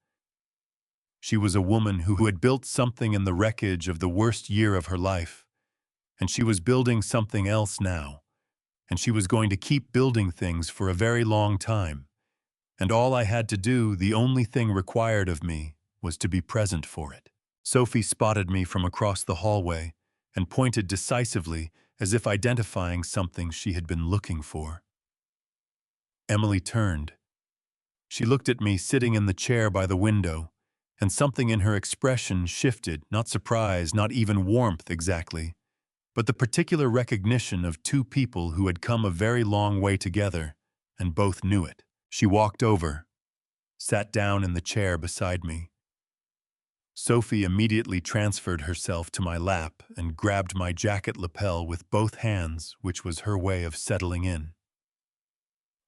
She was a woman who had built something in the wreckage of the worst year of her life, and she was building something else now, and she was going to keep building things for a very long time, and all I had to do, the only thing required of me, was to be present for it. Sophie spotted me from across the hallway and pointed decisively, as if identifying something she had been looking for. Emily turned. She looked at me sitting in the chair by the window, and something in her expression shifted, not surprise, not even warmth exactly, but the particular recognition of 2 people who had come a very long way together, and both knew it. She walked over, sat down in the chair beside me. Sophie immediately transferred herself to my lap and grabbed my jacket lapel with both hands, which was her way of settling in.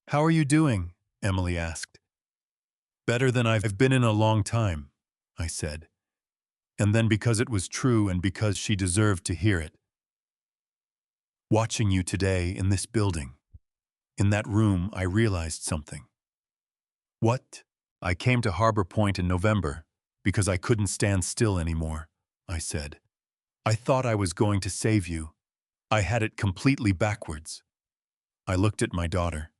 "How are you doing?" Emily asked. "Better than I've been in a long time," I said. And then, because it was true and because she deserved to hear it, "Watching you today in this building, in that room, I realized something." "What?" "I came to Harbor Point in November because I couldn't stand still anymore," I said. "I thought I was going to save you. I had it completely backwards." I looked at my daughter.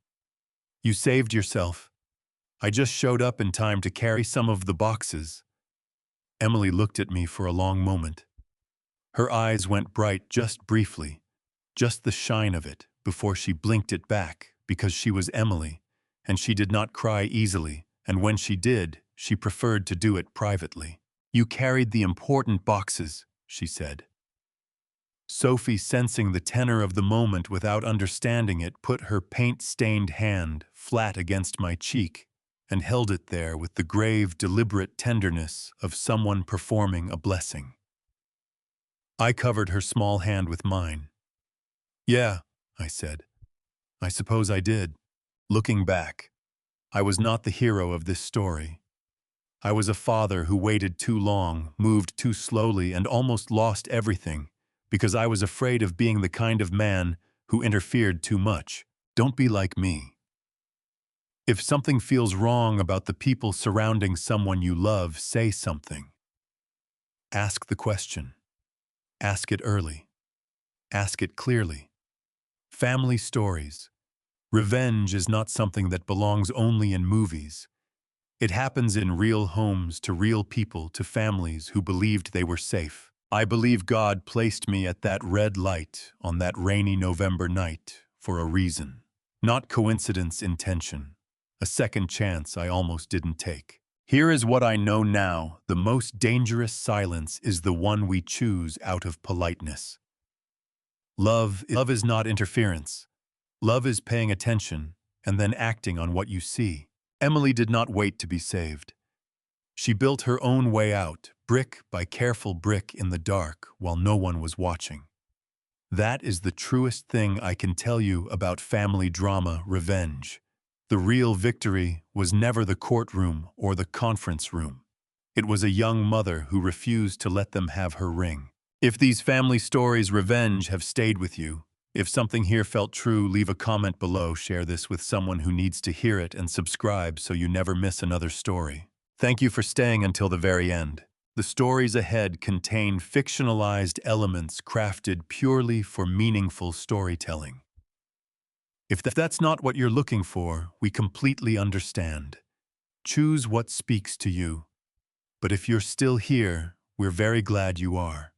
"You saved yourself. I just showed up in time to carry some of the boxes." Emily looked at me for a long moment. Her eyes went bright just briefly, just the shine of it, before she blinked it back, because she was Emily, and she did not cry easily, and when she did, she preferred to do it privately. "You carried the important boxes," she said. Sophie, sensing the tenor of the moment without understanding it, put her paint-stained hand flat against my cheek and held it there with the grave, deliberate tenderness of someone performing a blessing. I covered her small hand with mine. "Yeah," I said. "I suppose I did." Looking back, I was not the hero of this story. I was a father who waited too long, moved too slowly, and almost lost everything because I was afraid of being the kind of man who interfered too much. Don't be like me. If something feels wrong about the people surrounding someone you love, say something. Ask the question. Ask it early. Ask it clearly. Family stories. Revenge is not something that belongs only in movies. It happens in real homes, to real people, to families who believed they were safe. I believe God placed me at that red light on that rainy November night for a reason. Not coincidence, intention. A second chance I almost didn't take. Here is what I know now: the most dangerous silence is the one we choose out of politeness. Love is not interference. Love is paying attention and then acting on what you see. Emily did not wait to be saved. She built her own way out, brick by careful brick in the dark, while no one was watching. That is the truest thing I can tell you about family drama revenge. The real victory was never the courtroom or the conference room. It was a young mother who refused to let them have her ring. If these family stories revenge have stayed with you, if something here felt true, leave a comment below, share this with someone who needs to hear it, and subscribe so you never miss another story. Thank you for staying until the very end. The stories ahead contain fictionalized elements crafted purely for meaningful storytelling. If that's not what you're looking for, we completely understand. Choose what speaks to you. But if you're still here, we're very glad you are.